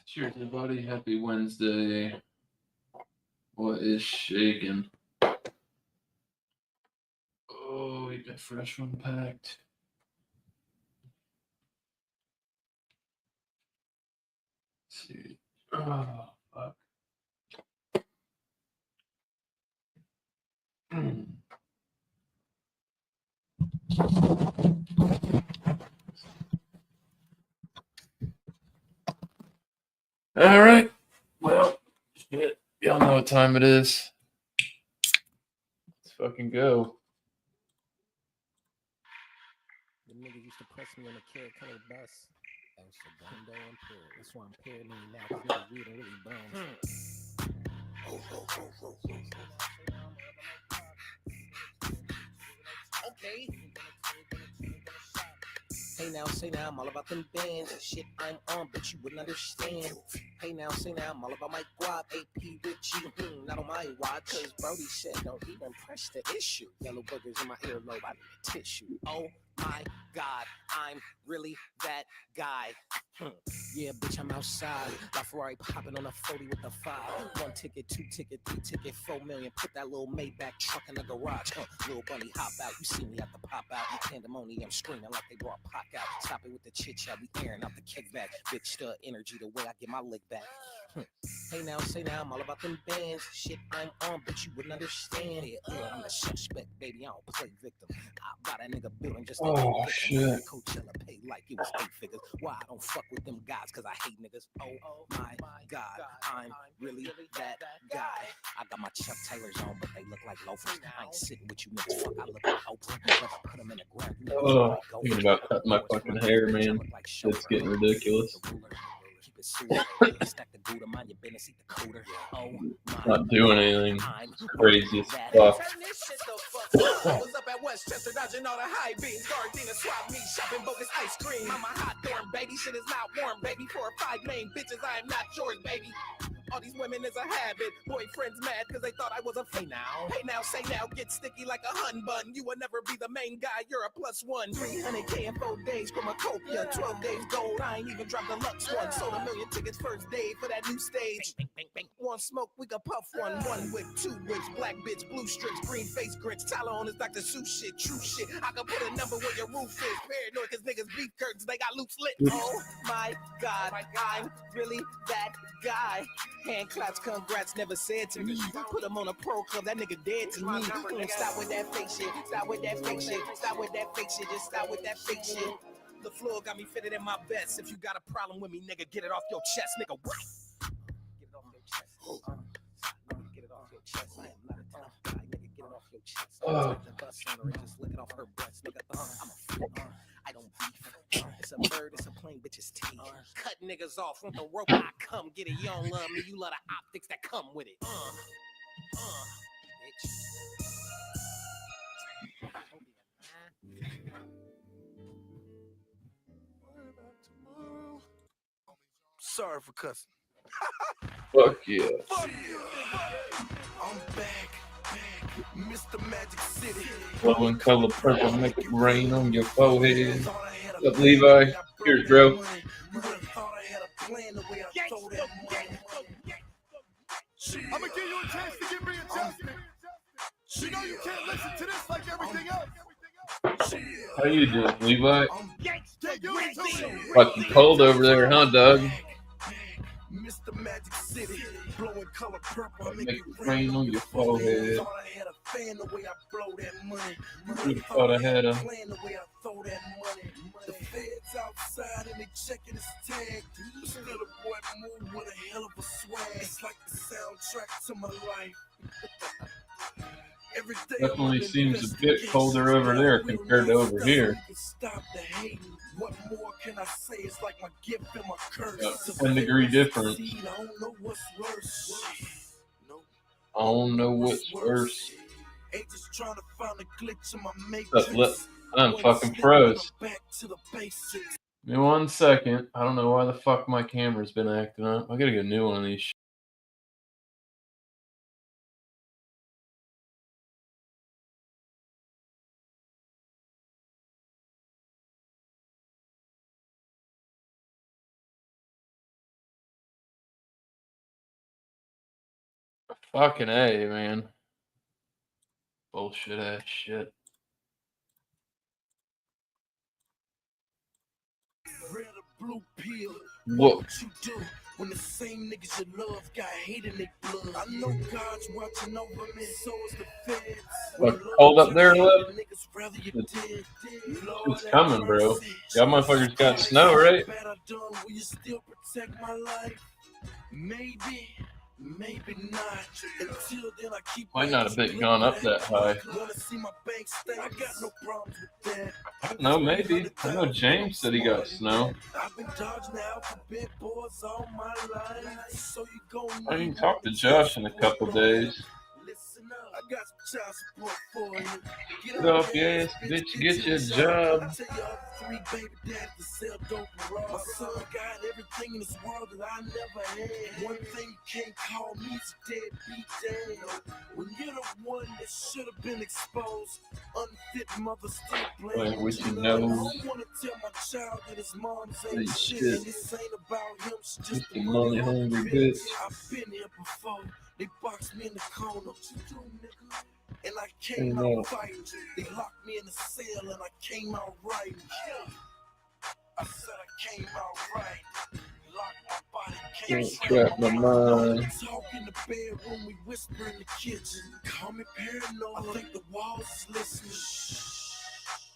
Cheers, everybody. Happy Wednesday. What is shaking? Oh, we got fresh one packed. Let's see. Oh, fuck. All right. Well, shit. Y'all know what time it is. Let's fucking go. The nigga used to press me on the carrot colored bus. El Segundo Imperial. That's why I'm paranoid now, cause nigga weed and really bums. Okay. Hey now, say now, I'm all about them bands. Shit I'm on, but you wouldn't understand. Hey now, say now, I'm all about my guap. AP Richie, not on my watch. Cause Brody said, don't even press the issue. Yellow boogers in my earlobe, I need a tissue. Oh my God, I'm really that guy. Yeah, bitch, I'm outside. My Ferrari popping on a 40 with the 5. 1 ticket, 2 ticket, 3 ticket, 4 million. Put that little Maybach truck in the garage. Little bunny hop out. You see me at the pop out. Pandemonium screaming like they brought Pac out. Stop it with the chit chat. We airing out the kickback. Big stud energy the way I get my lick back. Hey now, say now, I'm all about them bands. Shit I'm on, but you wouldn't understand it. I'm the suspect, baby. I don't play victim. I bought a nigga building just to Oh, shit. Coachella paid like it was 8 figures. Why I don't fuck with them guys? Cause I hate niggas. Oh my God, I'm really that guy. I got my Chuck Taylors on, but they look like loafers. I ain't sitting with you niggas. Fuck, I look like Oprah. Never put them in the ground. You Oh, thinking about cutting my fucking hair, man. It's getting ridiculous. Stack the Gouda, mind your business, eat the cooter. Oh my Not doing anything. It's crazy as fuck. I was up at Westchester, dodging all the high beams. Gardena swap me, shopping bogus ice cream. I'm a hot dorm, baby. Shit is not warm, baby. 4 or 5 main bitches, I am not yours, baby. All these women is a habit. Boyfriends mad because they thought I was a hey now, say now, get sticky like a hun bun. You will never be the main guy, you're a +1. 300K in 4 days from a copia. 12 days gold, I ain't even dropped the Lux one. Sold 1 million tickets first day for that new stage. Want smoke, we can puff one. 1 whip, 2 whips, black bitch, blue strips, green face grits. Tyler on his Dr. Seuss shit, true shit. I can put a number where your roof is. Paranoid cause niggas beef curtains, they got loops lit. Oh my God, I'm really that guy. Hand claps, congrats, never said to me. Put him on a pro club, that nigga dead to me. Stop with that fake shit, stop with that fake shit, stop with that fake shit, just stop with that fake shit. The floor got me fitted in my best. If you got a problem with me, nigga, get it off your chest, nigga. What? Get it off your chest. Get it off your chest. I am not a tough guy, nigga. Get it off your chest. The bus on her and just lick it off her breast, nigga. I'm a freak. I don't beef. It's a bird, it's a plain bitch's teeth. Cut niggas off, want the rope, I come get it. You don't love me, you love the optics that come with it. Bitch. Sorry for cussing. Fuck yeah. I'm back. Mr. Magic City. Glowing color purple, make it rain on your forehead. What's up, Levi? Here's bro. I'm gonna give you a chance to get readjusted. You know you can't listen to this like everything else. How you doing, Levi? Fucking cold over there, huh, Doug? Mr. Magic City, blowing color purple, Make it rain on your forehead. Thought I had a fan the way I blow that money. You thought I had a plan the way I throw that money. The feds outside and they checking his tag. Still a boy move with a hell of a swag. It's like the soundtrack to my life. Every day definitely seems a bit colder over there compared to over here. Stop the hating. What more can I say? It's like my gift and my curse. 10-degree difference. I don't know what's worse. I don't know what's worse. Ain't just trying to find a glitch in my matrix. I'm fucking froze. Give me 1 second. I don't know why the fuck my camera's been acting up. I gotta get a new one of these. Fucking A, man. Bullshit ass shit. Red or blue pill. What? What you do when the same niggas you love got hate in their blood? I know God's watching over me, so is the feds. What, cold up there, Lip? Niggas rather you dead. It's coming, bro. Y'all motherfuckers got snow, right? Bad I done, will you still protect my life? Maybe. Maybe not. Until then, I keep. Might not have been gone up that high. Wanna see my bank statement? I got no problems with that. I don't know, maybe. I know James said he got snow. I've been dodging alphabet boys all my life. So you gon' I didn't talk to Josh in a couple days. Listen up, I got some child support for you. Get off your ass, bitch, get your job. I tell you all the 3 baby dads to sell dope and raw. My son got everything in this world that I never had. One thing you can't call me is a deadbeat dad. When you're the one that should have been exposed, unfit mother still Playing with your I nose. don't wanna tell my child that his mom's ain't Hey, shit. shit. And this ain't about him, she's Just just a money hungry bitch. I've been here before. They boxed me in the corner. And I came Ain't out fighting. They locked me in the cell and I came out right. I said I came out right. Locked my body, Can't trap my mind. Talk in the bedroom, we whisper in the kitchen. Call me paranoid. I think the walls is listening.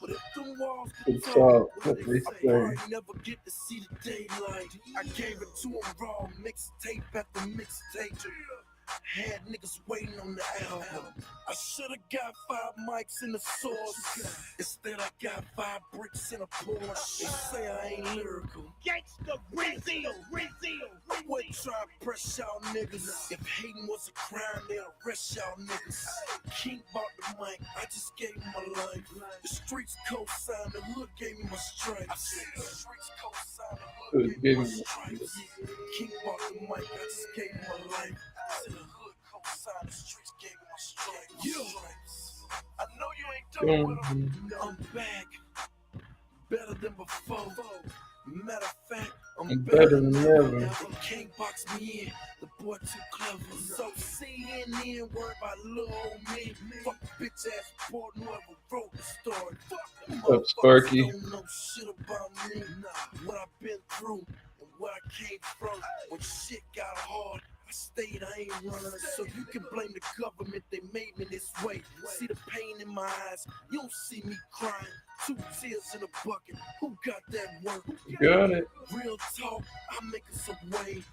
But if the walls Good could talk, talk, what they I say. probably never get to see the daylight. I gave it to him raw, mixtape after mixtape. Had niggas waiting on the album. I should've got 5 mics in the source. Instead, I got 5 bricks in a Porsche. They say I ain't lyrical. Gangsta, Rizzo. I wouldn't try to press y'all niggas. If hating was a crime, they'd arrest y'all niggas. King bought the mic, I just gave him my life. The streets co-signed, the hood gave me my stripes. The streets co-signed, the hood gave me my stripes. King bought the mic, I just gave him my life. The hood co-signed, the streets gave me my stripes. I know you ain't done with them. I'm back, better than before. Matter of fact, I'm Better than ever. They can't box me in, the boy too clever. So CNN worry about little old me. Fuck the bitch ass reporter whoever wrote the story. Fuck them What's up, Sparky? motherfuckers don't know shit about me. What I've been through and where I came from. When shit got hard, I stayed, I ain't running. So you can blame the government, they made me this way. See the pain in my eyes, you don't see me crying. 2 tears in a bucket, who got that work? Got it. Real talk, I'm making some way.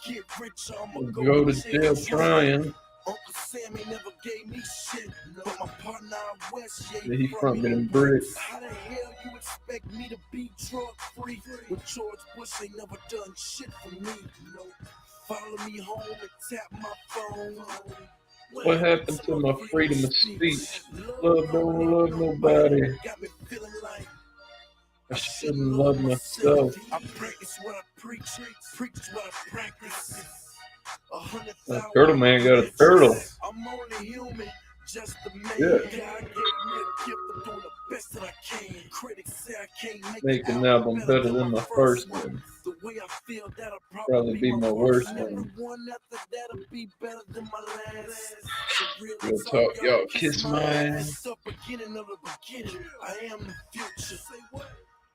Get rich, I'ma Go to jail trying. Uncle Sammy never gave me shit, but my partner out west, yeah, Yeah, he front me them bricks. How the hell you expect me to be drug free when George Bush ain't never done shit for me? Follow me home and tap my phone. What happened to my freedom of speech? Love don't love nobody. Got me feeling like I shouldn't love myself. I practice what I preach what I practice. That turtle man got a turtle. I'm only human, just a man. Yeah. God gave me a gift of doing the best that I can. Critics say I can't Make an album better than my first one. The way I feel, that'll Probably be my worst and one. everyone after that'll be better than my last. So Real talk, y'all kiss my ass. It's the beginning of the beginning. I am the future. Say what?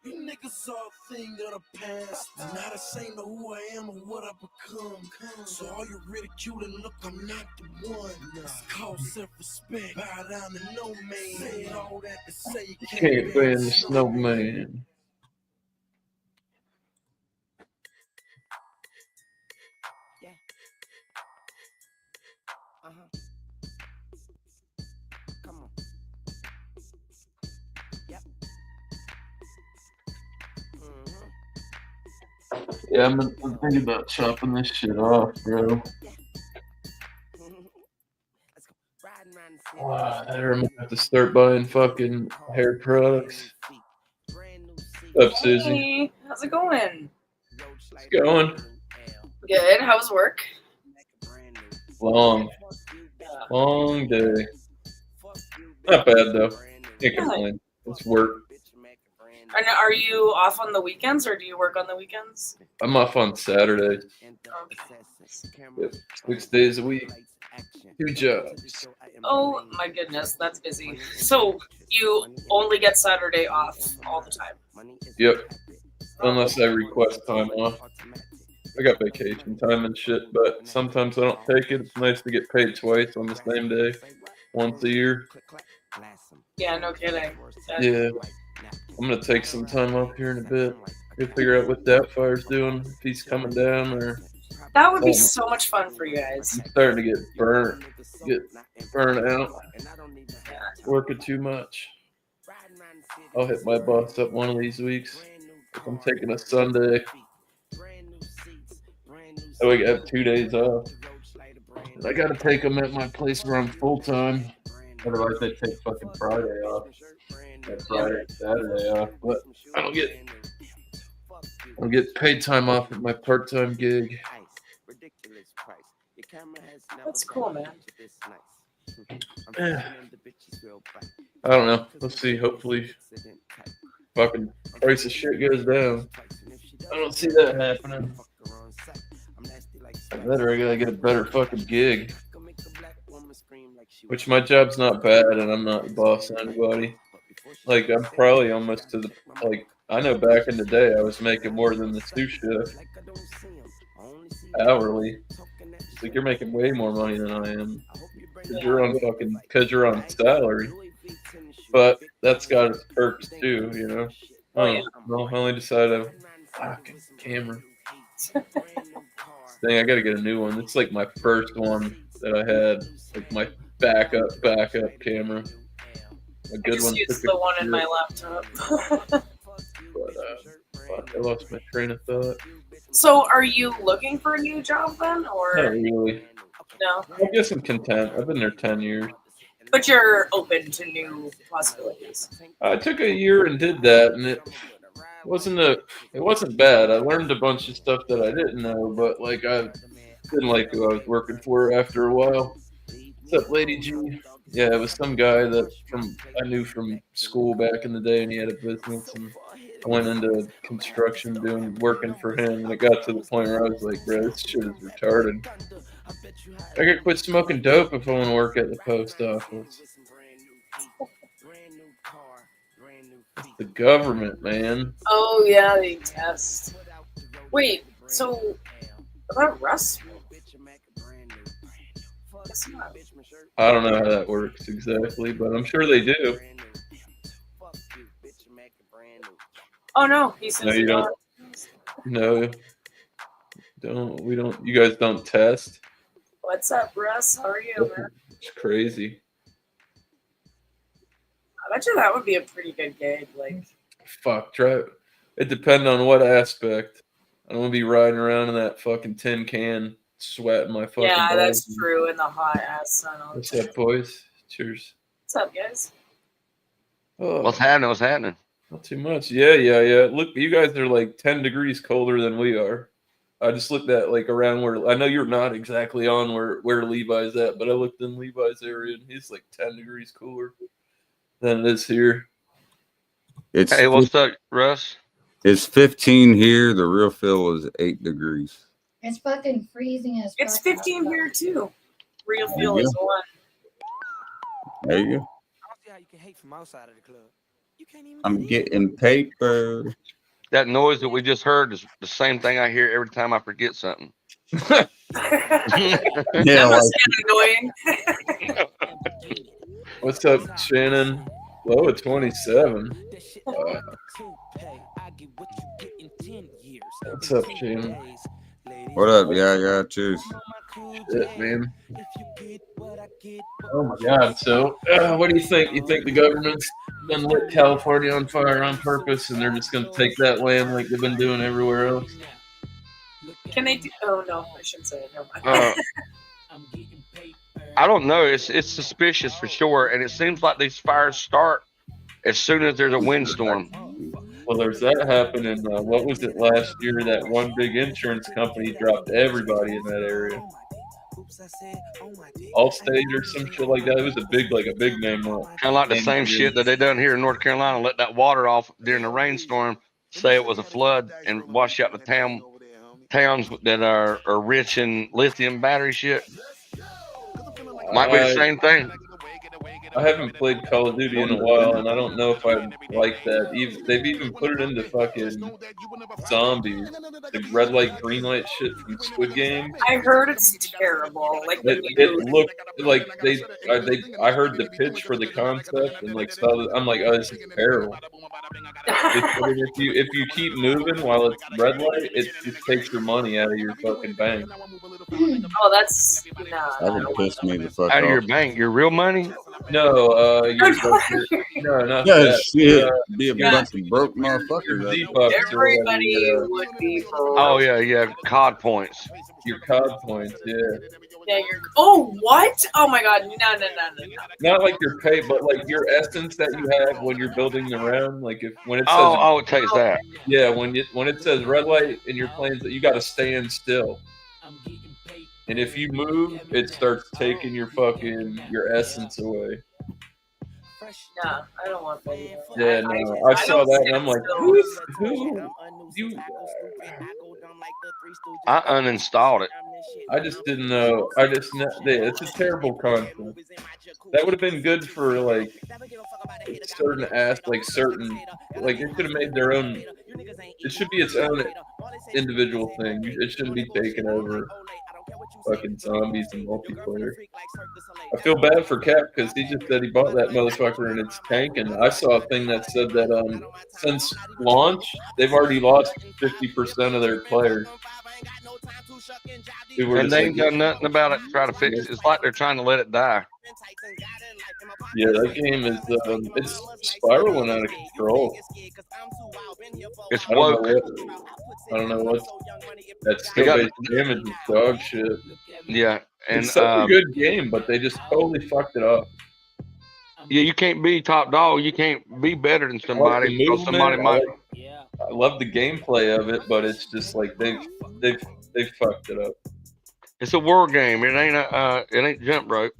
You niggas are a thing of the past. Not ashamed of who I am or what I become. So all you ridiculing, look, I'm not the one. It's called self-respect. Bow down to no man. Say all that to say you Can't ban the snowman. Come on. Yep. Yeah, I'm thinking about chopping this shit off, bro. Let's go. Riding around the city. Wow, I have to start buying fucking hair products. Up, Susie? Hey, how's it going? It's going. Good. How was work? Long day. Not bad though. Can't complain. It's work. And are you off on the weekends, or do you work on the weekends? I'm off on Saturday. Yep, 6 days a week. 2 jobs. Oh my goodness, that's busy. So you only get Saturday off all the time? Yep. Unless I request time off. I got vacation time and shit, but sometimes I don't take it. It's nice to get paid twice on the same day, once a year. Yeah, no kidding. Yeah. I'm gonna take some time off here in a bit. We'll figure out what Doubtfire's doing, if he's coming down or. That would be so much fun for you guys. I'm starting to get burnt out. Working too much. I'll hit my boss up one of these weeks. I'm taking a Sunday. So I have 2 days off. I gotta take them at my place where I'm full time. Otherwise, I'd take fucking Friday off. Friday and Saturday off. But I don't get paid time off at my part-time gig. That's cool, man. Yeah. I don't know. Let's see. Hopefully, fucking price of shit goes down. I don't see that happening. I gotta get a better fucking gig. Which my job's not bad, and I'm not the boss of anybody. Like, I'm probably almost to the, like, I know back in the day I was making more than the sous chef hourly. It's like, you're making way more money than I am. Because you're on salary. But that's got its perks too, you know? I only decided fucking camera. Dang, I gotta get a new one. It's like my first one that I had. Like my backup camera. A good one. I just used the one in my laptop. But I lost my train of thought. So are you looking for a new job then, or? Not really. No. I guess I'm content. I've been there 10 years. But you're open to new possibilities. I took a year and did that, and it wasn't bad. I learned a bunch of stuff that I didn't know, but like I didn't like who I was working for after a while. What's up, Lady G? Yeah, it was some guy that I knew from school back in the day, and he had a business, and I went into construction working for him, and it got to the point where I was like, bro, this shit is retarded. I could quit smoking dope if I want to work at the post office. It's the government, man. Oh yeah, they test. Wait, so about Russ? I don't know how that works exactly, but I'm sure they do. Oh no, he says no, you don't. No, we don't. You guys don't test. What's up, Russ? How are you, man? It's crazy. I bet you that would be a pretty good gig. Like, fuck, it depends on what aspect. I don't want to be riding around in that fucking tin can, sweating my fucking. Yeah, that's true. In the hot ass sun. What's up, boys? Cheers. What's up, guys? Oh, What's happening? Not too much. Yeah. Look, you guys are like 10 degrees colder than we are. I just looked at like around where I know you're not exactly on where Levi's at, but I looked in Levi's area and he's like 10 degrees cooler than it is here. Hey, what's up, Russ? It's 15 here. The real feel is 8 degrees. It's fucking freezing as fuck. It's 15 here too. Real feel is 1. There you go. I don't see how you can hate from outside of the club. You can't even. I'm getting paper. That noise that we just heard is the same thing I hear every time I forget something. That must be annoying. What's up, Shannon? Low at 27. What's up, Shannon? What up? Yeah, cheers. Shit, man. Oh my God. So, what do you think? You think the government's gonna lit California on fire on purpose, and they're just gonna take that land like they've been doing everywhere else? Can they do? Oh no, I shouldn't say it. Never mind. I don't know. It's suspicious for sure, and it seems like these fires start as soon as there's a windstorm. Well, there's that happening. What was it last year? That one big insurance company dropped everybody in that area. Allstate or some shit like that. It was a big name. Kind of like the same shit that they done here in North Carolina. Let that water off during the rainstorm. Say it was a flood and wash out the towns that are rich in lithium battery shit. Might be the same thing. I haven't played Call of Duty in a while, and I don't know if I like that. They've even put it into fucking zombies, the red light, green light shit from Squid Game. I heard it's terrible. Like It looked like I heard the pitch for the concept and like saw. I'm like, oh, this is terrible. If you keep moving while it's red light, it just takes your money out of your fucking bank. Oh, that's That would piss me the fuck Out of your off. bank, your real money? No, no, not Yeah, that. shit. Be a bunch of broke motherfuckers. Your out V-Bucks or everybody whatever, would be for. Oh yeah, COD points. your COD points, yeah. Yeah, you're. Oh, what? Oh my God! No. Not like your pay, but like your essence that you have when you're building the round. Like when it says, Oh, it takes that. yeah, when it says red light and you're playing, you got to stand still. And if you move, it starts taking your essence away. Yeah, I don't want that either. Yeah, no, I saw that and I'm like, who? You? I uninstalled it. I just didn't know. It's a terrible concept. That would have been good for like certain like it should have made their own. It should be its own individual thing. It shouldn't be taken over fucking zombies and multiplayer. I feel bad for Cap because he just said he bought that motherfucker and it's tanking. I saw a thing that said that since launch they've already lost 50% of their players. And they ain't done nothing about it. Try to fix it. It's like they're trying to let it die. Yeah, that game is it's spiraling out of control. It's I don't woke. know I don't know what that skill-based damage is dog shit. Yeah, and It's such a good game, but they just totally fucked it up. yeah, you can't be top dog. You can't be better than somebody. The Because somebody movement, might. I love the gameplay of it, but it's just like they've fucked it up. It's a war game. It ain't jump rope.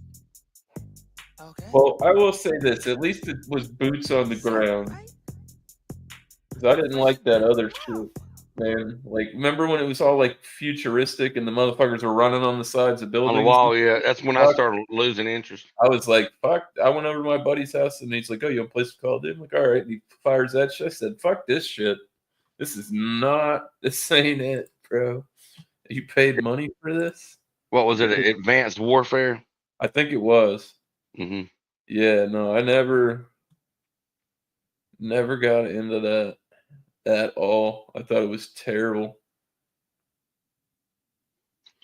Well, I will say this: at least it was boots on the ground. 'Cause I didn't like that other shit, man. Like, remember when it was all like futuristic and the motherfuckers were running on the sides of buildings? On the wall, yeah. That's when I started losing interest. I was like, fuck. I went over to my buddy's house and he's like, oh, you want to play some Call of Duty? I'm like, all right. And he fires that shit. I said, fuck this shit. This ain't it, bro. You paid money for this? What was it? Advanced Warfare? I think it was. Mm-hmm. Yeah, no, I never got into that at all. I thought it was terrible.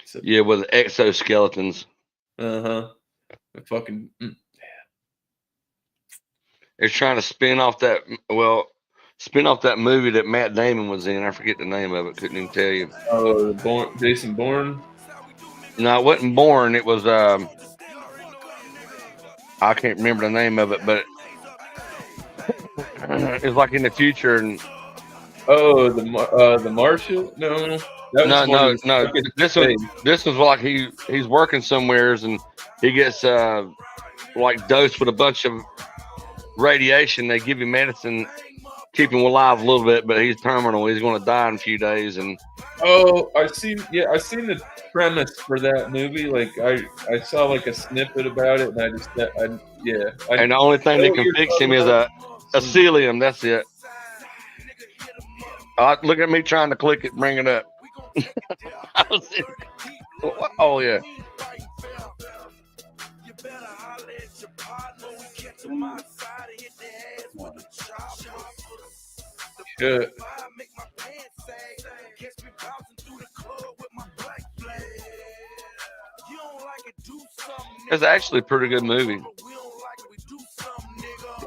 So, Yeah, with exoskeletons. uh-huh. Fucking They're trying to spin off that movie that Matt Damon was in. I forget the name of it. Couldn't even tell you. oh, Jason Bourne. No, it wasn't Bourne. It was I can't remember the name of it, but it's like in the future. And Oh, the Martian? No. That was no. fucking This was like he's working somewheres and he gets like dosed with a bunch of radiation. They give him medicine, keep him alive a little bit, but he's terminal. He's going to die in a few days. And I've seen the premise for that movie. Like I saw like a snippet about it, and and the only thing that can fix him is a cilium. That's it. Look at me trying to click it, bring it up. Oh yeah. Good. It's actually a pretty good movie.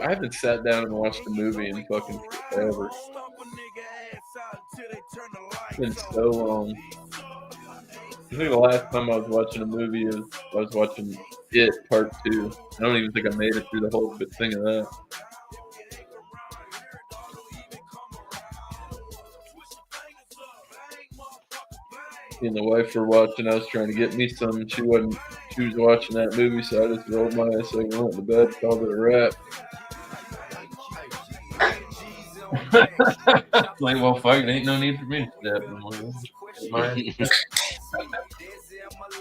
I haven't sat down and watched a movie in fucking forever. It's been so long. I think the last time I was watching a movie I was watching It Part 2. I don't even think I made it through the whole thing of that. Me and the wife were watching. I was trying to get me some. And she wasn't. She was watching that movie, so I just rolled my ass over, went to bed, called it a wrap. Like, well, fuck, it ain't no need for me to step.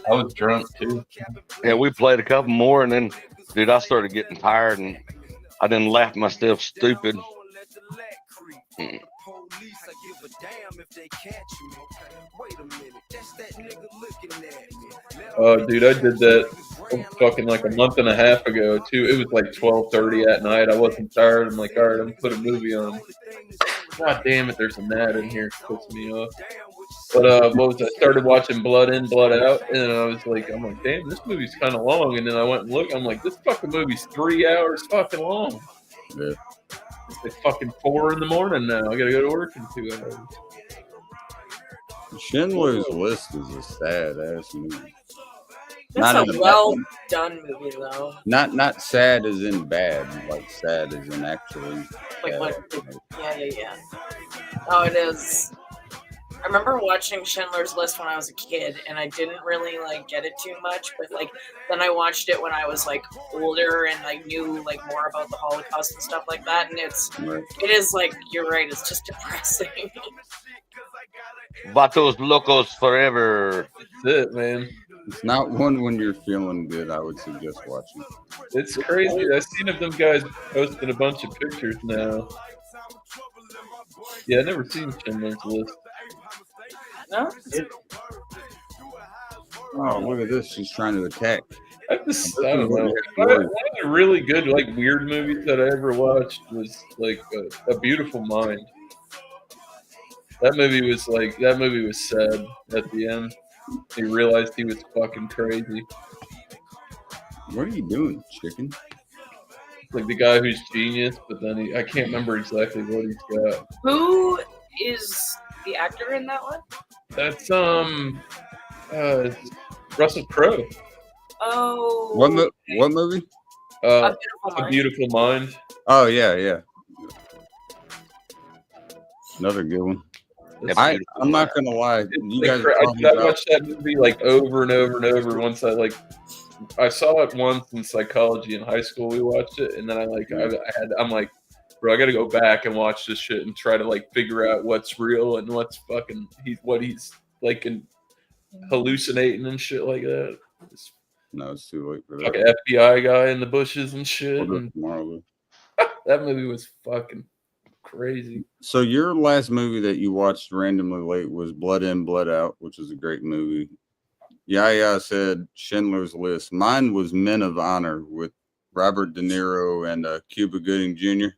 I was drunk too. Yeah, we played a couple more, and then, dude, I started getting tired, and I didn't laugh myself stupid. Oh, dude, I did that fucking like a month and a half ago too. It was like 12:30 at night. I wasn't tired. I'm like, all right, I'm gonna put a movie on. God damn it, there's a gnat in here. It pisses me off. But what was I started watching Blood In, Blood Out, and then I was like, I'm like, damn, this movie's kind of long. And then I went and looked. I'm like, this fucking movie's 3 hours fucking long. Yeah. It's like fucking 4 in the morning now. I gotta go to work in 2 hours. Schindler's List is a sad ass movie. That's Not a in a bad well way. done movie though. Not sad as in bad, like sad as in actually. Like bad. what? Yeah. Oh, it is. I remember watching Schindler's List when I was a kid, and I didn't really like get it too much. But like then I watched it when I was like older and I knew like more about the Holocaust and stuff like that. And Right. it is like you're right. It's just depressing. Vatos locos forever. That's it, man. It's not one when you're feeling good. I would suggest watching. It's crazy. I've seen of them guys posting a bunch of pictures now. Yeah, I never seen Schindler's List. No. Oh, look at this! She's trying to attack. I don't know. One of the really good, like, weird movies that I ever watched was like A Beautiful Mind. That movie was sad at the end. He realized he was fucking crazy. What are you doing, chicken? Like the guy who's genius, but then I can't remember exactly what he's got. Who is the actor in that one? That's Russell Crowe. Oh. What movie? A Mind. Beautiful Mind. Oh yeah. Another good one. I'm not gonna lie. You guys are talking I about watched that movie like over and over and over. Once I saw it once in psychology in high school. We watched it, and then I'm like, bro, I got to go back and watch this shit and try to like figure out what's real and what's fucking he's like hallucinating and shit like that. No, it's too late for Like that. an FBI guy in the bushes and shit. We'll do And it tomorrow, that movie was fucking crazy. So your last movie that you watched randomly late was Blood In, Blood Out, which is a great movie. Yaya said Schindler's List. Mine was Men of Honor with Robert De Niro and Cuba Gooding Jr.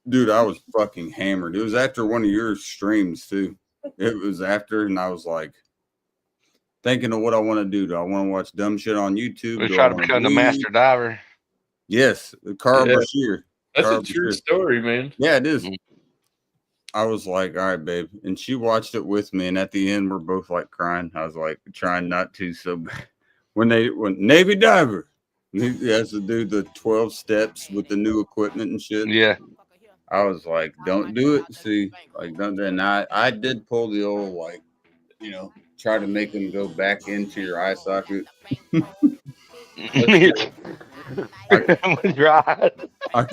Dude, I was fucking hammered. It was after one of your streams too. It was after, and I was like thinking of what I want to do. Do I want to watch dumb shit on YouTube? We Do try I to wanna become the read? master diver. Yes, Carl Yeah. Bashir. That's Carl a true Bashir. story, man. Yeah, it is. Mhm. I was like, all right, babe. And she watched it with me. And at the end, we're both like crying. I was like, trying not to. So when Navy diver, he has to do the 12 steps with the new equipment and shit. Yeah. I was like, don't do it. See, like, don't. And I did pull the old, like, try to make them go back into your eye socket. I'm dry. I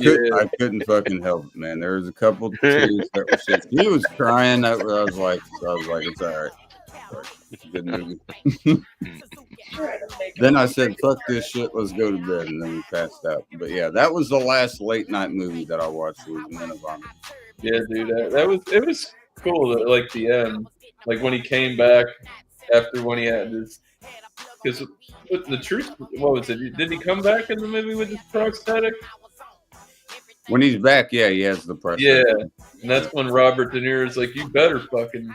couldn't fucking help it, man. There was a couple tears that were shit. He was crying. I was like, it's all right. It's a good movie. Then I said, fuck this shit, let's go to bed, and then we passed out. But yeah, that was the last late night movie that I watched was Men of Honor. Yeah, dude, it was cool. That, like the end, like when he came back after when he had his, because with the truth, what was it? Did he come back in the movie with his prosthetic? When he's back, yeah, he has the press. Yeah, and that's when Robert De Niro's like, "You better fucking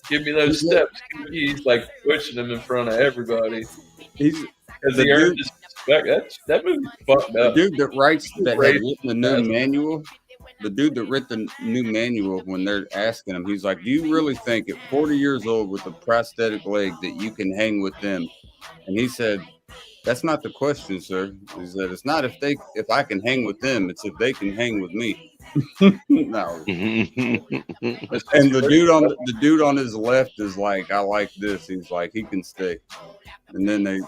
give me those steps." He's like pushing him in front of everybody He's because the he earned dude- his respect. That movie's fucked the up. dude that writes that had Great. written the new manual. The dude that wrote the new manual, when they're asking him, he's like, "Do you really think at 40 years old with a prosthetic leg that you can hang with them?" And he said, That's not the question, sir. Is that it's not if I can hang with them, it's if they can hang with me. No. And the dude on his left is like, I like this. He's like, he can stay. And then they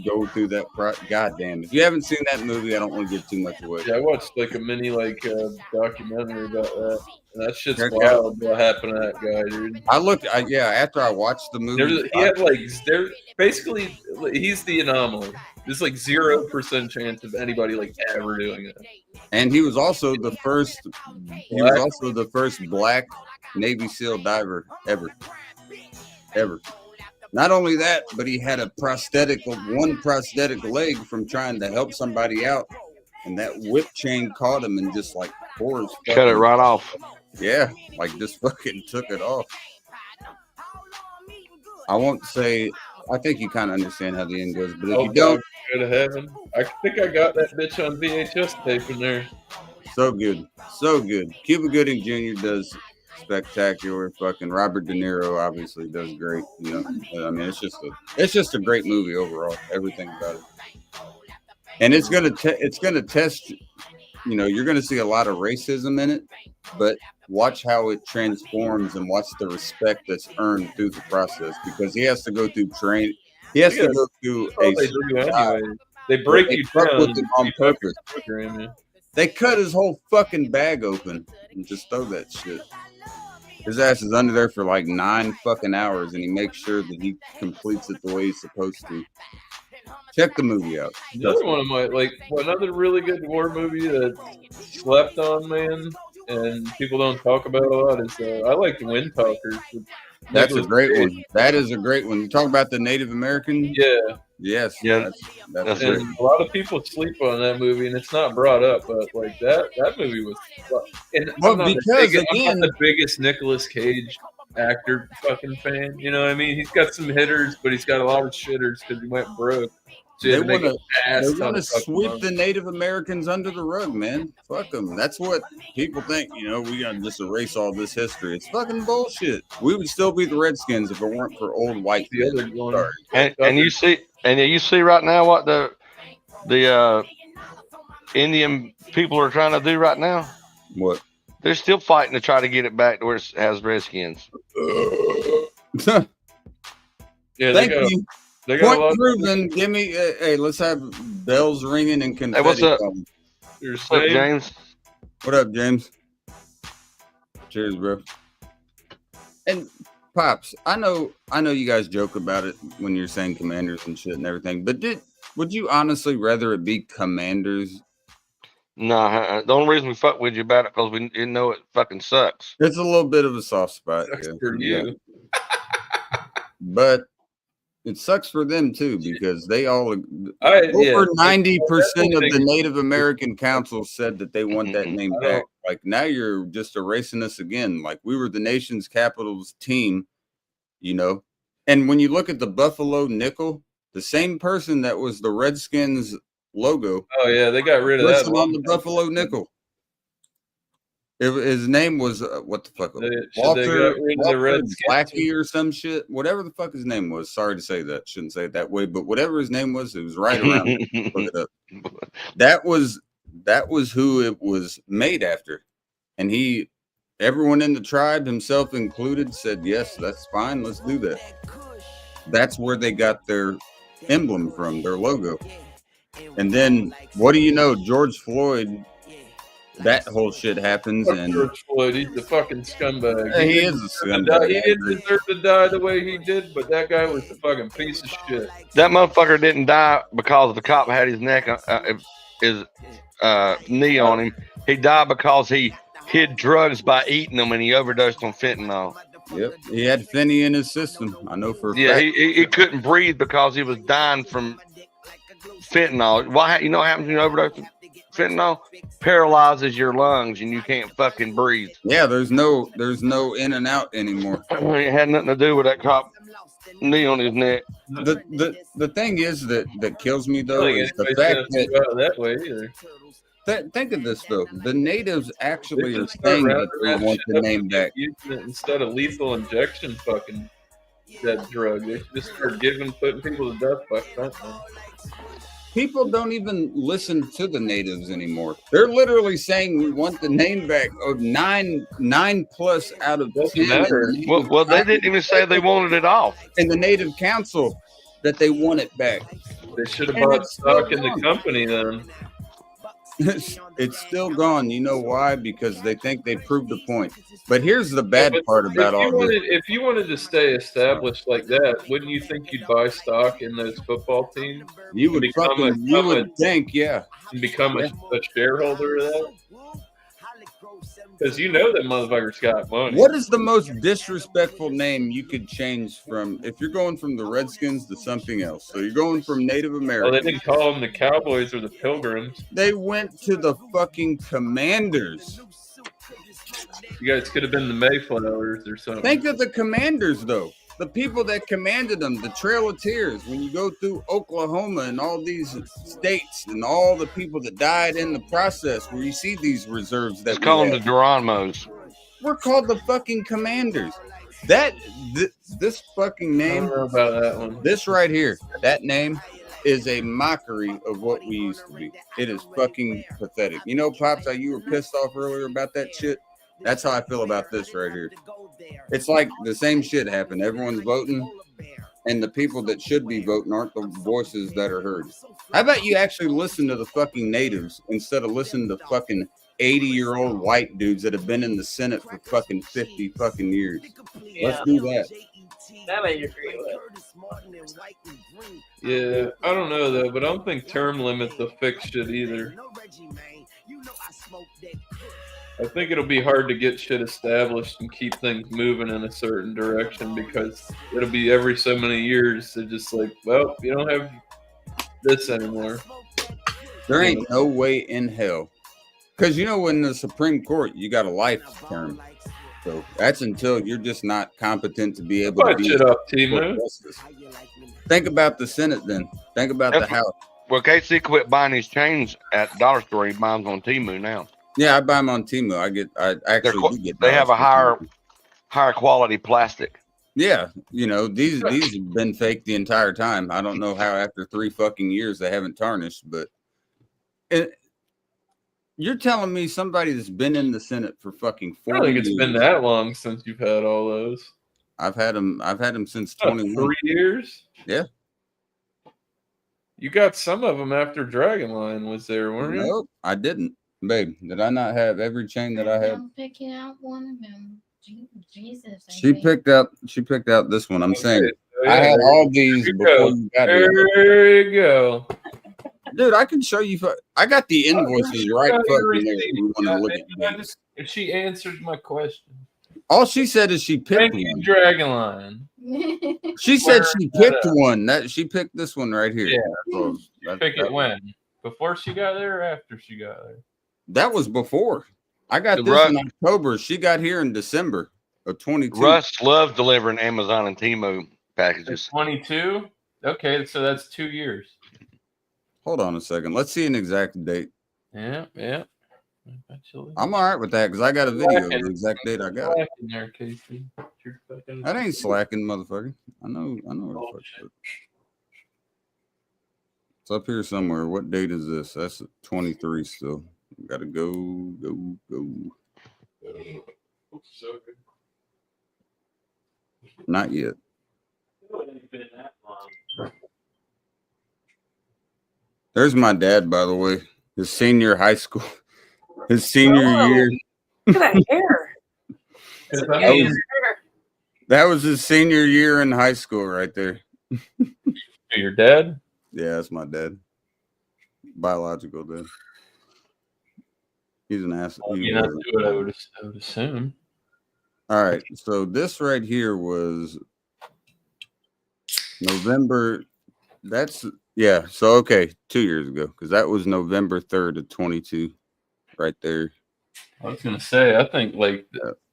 go through that. Goddamn! If you haven't seen that movie, I don't want to give too much away. Yeah, I watched like a mini documentary about that. And that shit's Check wild what happened to that guy, dude. After I watched the movie, Basically he's the anomaly. There's like 0% chance of anybody like ever doing it. and he was also the first. He was also the first black Navy SEAL diver ever. Not only that, but he had one prosthetic leg from trying to help somebody out, and that whip chain caught him and just like cut it right off. Yeah, like just fucking took it off. I won't say. I think you kind of understand how the end goes, but if you don't, go to heaven. I think I got that bitch on VHS tape in there. so good. Cuba Gooding Jr. does spectacular. Fucking Robert De Niro obviously does great. You know, I mean, it's just a great movie overall. Everything about it, and it's gonna test. You know, you're gonna see a lot of racism in it, but watch how it transforms and watch the respect that's earned through the process, because he has to go through training. He has to go through They break you down with him on purpose. Program, yeah. They cut his whole fucking bag open and just throw that shit. His ass is under there for like 9 fucking hours, and he makes sure that he completes it the way he's supposed to. Check the movie out. Another one of my another really good war movie that slept on, man, and people don't talk about a lot is I like The Wind Talkers. That's a great one. That is a great one. You talk about the Native American? Yeah. Yes. Yeah. That's And great. a lot of people sleep on that movie, and it's not brought up, but like that movie was. And Well, I'm not because, I'm again- not the biggest Nicolas Cage actor fucking fan. You know what I mean? He's got some hitters, but he's got a lot of shitters because he went broke. So They he had to make want an ass to ton of fucking sweep money. the Native Americans under the rug, man. Fuck them. That's what people think. You know, we gotta just erase all this history. It's fucking bullshit. We would still be the Redskins if it weren't for old white The men. other one. Sorry. And you see right now what the Indian people are trying to do right now. What? They're still fighting to try to get it back to where it has Redskins. Yeah, they Thank got, you. they got a lot Point of proven. Give me. Hey, let's have bells ringing and confetti. what's up? going. you're What's up, saying. James? What up, James? Cheers, bro. And Pops, I know you guys joke about it when you're saying Commanders and shit and everything, but would you honestly rather it be Commanders? No, the only reason we fuck with you about it because we didn't know it fucking sucks. It's a little bit of a soft spot. Sucks Yeah. for you. But it sucks for them too, because they all over Yeah. 90% of the Native American council said that they want that name back. Like, now you're just erasing us again. Like, we were the nation's capital's team, you know. And when you look at the Buffalo nickel, the same person that was the Redskins logo, Oh yeah, they got rid of that. person on the Buffalo nickel. His name was what the fuck? They Walter, got rid of the Redskins. Blackie or some shit. Whatever the fuck his name was. Sorry to say that. Shouldn't say it that way. But whatever his name was, it was right around. Look it up. That was who it was made after, and everyone in the tribe, himself included, said yes, that's fine. Let's do that. That's where they got their emblem from, their logo. And then, what do you know? George Floyd. That whole shit happens, Fuck and George Floyd, he's the fucking scumbag. he is a scumbag. He didn't deserve to die the way he did, but that guy was the fucking piece of shit. That motherfucker didn't die because the cop had his neck, his knee on him. He died because he hid drugs by eating them, and he overdosed on fentanyl. Yep, he had Finney in his system. I know for a Yeah, fact. he couldn't breathe because he was dying from fentanyl. Why? You know what happens when you overdose on fentanyl? Paralyzes your lungs, and you can't fucking breathe. Yeah, there's no in and out anymore. It had nothing to do with that cop knee on his neck. The thing is that kills me I though think is the anybody's fact gonna that go that way either. think of this though. The natives actually They are should start saying that rounding they that want shit the up name and back. using it instead of lethal injection fucking that drug. They should just start putting people to death by fentanyl. People don't even listen to the natives anymore. They're literally saying we want the name back. Of nine plus out of Doesn't 10 matter. in the Well, they didn't even say they wanted it off. in the native council that they want it back. They should have And bought it's still stock in the gone. company then. It's still gone. You know why? Because they think they proved a point. But here's the bad But part about all this. if you wanted to stay established like that, wouldn't you think you'd buy stock in those football teams You would think, yeah. and become a shareholder of that? Because you know that motherfuckers got money. What is the most disrespectful name you could change from if you're going from the Redskins to something else? So you're going from Native Well, American. they didn't call them the Cowboys or the Pilgrims. They went to the fucking Commanders. You guys could have been the Mayflowers or something. Think of the Commanders, though. The people that commanded them, the Trail of Tears, when you go through Oklahoma and all these states and all the people that died in the process, where you see these reserves that Let's call we them the have. Geronimos. We're called the fucking Commanders. This fucking I name, don't know about that one. this right here, that name is a mockery of what we used to be. It is fucking pathetic. You know, Pops, how you were pissed off earlier about that shit? That's how I feel about this right here. It's like the same shit happened. Everyone's voting, and the people that should be voting aren't the voices that are heard. How about you actually listen to the fucking natives instead of listening to fucking 80-year-old white dudes that have been in the Senate for fucking 50 fucking years? Let's do that. That I agree with. Yeah, I don't know though, but I don't think term limits will fix shit either. I think it'll be hard to get shit established and keep things moving in a certain direction because it'll be every so many years. They're just like, well, you don't have this anymore. There ain't no way in hell. Because, you know, in the Supreme Court, you got a life term. So that's until you're just not competent to be able to Fuck be shit up, Timo. justice. Think about the Senate then. Think about the House. Well, KC quit buying these chains at Dollar Store. He buys them on Temu now. Yeah, I buy them on Temu. I actually do get They have a dollars. higher quality plastic. Yeah, you know, these have been fake the entire time. I don't know how after 3 fucking years they haven't tarnished, but you're telling me somebody that's been in the Senate for fucking 40 I don't think it's years. been that long since you've had all those. I've had them since What, 21. 3 years? Yeah. You got some of them after Dragonline was there, weren't you? Nope, I didn't. Babe, did I not have every chain that I had? I'm picking out one of them. Jesus. I She think. picked out this one. I'm saying So, I yeah, had all these there you before go. you got here. There you go. Dude, I can show you. I got the invoices right Got your fucking there. receipt. If you want to look at I these. just- If she answered my question. All she said is she picked Thank you, one. Dragonline. She said Where she is that picked at? one. That she picked this one right here. Yeah. So that, Pick that- it when? Before she got there or after she got there? that was before. I got The this in October. She got here in December of 22. Russ loves delivering Amazon and Temu packages. 22? Okay, so that's 2 years. Hold on a second. Let's see an exact date. Yeah, yeah. Eventually. I'm all right with that because I got a video of the exact date I got. Back in there, Casey. You're fucking- That ain't slacking, motherfucker. I know where the fuck it is. It's up here somewhere. What date is this? That's 23 still. Gotta go. Not yet. There's my dad, by the way. His senior high school. His senior Oh. year. Look at that hair. Because Yeah, I mean, hair. That was his senior year in high school right there. your dad? Yeah, that's my dad. Biological dad. He's an ass. I mean, that's what I would assume. All right. So this right here was November. That's yeah. So okay, 2 years ago, because that was November 3rd of 22, right there. I was gonna say, I think like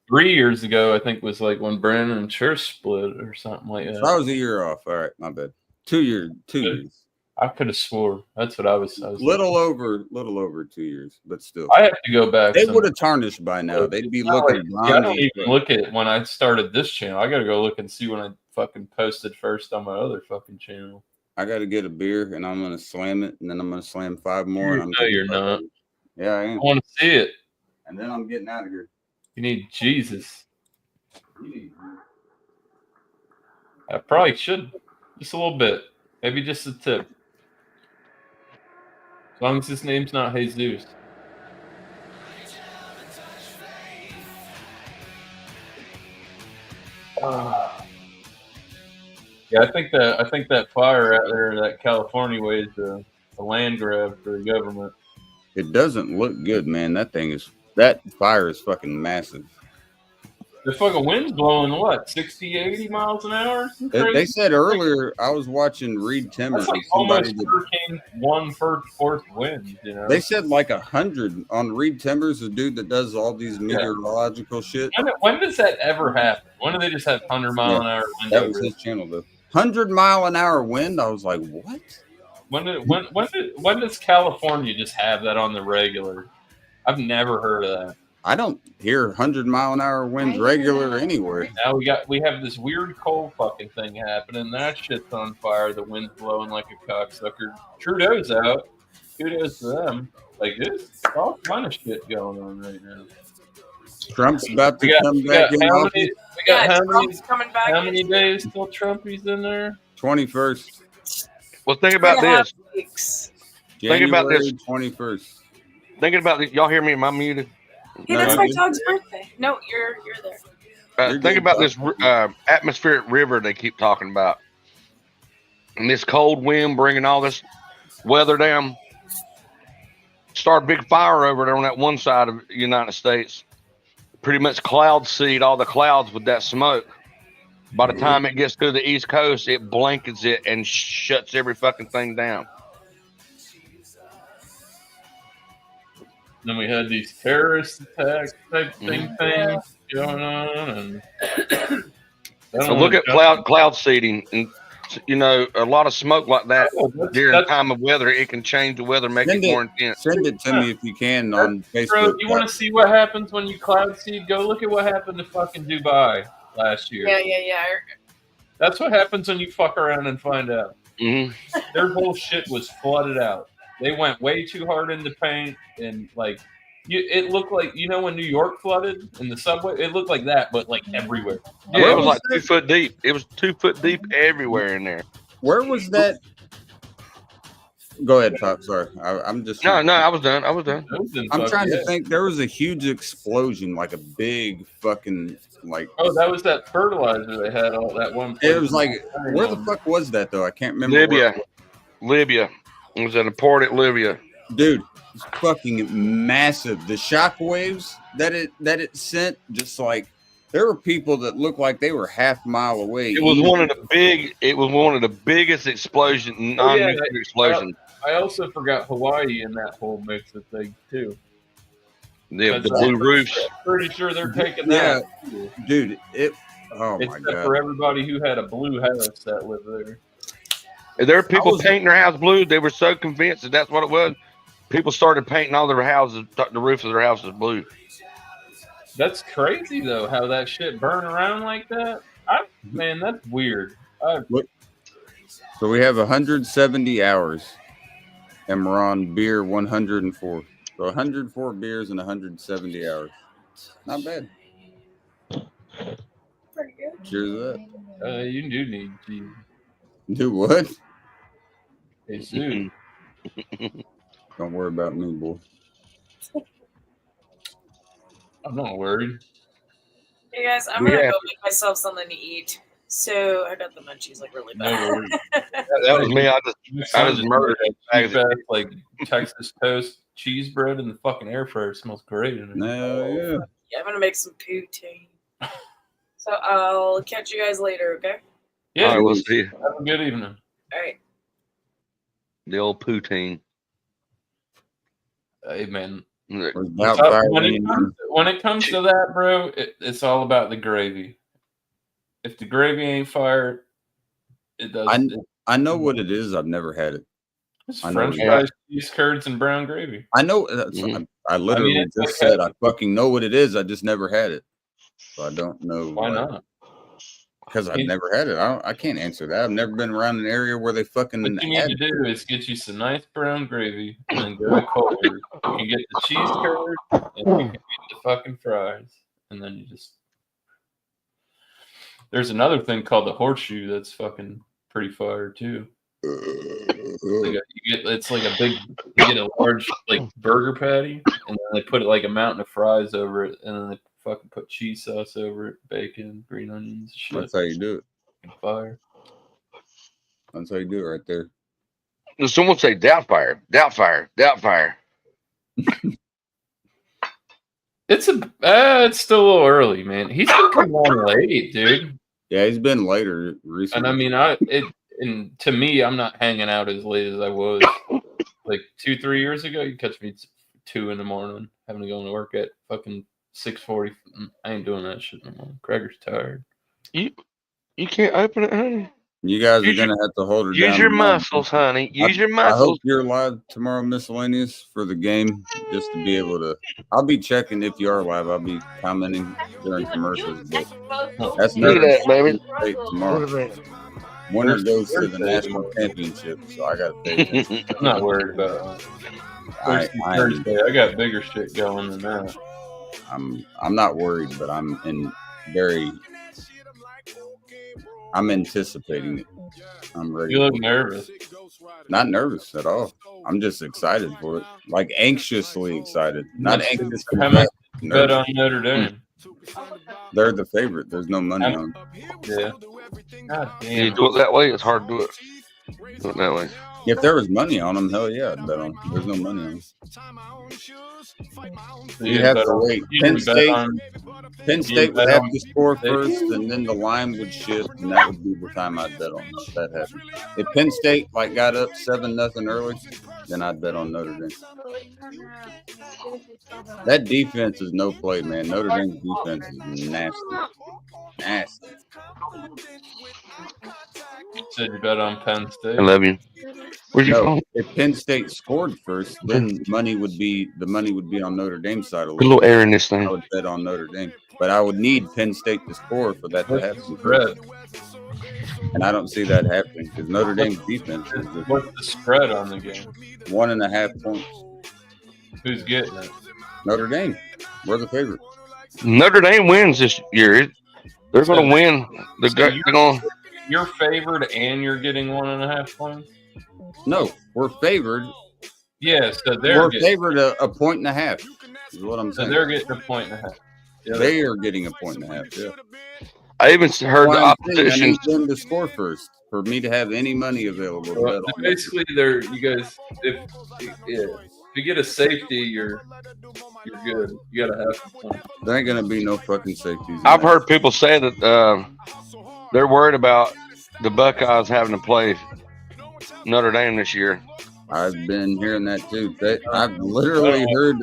3 years ago, I think was like when Brandon and Church split or something like So that. I was a year off. All right, my bad. 2 years. 2 years. I could have swore that's what I was little over 2 years, but still. I have to go back. They would have tarnished by now. They'd be looking I bronzy. don't even look at when I started this channel. I gotta go look and see when I fucking posted first on my other fucking channel. I got to get a beer and I'm gonna slam it, and then I'm gonna slam 5 more. And I'm No, you're not. Yeah, I I am. want to see it. And then I'm getting out of here. You need Jesus. I probably should just a little bit, maybe just a tip. As long as his name's not Jesus. Yeah, I think that fire out there, that California way, is a land grab for the government. It doesn't look good, man. That fire is fucking massive. The fucking wind's blowing what, 60, 80 miles an hour? They said earlier, I was watching Reed Timmons. That's like almost hurricane 1/4 wind, you know? They said like 100 on Reed Timbers, the dude that does all these meteorological shit. When does that ever happen? When do they just have 100 mile an hour wind? That was his channel though. 100-mile-an-hour wind. I was like, what? When does California just have that on the regular? I've never heard of that. I don't hear 100-mile-an-hour winds regular anywhere. Now we have this weird cold fucking thing happening. That shit's on fire. The wind's blowing like a cocksucker. Trudeau's out. Kudos to them. Like there's all kind of shit going on right now. Trump's about to come back in office. Trump's coming back. How many days till Trumpy's in there? 21st. Well, think about this. Think about this. January 21st. Thinking about this. Y'all hear me? Am I muted? Hey, that's my dog's birthday. No, you're there. Think about this atmospheric river they keep talking about, and this cold wind bringing all this weather down. Start a big fire over there on that one side of the United States. Pretty much cloud seed all the clouds with that smoke. By the time it gets to the East Coast, it blankets it and shuts every fucking thing down. Then we had these terrorist attack type things going on, and so look at cloud seeding, and you know a lot of smoke like that during time of weather, it can change the weather, make it more intense. Send it to me if you can on Facebook. Bro, you want to see what happens when you cloud seed? Go look at what happened to fucking Dubai last year. Yeah. That's what happens when you fuck around and find out. Mm-hmm. Their whole shit was flooded out. They went way too hard into paint, and it looked like, you know, when New York flooded in the subway, it looked like that, but like everywhere. Yeah, it was like 2 foot deep. It was 2 foot deep everywhere in there. Where was that? Go ahead, Pop. Sorry, I'm just. No, I was done. I'm trying to think. There was a huge explosion, like a big fucking like. Oh, that was that fertilizer they had all that one. It was like, where the fuck was that though? I can't remember. Libya. It was at a port at Libya. Dude, it's fucking massive. The shockwaves that it sent, just like there were people that looked like they were half mile away. It was one of the biggest explosions, non-nuclear explosions. I also forgot Hawaii in that whole mix of things too. The blue roofs. Pretty sure they're taking that. Yeah, dude. Oh my Except god. for everybody who had a blue house that lived there. There are people painting their house blue. They were so convinced that's what it was. People started painting all their houses, the roofs of their houses blue. That's crazy though, how that shit burn around like that. Man, that's weird. So we have 170 hours, and we're on beer 104. So 104 beers in 170 hours. Not bad. Pretty good. Cheers to that. You do need to Do what? Jesus. Don't worry about me, boy. I'm not worried. Hey guys, I'm gonna go make myself something to eat. So I got the munchies like really bad. That was me. I just murdered it. Like Texas toast, cheese bread, and the fucking air fryer. It smells great in it. Yeah. Yeah, I'm gonna make some poutine. So I'll catch you guys later, okay? Yeah, all right, we'll see you. Have a good evening. All right. The old poutine. Hey, man. When it comes to that, bro, it's all about the gravy. If the gravy ain't fire, it doesn't. I know what it is. I've never had it. It's I know. French fries, cheese curds, and brown gravy. I know. That's, Mhm. I literally it's just like said I fucking know what it is. I just never had it, so I don't know. Why not? Because I've never had it. I can't answer that. I've never been around an area where they fucking What you need had to do is get you some nice brown gravy and then go to Culver's. You can get the cheese curd and you can get the fucking fries. And then you just. There's another thing called the horseshoe that's fucking pretty fire too. It's like a big, you get a large like burger patty, and then they put it like a mountain of fries over it, and then they fucking put cheese sauce over it, bacon, green onions, shit. That's how you do it. Fire. That's how you do it right there. Does someone say Doubtfire? Doubtfire. Doubtfire. It's still a little early, man. He's been coming on late, dude. Yeah, he's been later recently. And I mean, and to me, I'm not hanging out as late as I was like 2-3 years ago. You catch me 2 a.m, having to go to work at fucking 6:40. I ain't doing that shit no more. Gregor's tired. You can't open it, honey. You guys are gonna have to hold her down. Use your tomorrow. muscles, honey. Use your I hope muscles. you're live tomorrow, miscellaneous, for the game, just to be able to. I'll be checking if you are live. I'll be commenting during commercials, but that's Look at that, baby. State tomorrow. Winner goes to the national championship, so I got to pay. I'm not worried about it. Thursday, I got bigger shit going than that. I'm not worried, but I'm anticipating it. I'm ready. You look nervous. Not nervous at all. I'm just excited for it. Like anxiously excited. Not anxious. How much bet on Notre Dame? They're the favorite. There's no money on them. Yeah. God damn. You do it that way, it's hard to do it. Do it that way. If there was money on them, hell yeah, I'd bet on them. There's no money on them. You have to wait. Penn State would have to score first, and then the line would shift, and that would be the time I'd bet on if that happened. If Penn State got up 7-0 early, then I'd bet on Notre Dame. That defense is no play, man. Notre Dame's defense is nasty. Nasty. Said you bet on Penn State. I love you. Where's your phone? If Penn State scored first, then the money would be on Notre Dame's side. Put a little air in this thing. I would bet on Notre Dame, but I would need Penn State to score for that to happen. Spread. And I don't see that happening because Notre Dame's defense is just What's the spread on the game? 1.5 points. Who's getting it? Notre Dame. We're the favorite. Notre Dame wins this year. They're going to win. They're going. You're favored and you're getting 1.5 points? No, we're favored. Yeah, so we're favored a 1.5. Is what I'm saying. So they're getting 1.5. Yeah, they are getting 1.5. Yeah. I even heard the opposition. I need them to score first for me to have any money available. Well, basically, if you get a safety, you're good. You got to have some. There ain't gonna be no fucking safeties. I've heard people say that they're worried about the Buckeyes having to play Notre Dame this year. I've been hearing that too. I've literally heard.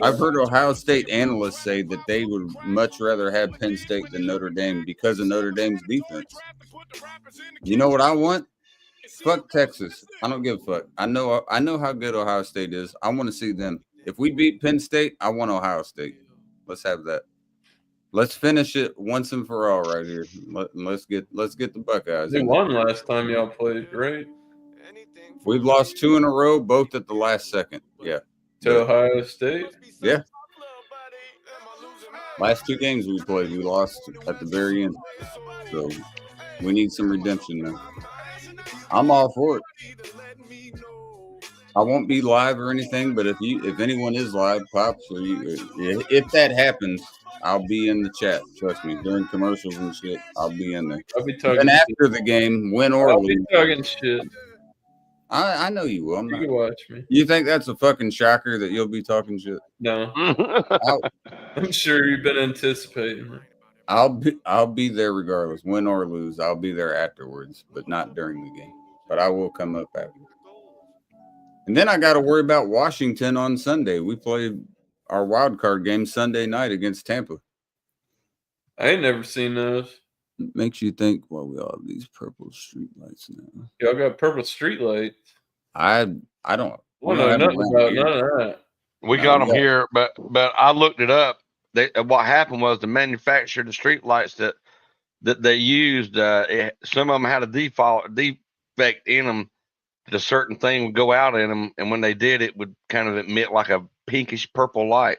I've heard Ohio State analysts say that they would much rather have Penn State than Notre Dame because of Notre Dame's defense. You know what I want? Fuck Texas. I don't give a fuck. I know how good Ohio State is. I want to see them. If we beat Penn State, I want Ohio State. Let's have that. Let's finish it once and for all right here. Let's get the Buckeyes. They won last time y'all played, right? We've lost 2 in a row, both at the last second. Yeah. To Ohio State? Yeah. Last 2 games we played, we lost at the very end. So we need some redemption now. I'm all for it. I won't be live or anything, but if anyone is live, Pops, or if that happens, I'll be in the chat. Trust me, during commercials and shit, I'll be in there. I'll be talking. And after the game, win or lose, I'll be talking shit. I know you will. You can watch me. You think that's a fucking shocker that you'll be talking shit? No. I'm sure you've been anticipating it. I'll be there regardless, win or lose. I'll be there afterwards, but not during the game. But I will come up after. And then I got to worry about Washington on Sunday. We played our wild card game Sunday night against Tampa. I ain't never seen those. Makes you think, well, we all have these purple street lights now. Y'all got purple street lights. I don't. Well, we don't no, have nothing them about around here. none of that. We No, got them yeah. here, but I looked it up. What happened was the manufacturer, the street lights that they used, some of them had a defect in them. A certain thing would go out in them, and when they did, it would kind of emit like a pinkish purple light.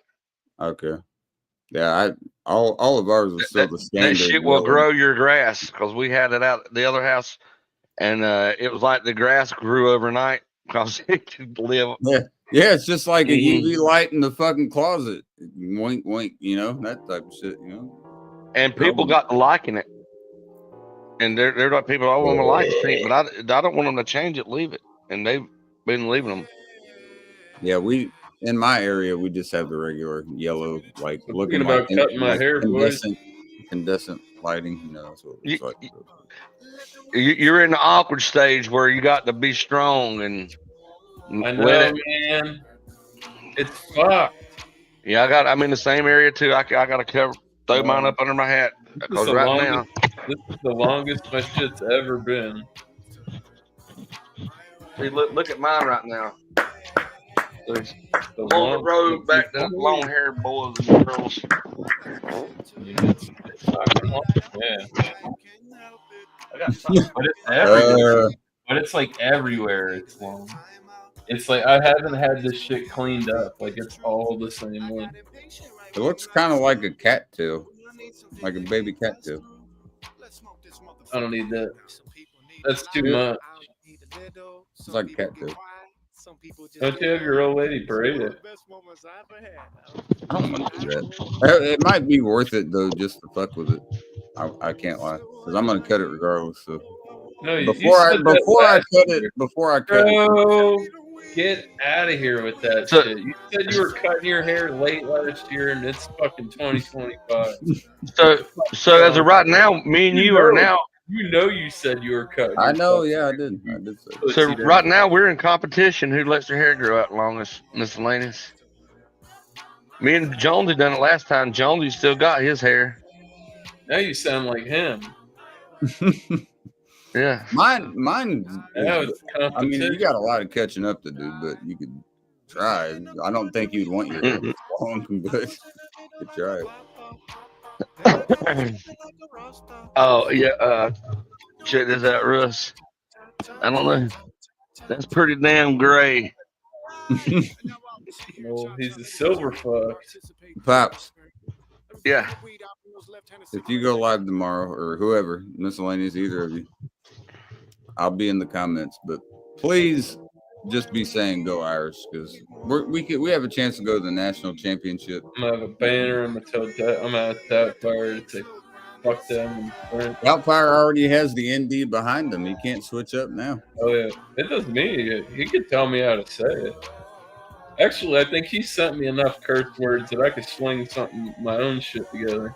Okay. Yeah, all of ours are still the That standard. shit will yellow. grow your grass because we had it out at the other house, and it was like the grass grew overnight because it could live. Yeah, it's just like a Mhm. UV light in the fucking closet. Wink, wink. You know that type of shit. You know. And people got to liking it. And they're like people, I want my lights pink, but I don't want them to change it, leave it. And they've been leaving them. Yeah, in my area we just have the regular yellow, like I'm looking thinking about like, cutting my like hair, boys. incandescent lighting. You know, that's what it looks like. You're in the awkward stage where you got to be strong and I know, let it. man. It's fucked. Yeah, I'm in the same area too. I got to throw mine up under my hat because right now. This is the longest my shit's ever been. See, look at mine right now. There's The along the road back to long haired boys and girls. It's fucking long, yeah. I got something. But it's everywhere. But it's like everywhere. It's long. It's like I haven't had this shit cleaned up. Like it's all the same way. It looks kind of like a cattail, like a baby cattail. I don't need that. That's too much. It's like a cattail. Don't you have your old lady braid it? I don't want to do that. It might be worth it though, just to fuck with it. I can't lie, because I'm gonna cut it regardless. So No, before I cut it, bro, get out of here with that shit. You said you were cutting your hair late last year, and it's fucking 2025. So as of right now, me and you are now. You know, you said you were cutting. I know, yeah, I did. Say so right now we're in competition. Who lets their hair grow out longest? Miscellaneous. Me and Jonesy done it last time. Jonesy still got his hair. Now you sound like him. Yeah. Mine. Now it's I mean, you got a lot of catching up to do, but you could try. I don't think you'd want your hair long, but you could try it. Oh yeah, check this out, Russ. I don't know. That's pretty damn gray. No, he's a silver fox. Pops. Yeah. If you go live tomorrow, or whoever, miscellaneous, either of you, I'll be in the comments. But please, just be saying "Go Irish" because we have a chance to go to the national championship. I'm gonna have a banner. I'm gonna tell that. I'm gonna tell Fire to say fuck them. Outfire already has the ND behind him. He can't switch up now. Oh yeah, it doesn't mean he could tell me how to say it. Actually, I think he sent me enough curse words that I could sling my own shit together.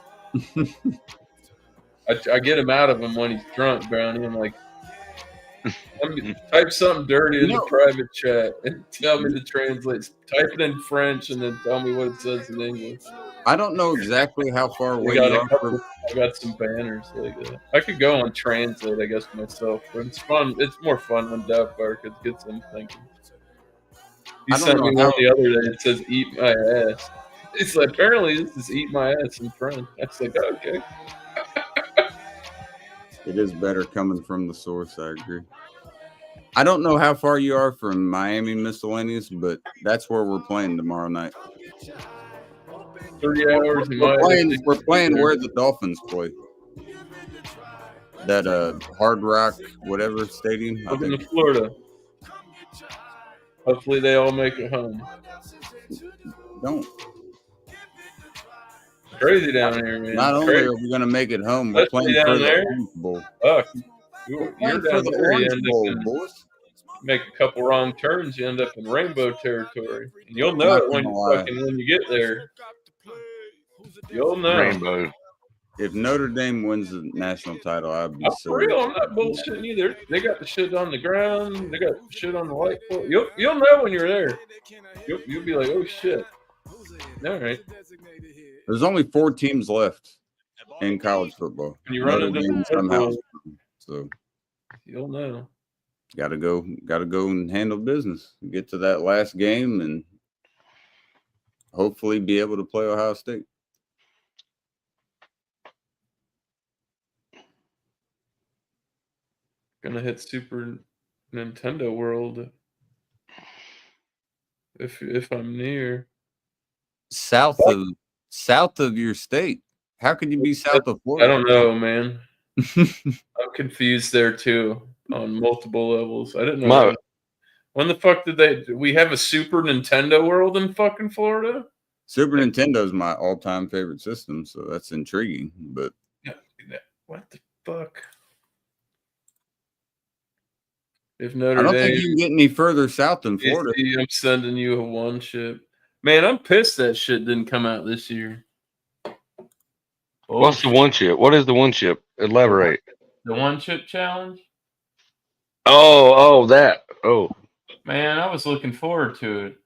I get him out of him when he's drunk, Brownie. I'm like, type something dirty in the private chat and tell me to translate. Type it in French and then tell me what it says in English. I don't know exactly how far away you are. I got some banners like that. I could go on Translate, I guess, myself. But it's fun. It's more fun when Doubtfire gets them thinking. He sent me one the other day. It says "Eat my ass." It's like, apparently this is "Eat my ass" in French. I was like, okay. It is better coming from the source. I agree. I don't know how far you are from Miami Miscellaneous, but that's where we're playing tomorrow night. 3 hours. We're playing where the Dolphins play. That Hard Rock, whatever stadium. Up in Florida. Hopefully they all make it home. Don't. Crazy down here, man. Not only are we going to make it home, we're playing for the Orange Bowl. Fuck. You're down for the there, Orange Bowl, boys. Make a couple wrong turns, you end up in rainbow territory. And you'll know it when you get there. You'll know. Rainbow. If Notre Dame wins the national title, I'd be so. For real, I'm not bullshitting either. They got the shit on the ground. They got shit on the whiteboard. You'll know when you're there. You'll be like, oh shit. All right. There's only 4 teams left in college football. And you run into somehow, so you'll know. Gotta go and handle business. Get to that last game and hopefully be able to play Ohio State. Gonna hit Super Nintendo World if I'm near. South of your state. How could you be south of I Florida? don't know, man. I'm confused there too on multiple levels. I didn't know. When the fuck did we have a Super Nintendo World in fucking Florida? Super Nintendo is my all-time favorite system, so that's intriguing. But what the fuck? If I Notre don't Dame, think you can get any further south than Florida. I'm sending you a one chip. Man, I'm pissed that shit didn't come out this year. What's the one chip? What is the one chip? Elaborate. The one chip challenge? That. Oh. Man, I was looking forward to it.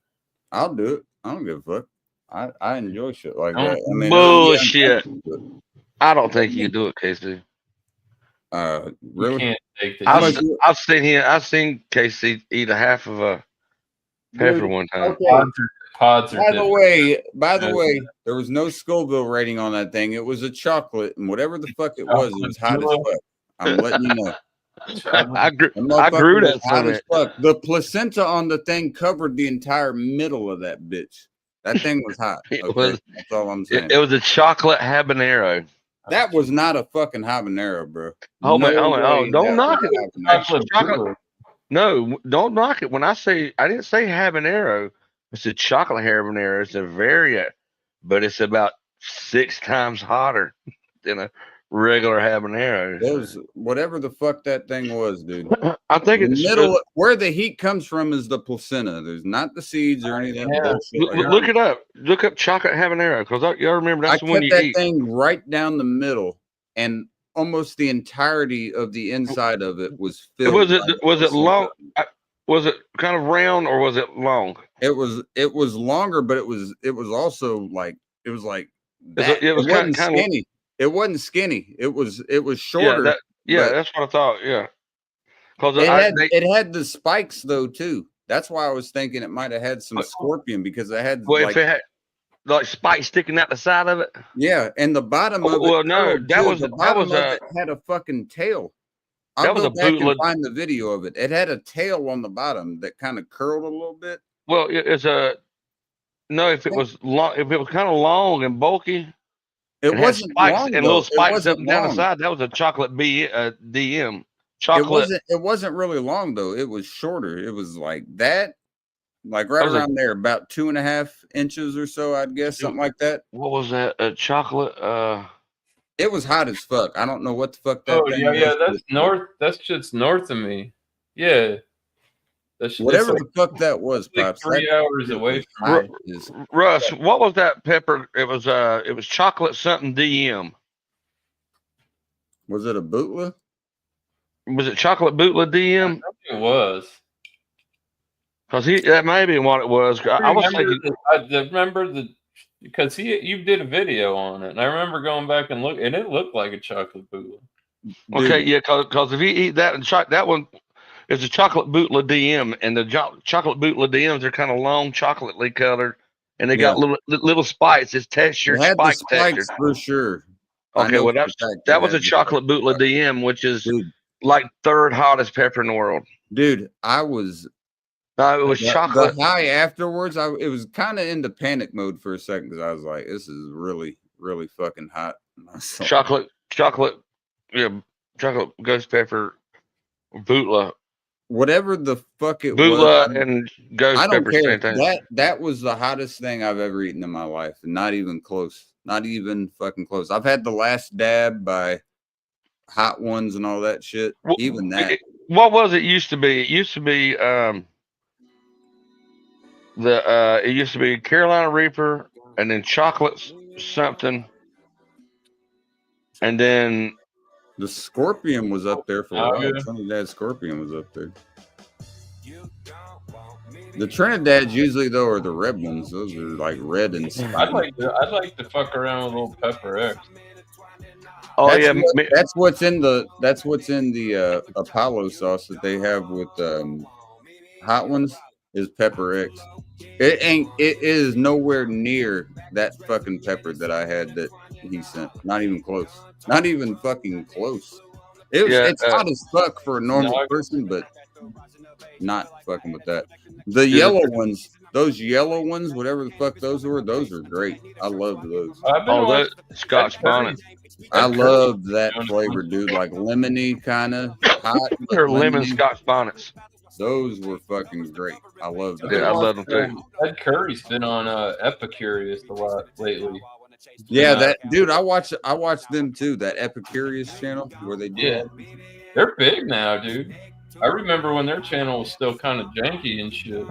I'll do it. I don't give a fuck. I enjoy shit like Oh, that. I mean, bullshit. I don't think you can do it, KC. You Really? can't take the I've seen KC eat a half of a pepper one time. Okay. pods are By different. the way, there was no Scoville rating on that thing. It was a chocolate, and whatever the fuck it was hot as fuck. I'm letting you know. I grew That that hot from as it. fuck. The placenta on the thing covered the entire middle of that bitch. That thing was hot. It Okay? was- That's all I'm saying. It was a chocolate habanero. That was not a fucking habanero, bro. Hold on. way Don't that knock was it. a habanero. Chocolate. No, don't knock it. When I didn't say habanero. It's a chocolate habanero. It's a variant, but it's about 6 times hotter than a regular habanero. It was whatever the fuck that thing was, dude. I think The it's middle where the heat comes from is the placenta. There's not the seeds or anything. Look it up. Look up chocolate habanero because you remember that's I the one cut you that eat. thing right down the middle, and almost the entirety of the inside of it was filled. Was it placenta. long? Was it kind of round or was it long? It was longer, but it was also like it was like that. It was wasn't kind of skinny. It wasn't skinny. It was shorter. but that's what I thought. Yeah, because it had the spikes though too. That's why I was thinking it might have had some scorpion because it had if it had like spikes sticking out the side of it. Yeah, and the bottom of it. Well, no, it had a fucking tail. I'll go back and find the video of it. It had a tail on the bottom that kind of curled a little bit. Well, if it was long, if it was kind of long and bulky, it wasn't spikes long, and little spikes up and down the side. That was a chocolate DM. Chocolate. It wasn't really long though. It was shorter. It was like that, like right around there, about 2.5 inches or so, I'd guess, something like that. What was that? Chocolate. It was hot as fuck. I don't know what the fuck that. Oh yeah, that's north. That's just north of me. Yeah, whatever the fuck that was. Like Pops. 3 hours away from Russ. What was that pepper? It was chocolate something DM. Was it a bootla? Was it chocolate bootla DM? It was. Because that may be what it was. I was thinking. I remember because you did a video on it, and I remember going back and look, and it looked like a chocolate bootla. Okay, yeah, because if you eat that and that one is a chocolate bootla DM, and the chocolate bootla DMs are kind of long, chocolately colored, and they got little spikes. It's textured, it had spike the spikes textured for sure. Okay, well that was a chocolate bootla DM, which is like 3rd hottest pepper in the world. Dude, I was. It was chocolate. The high afterwards, it was kind of into panic mode for a second because I was like, "This is really, really fucking hot." Chocolate, yeah, chocolate ghost pepper, bootla, whatever the fuck it bootla was. and ghost I don't pepper. care. That was the hottest thing I've ever eaten in my life, and not even close. Not even fucking close. I've had the last dab by Hot Ones and all that shit. Even that. What was it used to be? It used to be it used to be Carolina Reaper and then chocolate something, and then the Scorpion was up there for a while. Yeah. Trinidad Scorpion was up there. The Trinidad's usually though are the red ones. Those are like red and I'd like to fuck around with a little Pepper X. Oh That's yeah, what- that's what's in the Apollo sauce that they have with hot ones is pepper X. It is nowhere near that fucking pepper that I had that he sent. Not even close. Not even fucking close. It's hot as fuck for a normal person, but not fucking with that. The yellow ones, those yellow ones, whatever the fuck those are great. I love those. I've been oh, watching that Scotch bonnet. I love that flavor, dude. Like lemony kind of hot. but They're lemon lemony. Scotch bonnets. Those were fucking great. I love that. Yeah, I love them too. Ed Curry's been on Epicurious a lot lately. Yeah, that dude. I watch them too. That Epicurious channel where they do. Yeah, they're big now, dude. I remember when their channel was still kind of janky and shit.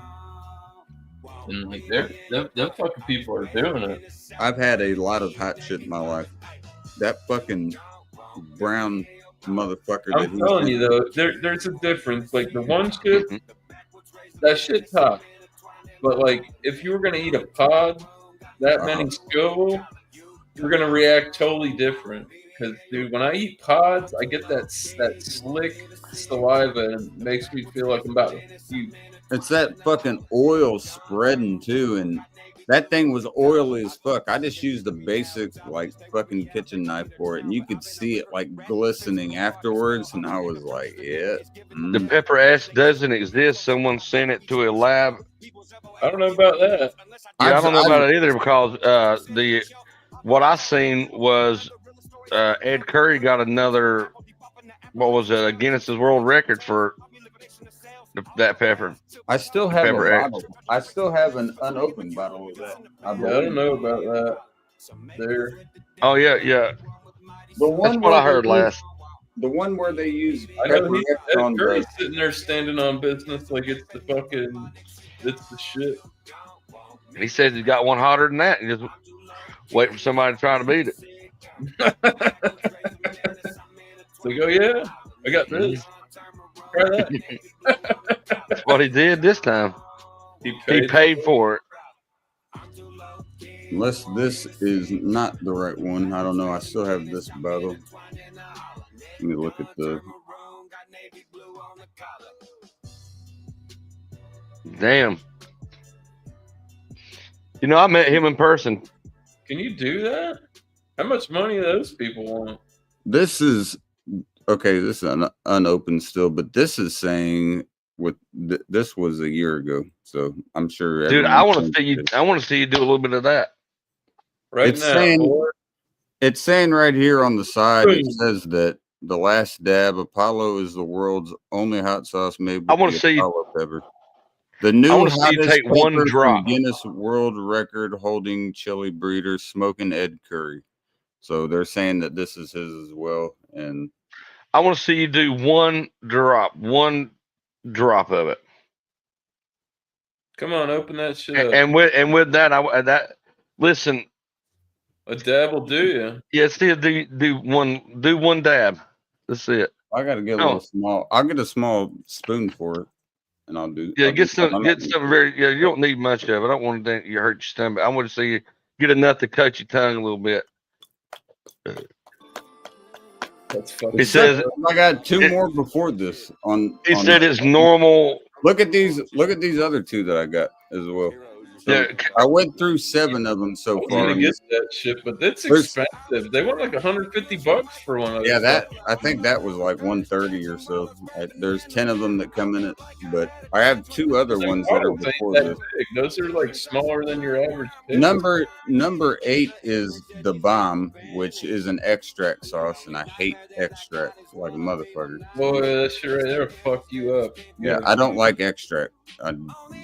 And like, them fucking people are doing it. I've had a lot of hot shit in my life. That fucking brown motherfucker. I'm telling you though, there's a difference. Like the one shit, that shit top. But like, if you were gonna eat a pod, that many Scoville, you're gonna react totally different. Because dude, when I eat pods, I get that slick saliva and it makes me feel like I'm about to puke. It's that fucking oil spreading too, and that thing was oily as fuck. I just used the basic like fucking kitchen knife for it, and you could see it like glistening afterwards, and I was like, yeah. The pepper ash doesn't exist. Someone sent it to a lab. I don't know about that. Yeah, I don't know about it either because what I seen was Ed Curry got another, what was it, a Guinness's World Record for that pepper. I still have a Pepper bottle. I still have an unopened bottle of that. I don't know about that. There. Oh yeah. The one That's what I heard last. The one where they use I know pepper X Ed on Curry's the. sitting there standing on business like it's the shit. And he says he's got one hotter than that, and just wait for somebody to try to beat it. Like, oh yeah, I got this. Try that. That's what he did this time. He He paid for it. Unless this is not the right one, I don't know. I still have this bottle. Let me look at the. Damn. You know, I met him in person. Can you do that? How much money do those people want? This is okay. This is unopened still, but this is saying this was a year ago, so I'm sure. Dude, I want to see you. I want to see you do a little bit of that. Right It's now, saying- or- It's saying right here on the side. It says that the last dab Apollo is the world's only hot sauce made with I wanna the see you- Apollo pepper. The new I wanna see you hottest take one pepper from drop. Guinness World Record holding chili breeder smoking Ed Curry. So they're saying that this is his as well. And I want to see you do one drop of it. come on, open that shit up. And with that, listen, A dab will do you. yeah, still do one dab. That's it. I gotta get a No. little small. I'll get a small spoon for it, and I'll do. Yeah, I'll get do some very. Yeah, you don't need much of it. I don't want to you hurt your stomach. I want to see you get enough to cut your tongue a little bit. That's fucking. He says I got two more before this. he said it's normal. Look at these. Look at these other two that I got as well. So Yeah, I went through 7 of them so I far. want to get that shit, but it's There's- expensive. They want like $150 for one of those. Yeah, that I think that was like 130 or so. There's 10 of them that come in it, but I have 2 other ones that are bottles ain't before that this. big. Those are like smaller than your average. pickle. Number 8 is the bomb, which is an extract sauce, and I hate extract like a motherfucker. Boy, that shit right there will fuck you up. Yeah, I don't like extract.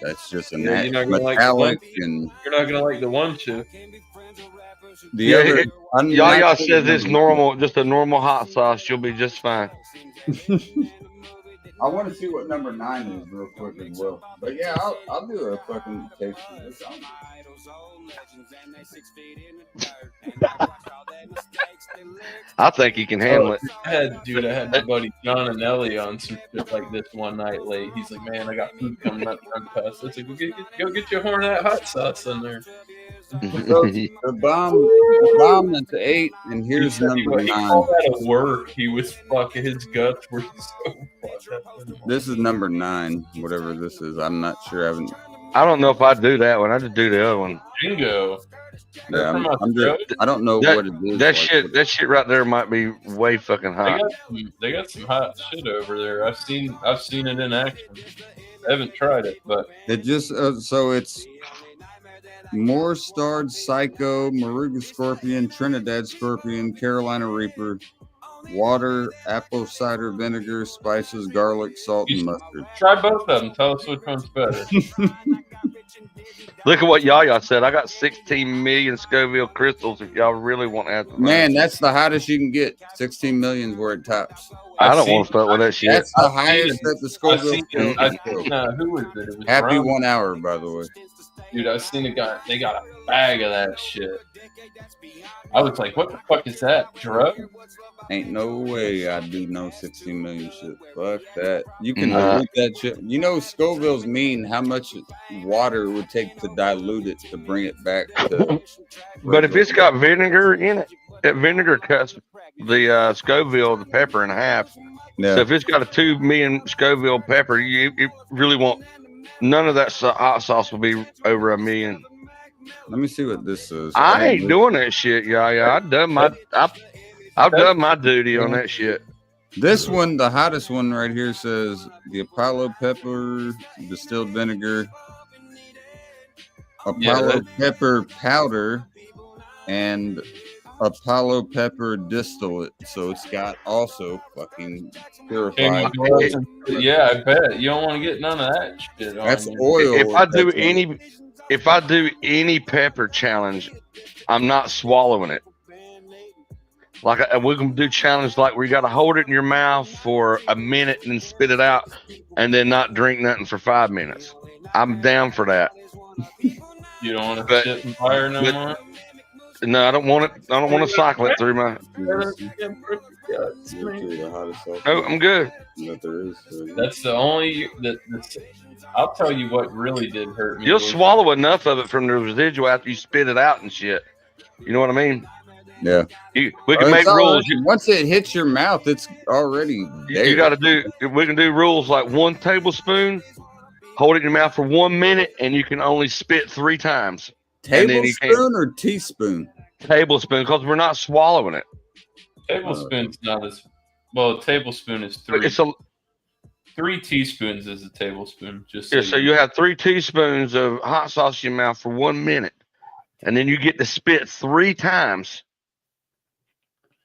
That's just a Yeah, you're not gonna like metallic the and You're not gonna like the one chip. the Yeah, other. Yaya says it's normal, just a normal hot sauce. You'll be just fine. I want to see what number 9 is real quick as well. But yeah, I'll do a fucking taste of this. I think he can handle it. I had my buddy John and Ellie on some shit like this one night late. He's like, "Man, I got food coming up from past." I said, "Go get your Hornet hot sauce in there." The bomb is 8, and He here's said number he 9. called that a work. He was fucking, his guts were so fucked up. This is number 9, whatever this is. I'm not sure. I haven't. I don't know if I do that one. I just do the other one. Bingo. Yeah, From I'm Australia? I don't know That- what it is. That like, that shit right there might be way fucking hot. They got some hot shit over there. I've seen it in action. I haven't tried it, but It just so it's Moore-starred Psycho, Moruga Scorpion, Trinidad Scorpion, Carolina Reaper, water, apple cider vinegar, spices, garlic, salt, and mustard. try both of them. Tell us which one's better. Look at what Yaya said. I got 16 million Scoville crystals if y'all really want to have to. Man, that's the hottest you can get. 16 million is where it tops. I I've don't seen- want to start with that shit. That's the I've seen highest it. that the I've Scoville seen, scale I've can seen go. who was it? It was Happy Ron. 1 hour, by the way. Dude, I've seen a guy. They got a bag of that shit. I was like, what the fuck is that? Drug? Ain't no way I do no 16 million shit. Fuck that. You can Nah. dilute that shit. You know, Scoville's mean how much water it would take to dilute it to bring it back to. But if it's got vinegar in it, that vinegar cuts the Scoville, the pepper in half. So Yeah. if it's got a 2 million Scoville pepper, you really want none of that hot sauce will be over 1 million. Let me see what this is. I ain't doing that shit, yeah. I've done my duty on that shit. This one, the hottest one right here says the Apollo pepper, distilled vinegar, Apollo pepper powder, and Apollo pepper distillate. So it's got also fucking purified. Yeah, I bet. You don't want to get none of that shit on That's you. oil. If I do any pepper challenge, I'm not swallowing it. Like we can do challenge like where you got to hold it in your mouth for a minute and then spit it out, and then not drink nothing for 5 minutes. I'm down for that. You don't want to But- shit and fire no but- more? No, I don't want it. I don't want to cycle it through my. The hottest sauce No, I'm good. that there is. That's the only I'll tell you what really did hurt me. You'll was- swallow enough of it from the residual after you spit it out and shit. You know what I mean? Yeah. We can It's make rules. already- once it hits your mouth, it's already there. You got to do. We can do rules like 1 tablespoon, hold it in your mouth for 1 minute, and you can only spit 3 times. and then you can't- Tablespoon or teaspoon? Tablespoon, because we're not swallowing it. Tablespoon's not as well. A tablespoon is 3. It's a 3 teaspoons is a tablespoon. Just yeah, so you have 3 teaspoons of hot sauce in your mouth for 1 minute, and then you get to spit 3 times.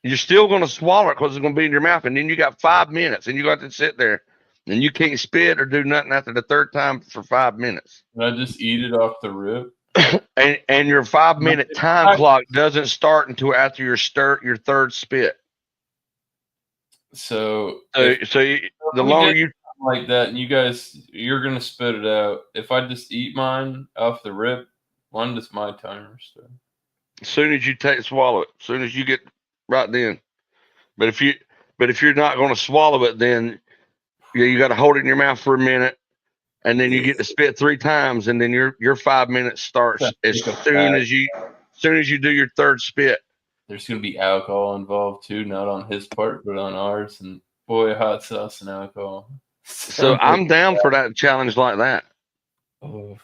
You're still going to swallow it because it's going to be in your mouth, and then you got 5 minutes, and you got to sit there, and you can't spit or do nothing after the 3rd time for 5 minutes. Can I just eat it off the rip? And your 5-minute time clock doesn't start until after your 3rd spit. So The we longer did you like that, and you're gonna spit it out. If I just eat mine off the rip, when does my timer start? as soon as you swallow it, as soon as you get right then. But if you're not going to swallow it, then you got to hold it in your mouth for a minute, and then you get to spit 3 times, and then your 5 minutes starts as soon as you do your 3rd spit. There's gonna be alcohol involved too, not on his part, but on ours. And boy, hot sauce and alcohol. So I'm down for that challenge like that. Oh.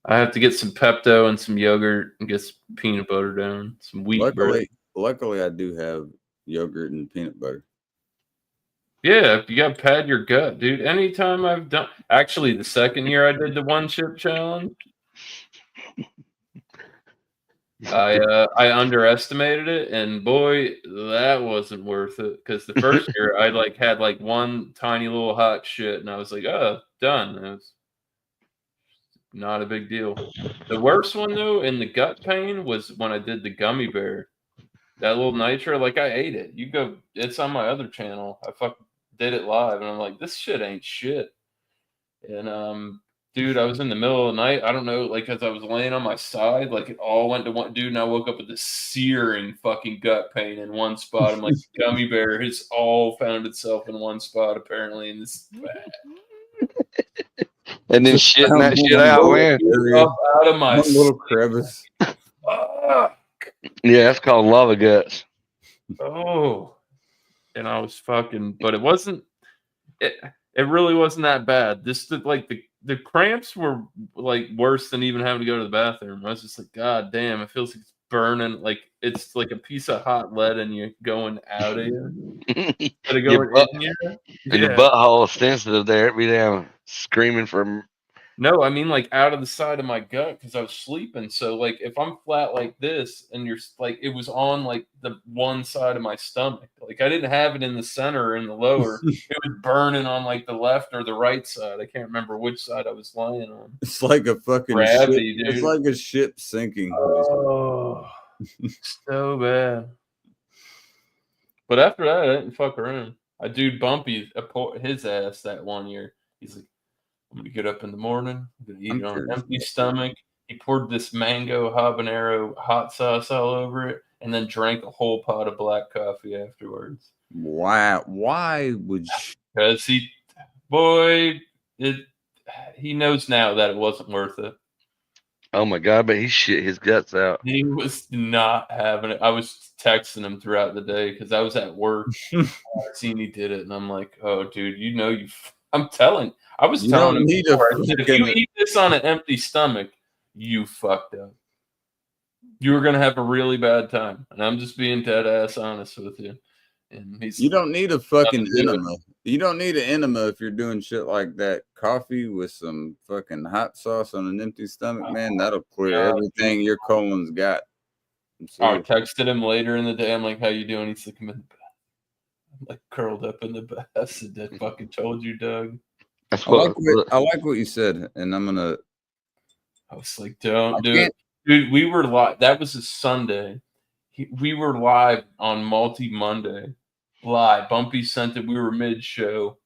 I have to get some Pepto and some yogurt and get some peanut butter down, some wheat bread. Luckily, I do have yogurt and peanut butter. Yeah, you got to pad your gut, dude. Anytime I've done, actually, the second year I did the 1 chip challenge, I underestimated it, and boy, that wasn't worth it. Because the first year I had 1 tiny little hot shit, and I was like, oh, done. It was not a big deal. The worst one though, in the gut pain, was when I did the gummy bear. That little nitro, I ate it. It's on my other channel. I did it live, and I'm like, this shit ain't shit. And dude, I was in the middle of the night. I don't know, as I was laying on my side, it all went to one dude, and I woke up with this searing fucking gut pain in one spot. I'm like, the gummy bear has all found itself in one spot apparently, and this is bad. and then Just shitting found that shit one out, little man. area, Up out of my one little crevice. Ah, Yeah, that's called lava guts. oh, and I was fucking, but it wasn't. It really wasn't that bad. Like the cramps were like worse than even having to go to the bathroom. I was just like, God damn, it feels like it's burning. Like it's like a piece of hot lead and you going out of you. Instead of Your going butt, in you. and your Yeah. butthole is sensitive there. It'd be down screaming for. No, I mean like out of the side of my gut because I was sleeping. So like if I'm flat like this and you're like it was on like the one side of my stomach. Like I didn't have it in the center or in the lower. It was burning on like the left or the right side. I can't remember which side I was lying on. It's like a fucking Gravity, ship. It's dude. like a ship sinking. Oh, so bad. But after that, I didn't fuck around. I dude Bumpy his ass that one year. He's like, I'm gonna get up in the morning. I'm gonna eat I'm it on an curious empty about that. stomach. He poured this mango habanero hot sauce all over it, and then drank a whole pot of black coffee afterwards. Why would Because he knows now that it wasn't worth it. Oh my god! But he shit his guts out. He was not having it. I was texting him throughout the day because I was at work. I seen he did it, and I'm like, "Oh, dude, I'm telling." I was You telling don't him need a before. I said, if you fucking- eat this on an empty stomach, you fucked up. You were gonna have a really bad time, and I'm just being dead ass honest with you. And You don't need a fucking do it. enema. You don't need an enema if you're doing shit like that. Coffee with some fucking hot sauce on an empty stomach, man, that'll clear Yeah. everything your colon's got. I texted him later in the day. I'm like, "How you doing?" He's like, "I'm in the bath." I'm like curled up in the bath. I said, "I fucking told you, Doug." That's I like what you said, and I'm gonna. I was like, "Don't I do it, can't- dude." We were live. That was a Sunday. We were live on Multi Monday. Live. Bumpy sent it. We were mid show,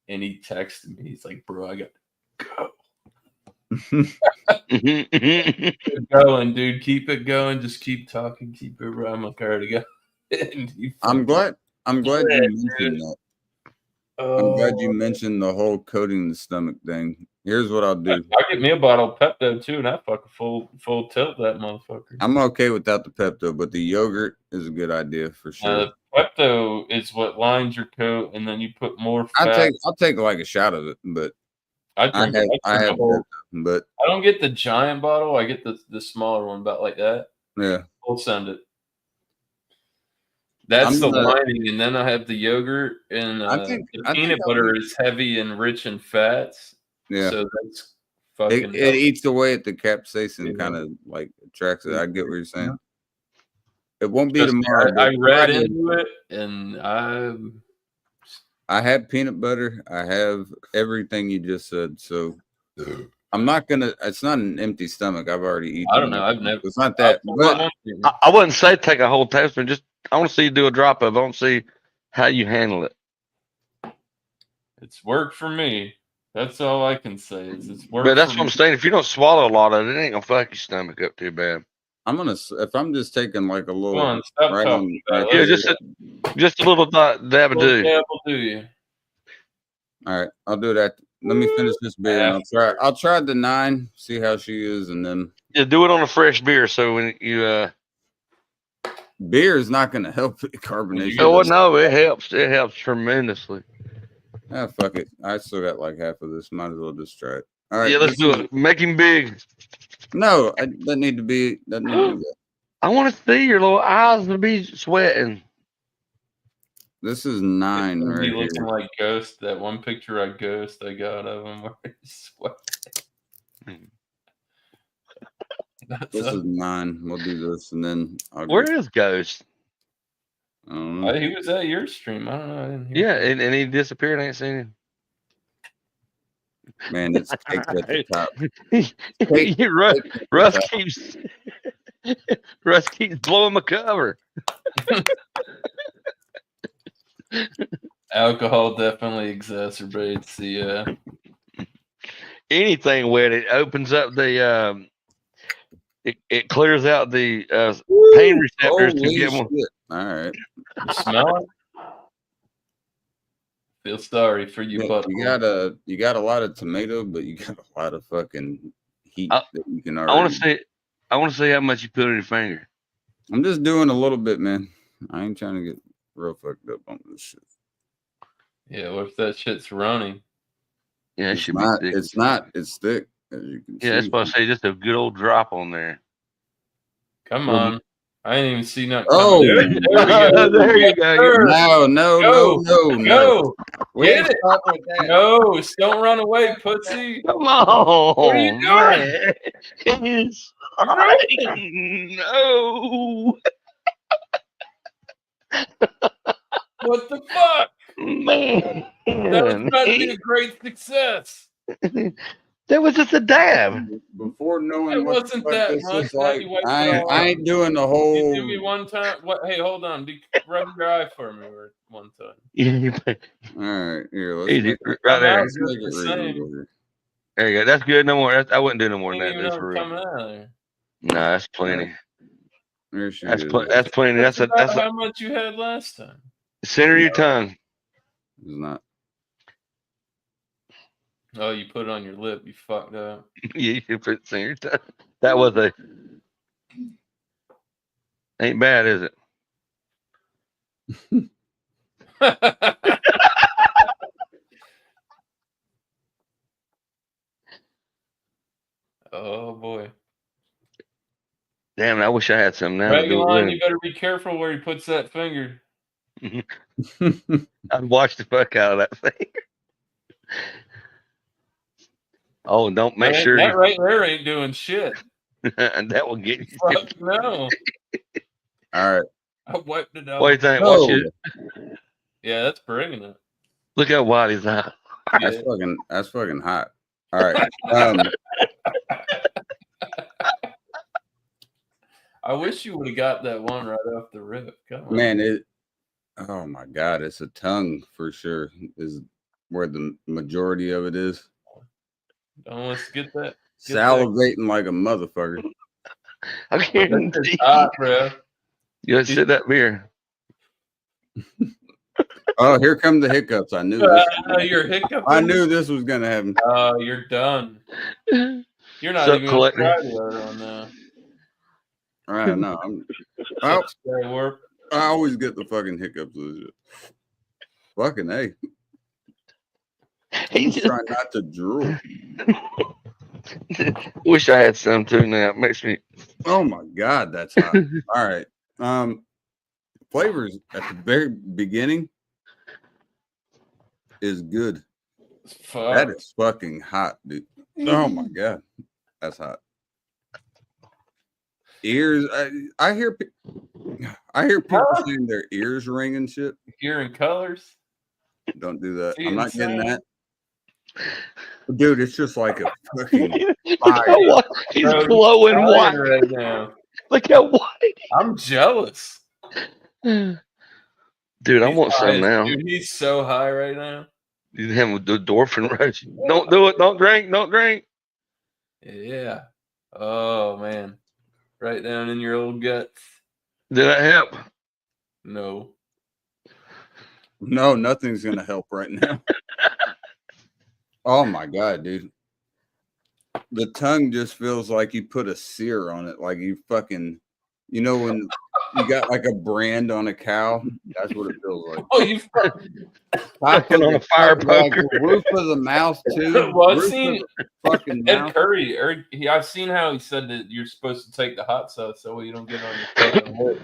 and he texted me. He's like, "Bro, I got to go." Keep it going, dude. Keep it going. Just keep talking. Keep it. I'm like, "I already go." I'm glad you Yeah, mentioned that. I'm glad you mentioned the whole coating the stomach thing. Here's what I'll do. I get me a bottle of Pepto too, and I fucking full tilt that motherfucker. I'm okay without the Pepto, but the yogurt is a good idea for sure. Pepto is what lines your coat, and then you put more fat. I'll take like a shot of it, but I I drink the whole. Pepto, but I don't get the giant bottle. I get the smaller one, about like that. yeah, We'll send it. That's I'm the gonna- lining, and then I have the yogurt, and I think peanut butter is heavy and rich in fats. yeah. So that's fucking. It eats away at the capsaicin, Yeah. kind of like attracts it. I get what you're saying. It won't be Trust me, tomorrow. I but read Friday, into it, and I have peanut butter. I have everything you just said. So I'm not gonna. It's not an empty stomach. I've already eaten. I don't know. I've never. It's not that. But I wouldn't say take a whole tablespoon. Just I want to see you do a drop of. I want to see how you handle it. It's worked for me. That's all I can say. Is it's worked. But that's for what I'm me. saying. If you don't swallow a lot of it, it ain't gonna fuck your stomach up too bad. I'm gonna. If I'm just taking like a Come little. on, stop right talking on- about right it. Yeah, just a little dab of do. Yeah, will do you. All right, I'll do that. Let me finish this beer. And I'll try the 9. See how she is, and then Yeah, do it on a fresh beer. So when you beer is not gonna help the carbonation. oh no, it helps. It helps tremendously. Ah, fuck it. I still got like half of this. Might as well just try it. All right. Yeah, let's do it. Make him big. No, that need to be. That need to be that. I want to see your little eyes to be sweating. This is 9 He right looking here. like Ghost. That one picture I got of him where he's sweating. This is 9. We'll do this, and then I'll Where is Ghost? I don't know. He was at your stream. I don't know. I didn't hear. Yeah, and he disappeared. I ain't seen him. Man, it's caked at the top. Russ keeps blowing my cover. Alcohol definitely exacerbates the. Anything wet, it opens up the. It clears out the pain receptors to Holy get more. shit. All right. You smell it. feel sorry for you, Yeah, but you got a lot of tomato, but you got a lot of fucking heat I- that you can I want already. to see how much you put on your finger. I'm just doing a little bit, man. I ain't trying to get real fucked up on this shit. yeah, what if that shit's running? Yeah, it It's should not. be thick. It's not. It's thick, as you can Yeah, that's see. what I say. Just a good old drop on there. Come Well, on. I didn't even see nothing Oh, coming. There we go. There you go. Sir, no, Go. no. Go. We Get ain't it. starting with that. No, don't run away, pussy. Come on. What are you doing? Man. It's no. What the fuck? Man. That was about to be a great success. That was just a dab. Before knowing It what the wasn't fuck that this much. is Now like, you wipe it I all ain't doing the Can whole. you do me one time? What? Hey, hold on. Rub your eye for me one time. All right, here. Let's Easy, make it, right there. let's make it Just the reasonable here. There you go. That's good. No more. I wouldn't do no more I than didn't that. even That's know for it was real. coming out of there. Nah, that's plenty. There she That's is. that's plenty. That's That's about a how much you had last time. center of your tongue. It's not. Oh, you put it on your lip. You fucked up. You should put center of your tongue. That was a ain't bad, is it? Oh boy. Damn, I wish I had some now. To do it Dragonline, with. you better be careful where he puts that finger. I'd watch the fuck out of that thing. Oh, don't make sure That right there ain't doing shit. and that will get you. Fuck no. All right. I wiped it out. What do you think? No. Watch it. Yeah, that's bringing it. Look how wide his eye. That's fucking hot. All right. I wish you would have got that one right off the rip. Come on. Man, oh my god, it's a tongue for sure. Is where the majority of it is. Don't let's get that. Salivating like a motherfucker. I It's guarantee. hot, bro. You gotta sit that beer. Oh, here come the hiccups. I knew this. You're hiccuping. I knew this was gonna happen. Oh, you're done. You're not Sup, even collector? gonna try the other one now. I don't know. I always get the fucking hiccups. With this shit. Fucking A. He I'm just trying not to drool. wish I had some too now. It makes me Oh my god, that's hot. All right. Flavors at the very beginning is good. Fuck. That is fucking hot, dude. Oh my god, that's hot. Ears. I hear people saying their ears ring and shit. Hearing colors. Don't do that. See I'm not getting insane? that. Dude, it's just like a fucking Look fire. how white. He's Bro, glowing tired white. right now. Look how white. I'm jealous. Dude, I He's want high, some now. Dude, he's so high right now. You have the endorphin rush. Don't do it. Don't drink. Don't drink. Yeah. Oh man. Right down in your old guts. Did that help? No. No, nothing's gonna help right now. Oh my god, dude. The tongue just feels like you put a sear on it, like you fucking, you know, when you got like a brand on a cow. That's what it feels like. Oh, you Fucking on a fire Like poker. the roof of the mouth too. Well, I've Roof of seen the fucking Ed mouth. Curry. I've seen how he said that you're supposed to take the hot sauce so you don't get on your fucking lip.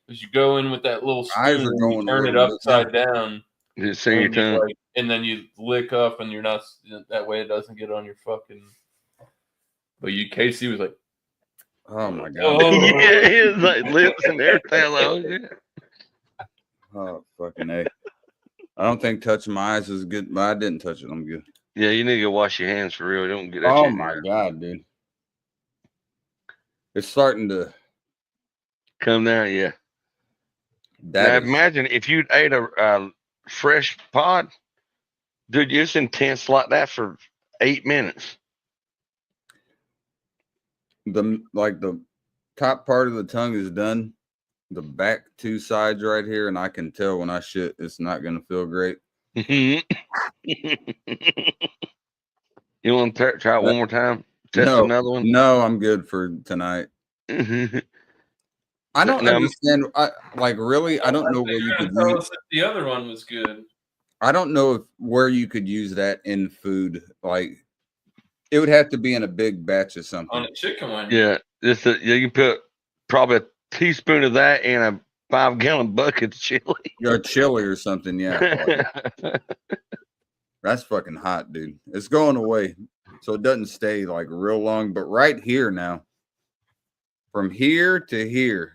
Because you go in with that little Eyes spoon are and going you a turn it little bit upside down. Just sing your And, you tongue. like, and then you lick up and you're not, that way it doesn't get on your fucking. But Casey was like, Oh my god. oh, Yeah, his like lips and everything. Like, oh, yeah. Oh fucking A. I don't think touching my eyes is good, but I didn't touch it. I'm good. Yeah, you need to go wash your hands for real. You don't get that Oh shit in my there. god, dude. It's starting to Come down, yeah. Now that is, imagine if you'd ate a fresh pod, dude. It's intense like that for 8 minutes. the top part of the tongue is done. The back two sides right here, and I can tell when I shit, it's not gonna feel great. You want to try it one more time? Test No, another one. no, I'm good for tonight. I don't Now- understand. I really. I don't know where you could tell use. us if the other one was good. I don't know if where you could use that in food. Like, it would have to be in a big batch of On something. a chicken wing. Yeah, you can put probably a teaspoon of that in a 5-gallon bucket of chili. Or chili or something. Yeah, like, that's fucking hot, dude. It's going away, so it doesn't stay like real long. But right here now, from here to here.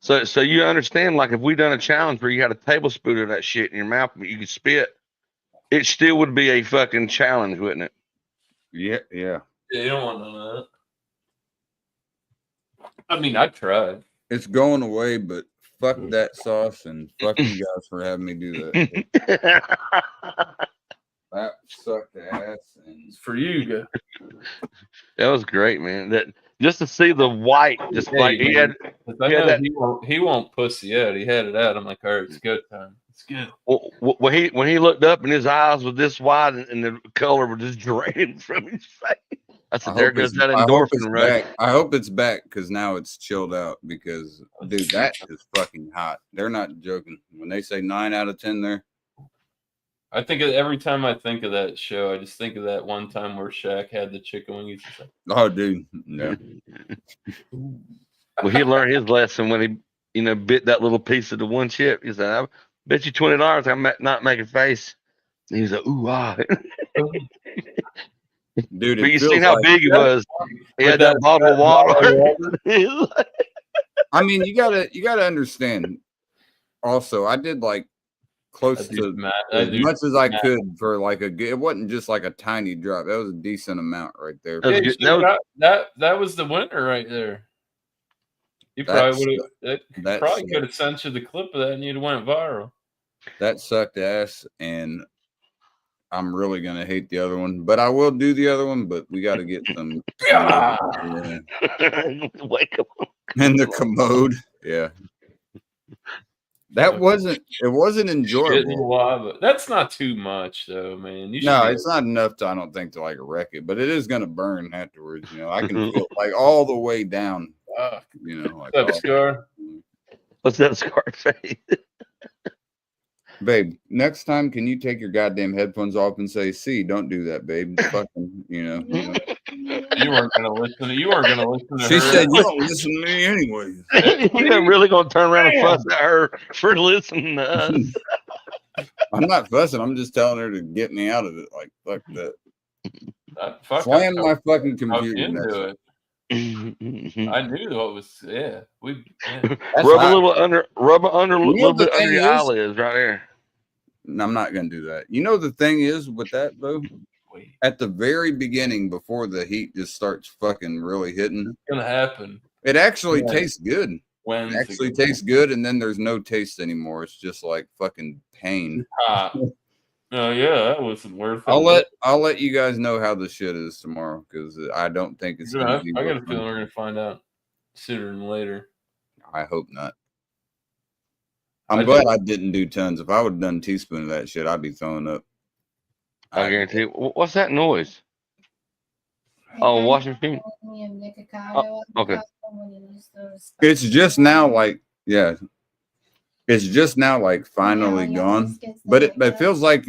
So you understand, like if we done a challenge where you had a tablespoon of that shit in your mouth, but you could spit, it still would be a fucking challenge, wouldn't it? Yeah. Yeah, you don't want none of that. I mean, I tried. It's going away, but fuck that sauce and fuck you guys for having me do that. That sucked ass. And It's for you guys. That was great, man. That just to see the white, just Hey, like he had. I Yeah, know that- he won't pussy out. He had it out. I'm like, all right, it's go time. It's good. When he looked up and his eyes were this wide and the color was just draining from his face. I said, "There goes that endorphin rush." I hope it's back because now it's chilled out. Because dude, that is fucking hot. They're not joking when they say 9 out of 10 there. I think every time I think of that show, I just think of that one time where Shaq had the chicken wing. He's just like, Oh, dude, no. Well, he learned his lesson when he, bit that little piece of the one chip. He said, "I bet you $20 I'm not making face." And he's like, "Ooh, ah." Dude, But it you feels seen how like- big he was? He With had that bottle of water. I mean, you gotta understand. Also, I did like close to as much as I could for like it wasn't just like a tiny drop. That was a decent amount right there. That was Hey, good. that was the winner right there. You That's- probably would have. that's- Probably could have sent you the clip of that, and you'd have went viral. That sucked ass, and I'm really gonna hate the other one, but I will do the other one. But we got to get some Yeah. Wake up. in the commode. Yeah, that wasn't. It wasn't Getting enjoyable. lava. That's not too much, though, man. You should No, be- it's not enough to. I don't think to like wreck it, but it is gonna burn afterwards. I can feel like all the way down. Fuck. Like What's up, all- Scar? What's that, Scarface? Babe, next time, can you take your goddamn headphones off and say, "See, don't do that, babe." It's fucking, You weren't gonna listen. You weren't gonna listen to She her. said, "You don't listen to me anyway." You're really gonna turn around and fuss at her for listening to us? I'm not fussing. I'm just telling her to get me out of it. Like, fuck that. Fuck, Slam my fucking I was computer. into That's it. I knew what was. Yeah, we. Yeah. Rub hot. a little under a little the bit under thing your is- eyelids right there. No, I'm not gonna do that. The thing is with that though, Wait, at the very beginning, before the heat just starts fucking really hitting, it's gonna happen. it actually Yeah. tastes good. When It actually tastes good, and then there's no taste anymore. It's just like fucking pain. hot. Oh yeah, that wasn't worth it. I'll let you guys know how the shit is tomorrow because I don't think it's gonna be. I got a worth feeling it. we're gonna find out sooner than later. I hope not. I'm I glad do. I didn't do tons. If I would have done a teaspoon of that shit, I'd be throwing up. I guarantee you. What's that noise? Oh, washing machine. Okay. It's just now like, yeah. It's just now like finally gone. But it feels like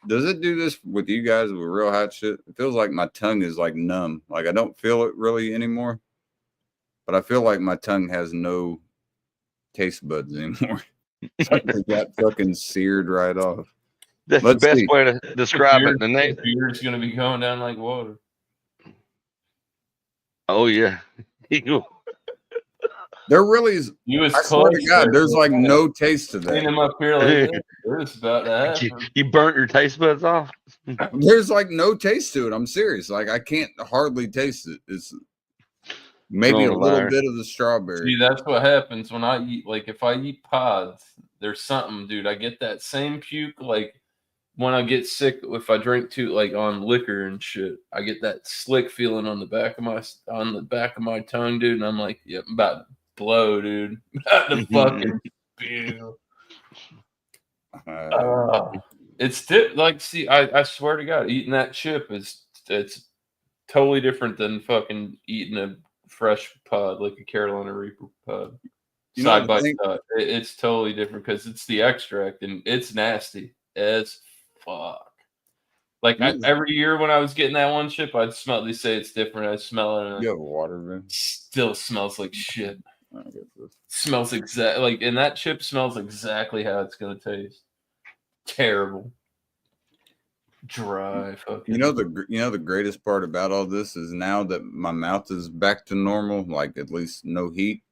does it do this with you guys with real hot shit? It feels like my tongue is like numb. Like I don't feel it really anymore. But I feel like my tongue has no taste buds anymore. It's like it got fucking seared right off. That's Let's the best see. way to describe it. The name. Beer's gonna be going down like water. Oh yeah. There really is. You was I swear to close God, there. there's like no taste to Clean that. him up here like this. It's about to happen. You burnt your taste buds off. There's like no taste to it. I'm serious. Like I can't hardly taste it. It's maybe a Don't little lie. bit of the strawberry. See, that's what happens when I eat. Like, if I eat pods, there's something, dude. I get that same puke. Like when I get sick, if I drink too, like on liquor and shit, I get that slick feeling on the back of my tongue, dude. And I'm like, yep, I'm about to blow, dude. About to fucking spew. It's like, see, I swear to God, eating that chip it's totally different than fucking eating a fresh pod like a Carolina Reaper pod. You know, Side by the thing- side, it's totally different because it's the extract and it's nasty as fuck. Like every year when I was getting that one chip, I'd smell. They say it's different. I smell it. And You have a water bin? still smells like shit. I get this. Smells exactly like, and that chip smells exactly how it's gonna taste. Terrible, dry. Fucking. You know the greatest part about all this is now that my mouth is back to normal, like at least no heat.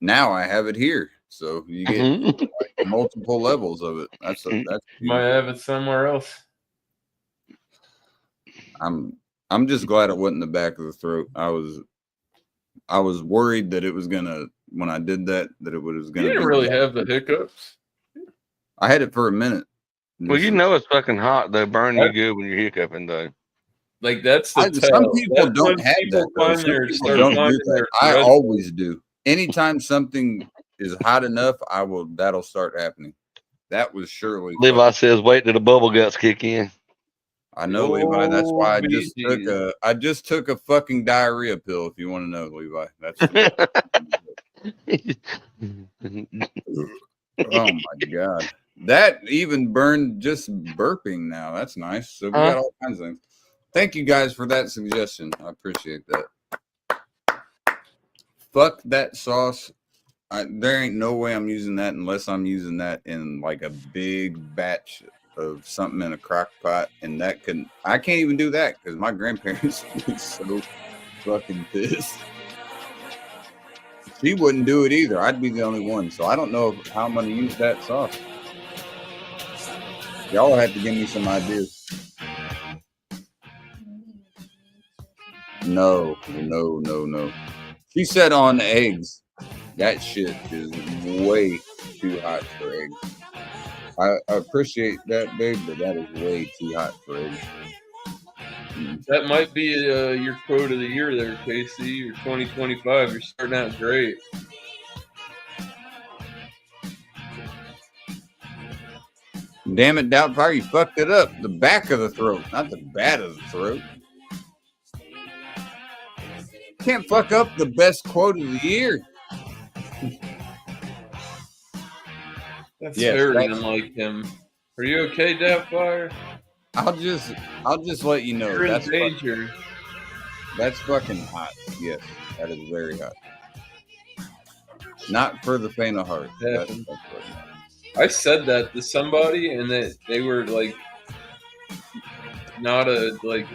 Now I have it here, so you get like multiple levels of it. That's You might have it somewhere else. I'm just glad it wasn't the back of the throat. I was worried that it was gonna, when I did that it was gonna. You didn't really have the hiccups. I had it for a minute. Well, you know it's fucking hot. They burn you good when you're hiccuping, though. Like that's the some people don't have that. Though. Some people don't do that. I always do. Anytime something is hot enough, that'll start happening. That was surely. Levi says, "Wait till the bubble guts kick in." I know, Levi. That's why I just took a fucking diarrhea pill. If you want to know, Levi, that's. Oh my god, that even burned just burping. Now that's nice. So we got all kinds of things. Thank you guys for that suggestion. I appreciate that. Fuck that sauce. There ain't no way I'm using that unless I'm using that in like a big batch of something in a crock pot, and I can't even do that because my grandparents would be so fucking pissed. She wouldn't do it either. I'd be the only one, so I don't know how I'm gonna use that sauce. Y'all have to give me some ideas. No. She said on eggs. That shit is way too hot for eggs. I appreciate that, babe, but that is way too hot for eggs. That might be your quote of the year there, Casey. Your 2025. You're starting out great. Damn it, Doubtfire, you fucked it up. The back of the throat, not the bad of the throat. Can't fuck up the best quote of the year. That's very unlike him. Are you okay, Doubtfire? I'll just let you know. You're in danger. That's fucking hot. Yes, that is very hot. Not for the faint of heart. I said that to somebody, and they were like, not a like.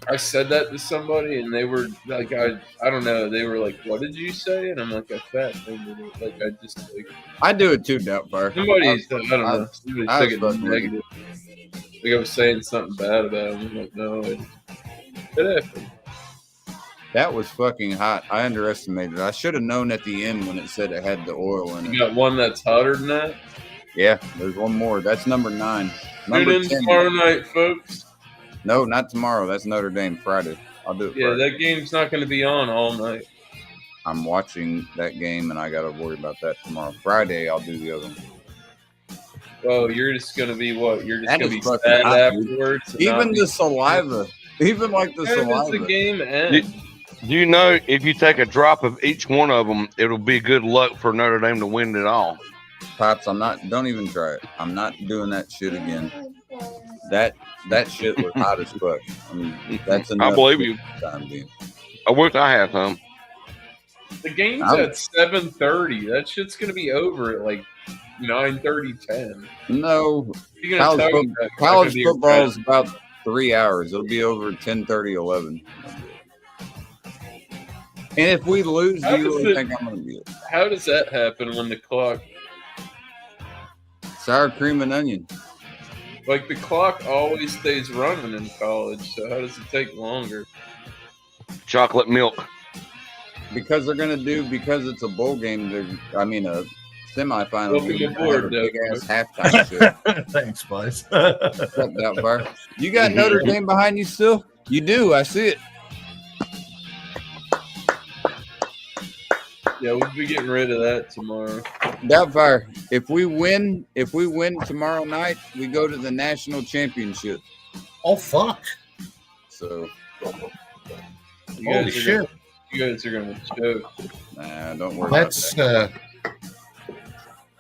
I said that to somebody, and they were like, I don't know. They were like, "What did you say?" And I'm like, "I fat." Like I just like. I do it too, Doubtfire. Somebody said, I don't know. Somebody took it negative. Like I was saying something bad about him. I'm like, no, it happened. That was fucking hot. I underestimated it. I should have known at the end when it said it had the oil in it. You got one that's hotter than that? Yeah, there's one more. That's number 9. Tune in tomorrow night, folks. No, not tomorrow. That's Notre Dame Friday. I'll do it Yeah, Friday. that game's not going to be on all night. I'm watching that game, and I got to worry about that tomorrow. Friday, I'll do the other one. Oh, you're just going to be what? You're just That going to is be fucking sad hot, afterwards? Even the saliva. Even like the How does saliva. the game end? Do you know if you take a drop of each one of them, it'll be good luck for Notre Dame to win it all? Pops, don't even try it. I'm not doing that shit again. That shit was hot as fuck. I mean, that's enough. I believe you. Time being. I wish I had some. The game's at 7:30. That shit's going to be over at like 9:30, 10. No. You're gonna tell me that College be your football is best. about 3 hours. It'll be over at 10:30, 11. And if we lose, do you really think I'm going to be it? How does that happen when the clock, Sour cream and onion. like the clock always stays running in college, so how does it take longer? Chocolate milk. Because because it's a bowl game, a semifinal. Welcome game, aboard, big ass halftime shit. Thanks, Spice. What's up, Doubtfire? You got Notre Dame behind you still? You do. I see it. Yeah, we'll be getting rid of that tomorrow. Doubtfire. If we win tomorrow night, we go to the national championship. Oh fuck! So You Holy guys are shit! Gonna, you guys are gonna choke. nah, don't worry That's about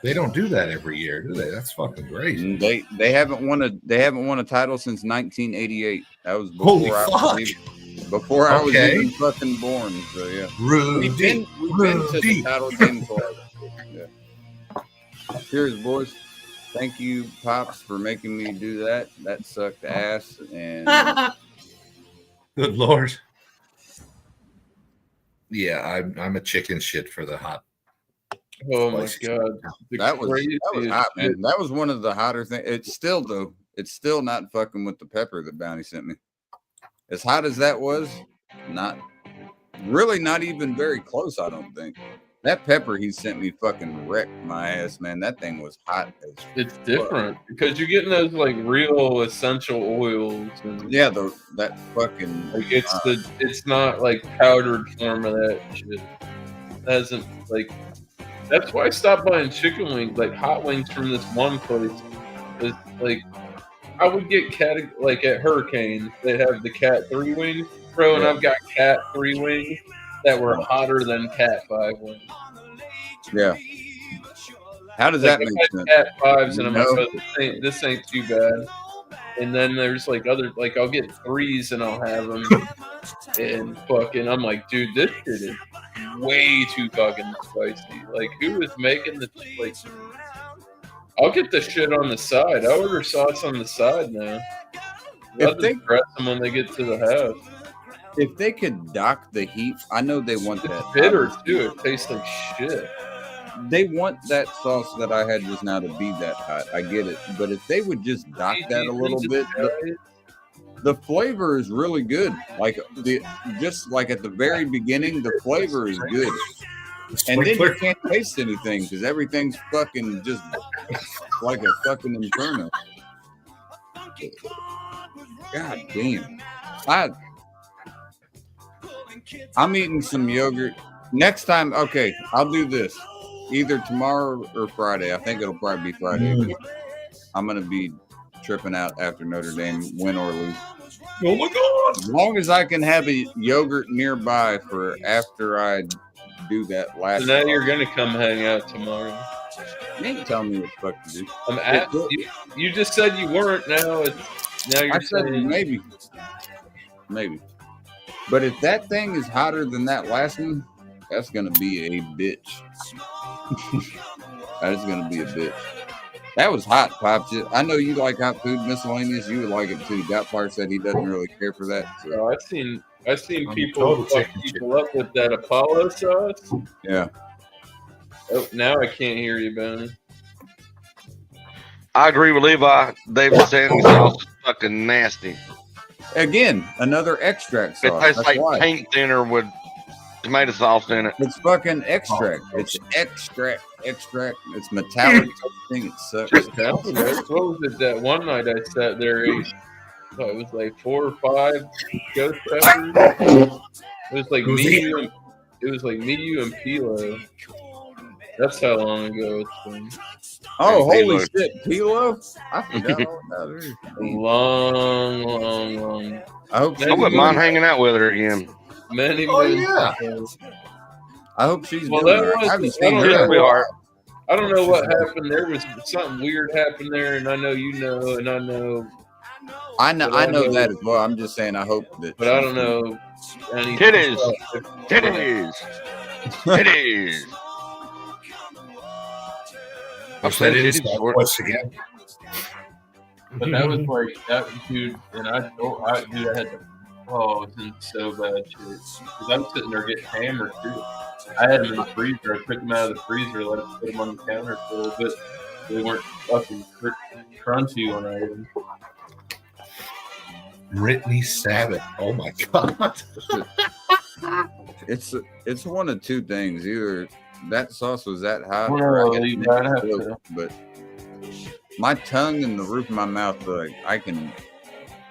they don't do that every year, do they? That's fucking great. that. They haven't won a title since 1988. That was Holy before fuck! before I was Okay. even fucking born. So yeah, Rudy, we've been to the title game twice. Yeah. Cheers, boys. Thank you, Pops, for making me do that. That sucked ass. And Good Lord. Yeah, I'm a chicken shit for the hot. Oh my spicy god. The that was craziest hot, man. shit. That was one of the hotter things. It's still not fucking with the pepper that Bounty sent me. As hot as that was, not even very close, I don't think. That pepper he sent me fucking wrecked my ass, man. That thing was hot as It's different because you're getting those like real essential oils and yeah, that fucking like it's not like powdered form of that shit. It hasn't like that's why I stopped buying chicken wings, like hot wings from this one place. It's like I would get like at Hurricane, they have the Cat 3 wings, bro, and Yeah. I've got Cat 3 wings that were hotter than Cat 5 wings. yeah. How does Like, that I make had sense? Cat 5s and I'm No. like, oh, this ain't too bad. And then there's like other, like I'll get 3s and I'll have them. And fucking, I'm like, dude, this shit is way too fucking spicy. Like, who is making the, like, I'll get the shit on the side. I order sauce on the side now. I'll just dress them when they get to the house. If they could dock the heat, I know they want It's that. bitter too. It tastes like shit. They want that sauce that I had just now to be that hot. I get it. But if they would just dock that a little bit, the flavor is really good. Like just like at the very beginning, the flavor is good. And then you can't taste anything because everything's fucking just like a fucking inferno. God damn. I'm eating some yogurt. Next time, okay, I'll do this. Either tomorrow or Friday. I think it'll probably be Friday. I'm going to be tripping out after Notre Dame, win or lose. Oh my God. As long as I can have a yogurt nearby for after I do that last. So now you're gonna come hang out tomorrow. You ain't telling me what the fuck to do. I'm at you. Just said you weren't. Now you're I said saying maybe. But if that thing is hotter than that last one, that's gonna be a bitch. That is gonna be a bitch. That was hot, Pops. I know you like hot food miscellaneous. You would like it too. Doubtfire said he doesn't really care for that. So. Oh, I've seen people total fuck chicken people up with that Apollo sauce. Yeah. Oh, now I can't hear you, Ben. I agree with Levi. David Sandy sauce is fucking nasty. Again, another extract It sauce. tastes That's like why. paint thinner with tomato sauce in it. It's fucking extract. It's extract. It's metallic. Thing. It sucks. What was it that one night I sat there ate? It was like 4 or 5 ghost peppers. It was like me, you, and Pilo. That's how long ago it's been. Oh, And holy Pilo. shit, Pilo! I forgot all about her. Long. I hope I wouldn't mind hanging out with her again. Many. Oh, many yeah. times. I hope she's Well, doing that all right. was- I haven't I seen don't her. know. in a while. I don't know what happened. There was something weird happened there, and I know you know, and I know, I know that as well. I'm just saying. I hope that. but I don't know. Any Titties. if- Titties. Titties. I've seen That is titties before. once again. But that was like that dude, and I had to. Oh, it was so bad shit. Because I'm sitting there getting hammered too. I had them in the freezer. I took them out of the freezer, put them on the counter for a little bit. They weren't fucking crunchy when I ate them. Brittany Savage. Oh my God. It's one of two things. Either that sauce was that hot, Well, or I had you to gotta make have it to- cook, but my tongue and the roof of my mouth, like I can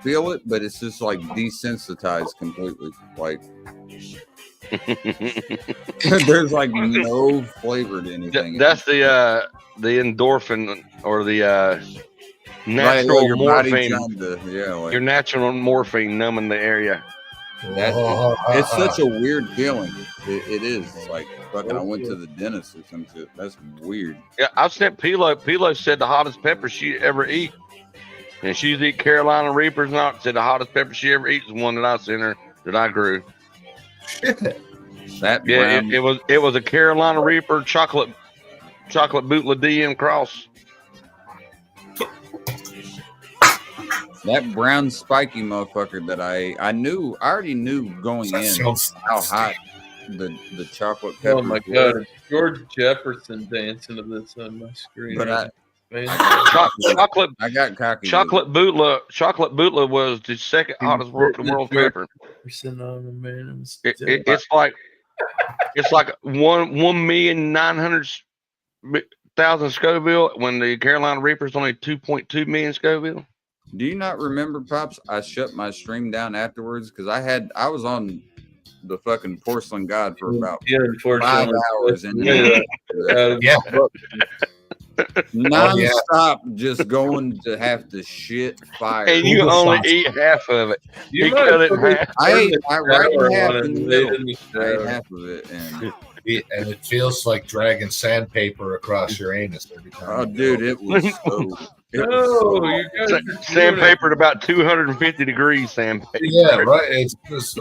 feel it, but it's just like desensitized completely. Like There's like no flavor to anything. That's the endorphin or the Right, natural your body morphine. trying to, yeah, like, Your natural morphine numbing the area. it's such a weird feeling. It is. It's like fucking. I went to the dentist or some shit. That's weird. Yeah, I've sent Pilo. Pilo said the hottest pepper she ever eat, and she's eat Carolina Reapers. Not said the hottest pepper she ever eat is one that I sent her that I grew. That Yeah, brown, it was a Carolina Reaper chocolate bootleg DM cross. that brown spiky motherfucker that I already knew going That in sounds how hot the chocolate pepper. Oh my god, George Jefferson dancing to this on my screen. But Man. Chocolate I got cocky. chocolate bootleg was the second hottest world pepper. Jefferson on the man. It's like 1,900,000 Scoville when the Carolina Reaper's only 2.2 million Scoville. Do you not remember, Pops? I shut my stream down afterwards because I was on the fucking Porcelain God for about Yeah, 5 unfortunately. hours and Yeah. non-stop just going to have to shit fire. And you only eat half of it. You cut it in half. I ate right in half on in the it middle. late in the I ate show. half of it, and And it feels like dragging sandpaper across your anus every time. oh, you dude, go. it was so. It No, was you guys are doing Sandpaper at about 250 degrees. Sandpaper. Yeah, right. It's just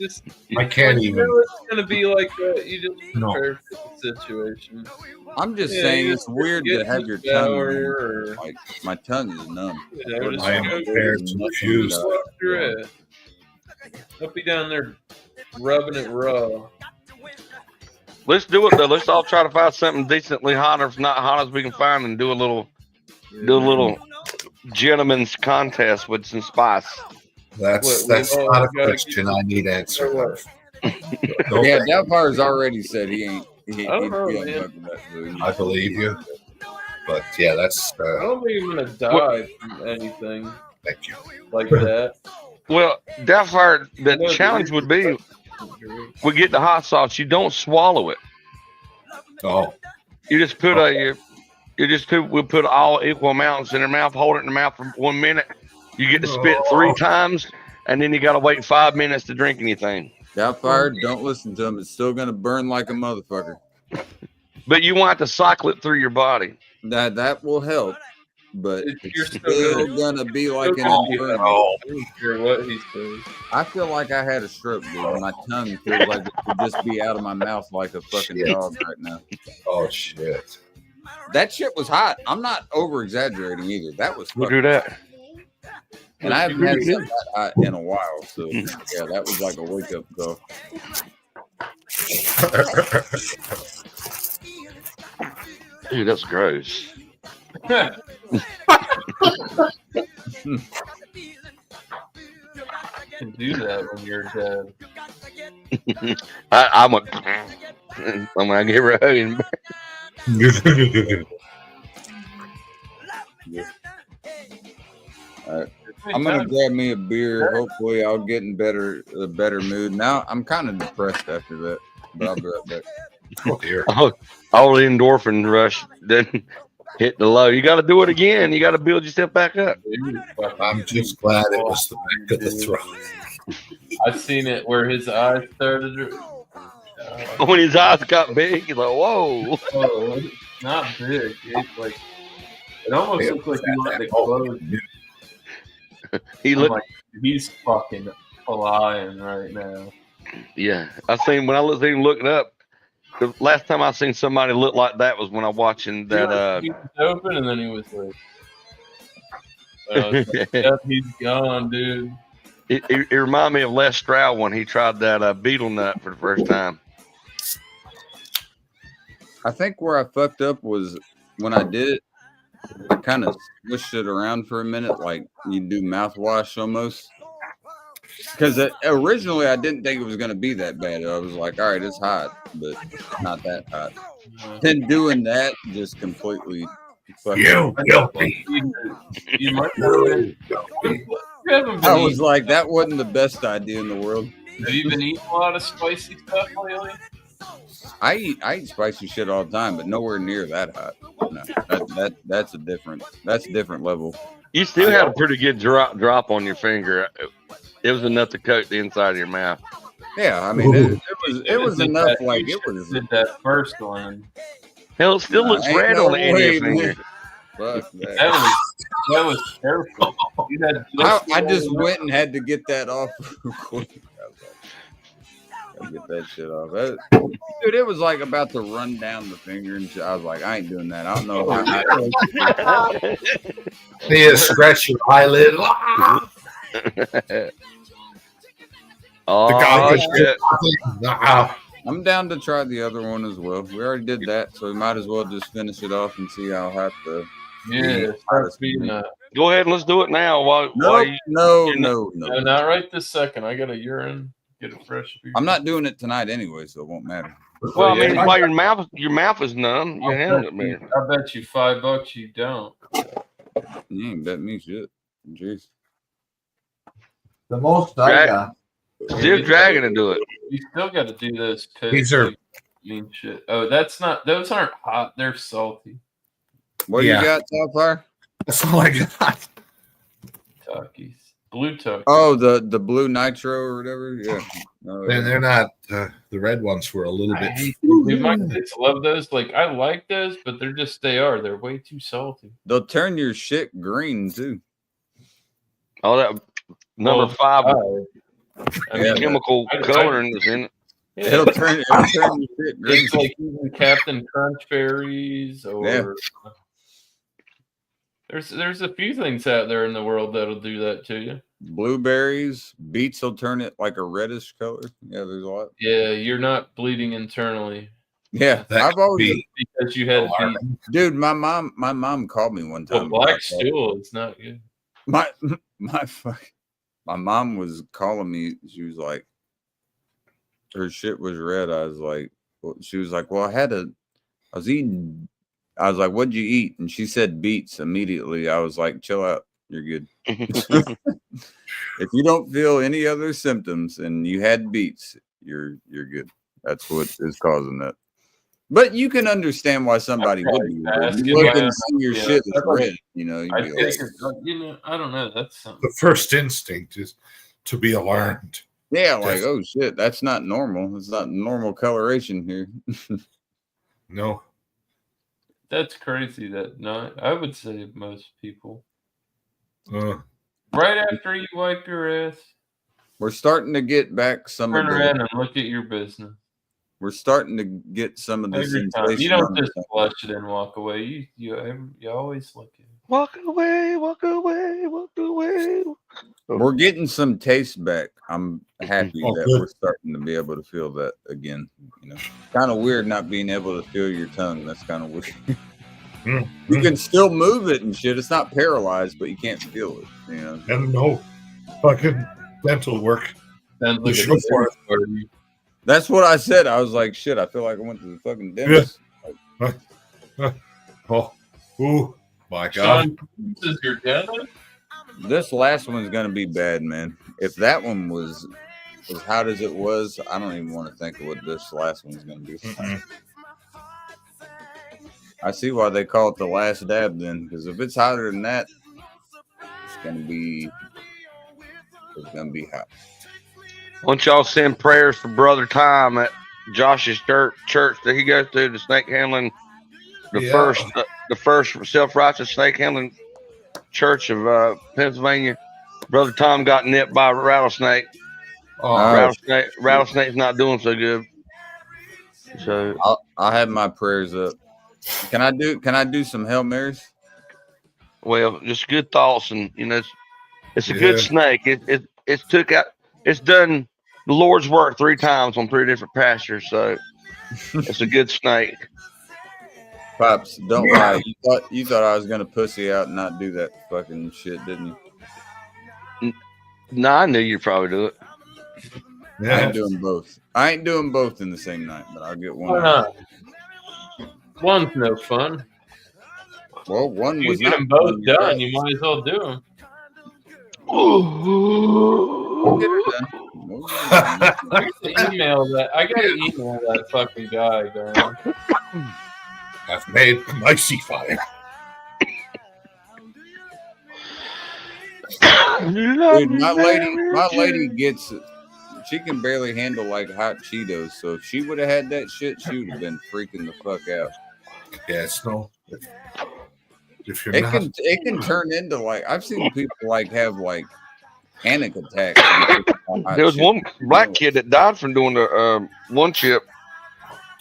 Just, I can't you even- know it's gonna be like that. You just No. prepare for the situation. I'm just Yeah, saying you it's weird get to in have the your shower tongue. or- Like my tongue is numb. You know, just I am go prepared to refuse. slap your head. Don't be down there rubbing it raw. Let's do it though. Let's all try to find something decently hot, or if not hot as we can find, and do a little gentleman's contest with some spice. That's What, that's we all not a gotta question I need Or answered. what? Yeah, Delpar's already said he ain't. He I don't he'd know, be man. unfucking that food. I believe you, but yeah, that's I don't think I'm gonna die from anything thank you. like that. Well, Doubtfire, the No, challenge would be we get the hot sauce. You don't swallow it. Oh, You just put we put all equal amounts in their mouth, hold it in the mouth for 1 minute. You get to spit 3 times, and then you got to wait 5 minutes to drink anything. Doubtfire, don't listen to him. It's still gonna burn like a motherfucker. But you want to cycle it through your body. That will help, but You're it's still still gonna be like an Oh, inferno. oh, I don't care what he says. I feel like I had a stroke, dude. My tongue feels like it could just be out of my mouth like a fucking Shit. dog right now. oh shit! That shit was hot. I'm not over exaggerating either. That was We'll fucking, do that. and I haven't had something that hot in a while. So yeah, that was like a wake up call. Dude, that's gross. can do that when you're dead. I'm gonna give her a hug. And I'm gonna grab me a beer. Hopefully, I'll get in a better mood. Now I'm kind of depressed after that, but I'll be right back. Oh dear. all the endorphin rush then hit the low. You got to do it again. You got to build yourself back up. I'm just glad it was the back of the throat. I've seen it where his eyes started. When his eyes got big, he's like, "Whoa!" Oh, not big. It's like it almost looks like he let it close. He I'm looked. like, he's fucking flying right now. Yeah, I seen when I was even looking up. The last time I seen somebody look like that was when I watching that. He was open and then he was like, yep, he's gone, dude. It reminded me of Les Stroud when he tried that beetle nut for the first time. I think where I fucked up was when I did it. I kind of switched it around for a minute, like you do mouthwash almost. Because originally I didn't think it was gonna be that bad. I was like, all right, it's hot, but not that hot. Then doing that just completely. fucking- You guilty. You might have been. I was like, that wasn't the best idea in the world. Have you been eating a lot of spicy stuff lately? I eat spicy shit all the time, but nowhere near that hot. No, that's a different level. You still had a pretty good drop on your finger. It was enough to coat the inside of your mouth. Yeah, I mean it was enough. Like it was. Did that first one? Hell, it still looks Ain't red no on the end of your way, finger. man. Fuck that. That was careful. I just went and had to get that off real quick. Gotta get that shit off. Dude, it was like about to run down the finger, and shit. I was like, I ain't doing that. I don't know how. Yeah, scratch your eyelid. Oh, shit. I'm down to try the other one as well. We already did that, so we might as well just finish it off and see how hot the. Yeah, starts being Go ahead and let's do it now. No, not right this second. I got a urine. Get it fresh. I'm not doing it tonight anyway, so it won't matter. Well, I mean, while your mouth is numb, your hand it, man. I bet you $5 you don't. You ain't bet me shit. Jeez. The most I got. Still dragging to do it. You still got to do those. These are mean shit. Oh, that's not. Those aren't hot. They're salty. What you got, Topfire? That's all I got. Takis. Blue Takis. Oh, the blue nitro or whatever. Yeah. No, They're not. The red ones were a little bit. Dude, my kids love those. Like I like those, but they're just They're way too salty. They'll turn your shit green too. Oh, that number 5. I mean, chemical coloring is in it. Yeah. It'll turn your shit green. It's like even Captain Crunch berries or there's a few things out there in the world that'll do that to you. Blueberries, beets will turn it like a reddish color. Yeah, there's a lot. Yeah, you're not bleeding internally. Yeah, I've always because you had dude. My mom called me one time. Black stool is not good. My mom was calling me. She was like, her shit was red. I was like, she was like, well, I was eating. I was like, what'd you eat? And she said beets immediately. I was like, chill out. You're good. If you don't feel any other symptoms and you had beets, you're good. That's what is causing that. But you can understand why somebody would be. You look and see your shit is red. You know, I don't know. That's something. The first instinct is to be alarmed. Yeah, like, oh shit, that's not normal. It's not normal coloration here. No. That's crazy. I would say most people. Right after you wipe your ass, we're starting to get back some turn of around and look at your business. We're starting to get some of the sensation. You don't just flush it and walk away. You always look at it. Walk away, walk away, walk away. We're getting some taste back. I'm happy that we're starting to be able to feel that again. You know, kind of weird not being able to feel your tongue. That's kind of weird. You can still move it and shit. It's not paralyzed, but you can't feel it. You know, and no fucking dental work. That's what I said. I was like, shit. I feel like I went to the fucking dentist. Oh my god! Sean, this is your dentist? This last one's gonna be bad, man. If that one was as hot as it was, I don't even want to think of what this last one's gonna be. I see why they call it the last dab then, because if it's hotter than that, it's gonna be hot. Why don't y'all send prayers for Brother Tom at Josh's church that he goes to, the snake handling, the first self-righteous snake handling church of Pennsylvania. Brother Tom got nipped by a rattlesnake. Rattlesnake's not doing so good. So I'll have my prayers up. Can I do some Hail Marys? Well, just good thoughts, and you know, it's a good snake. It's done the Lord's work 3 times on 3 different pastures, so it's a good snake. Pops, don't lie. You thought I was gonna pussy out and not do that fucking shit, didn't you? No, I knew you'd probably do it. Yeah. I ain't doing both in the same night, but I'll get one. Why not? One's no fun. Well, one was you get them both done. You might as well do them. We'll get her done. We'll get her done. I gotta email that fucking guy, man. I've made my sea fire. Dude, my lady gets it. She can barely handle like hot Cheetos. So if she would have had that shit, she would have been freaking the fuck out. Yeah, it's no. If you're It not, can turn into like I've seen people like have like panic attacks. There was one black kid that died from doing the one chip.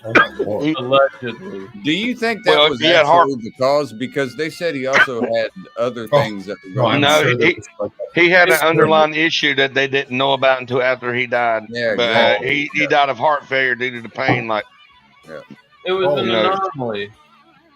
oh my Lord. Allegedly. Do you think that Well, was he had actually the cause? Because they said he also had other things that were No, going I'm No, on. sure he- that was like that. He had an It's underlying issue that they didn't know about until after he died. Yeah, But exactly. he died of heart failure due to the pain. Like, It was Oh, an no. anomaly.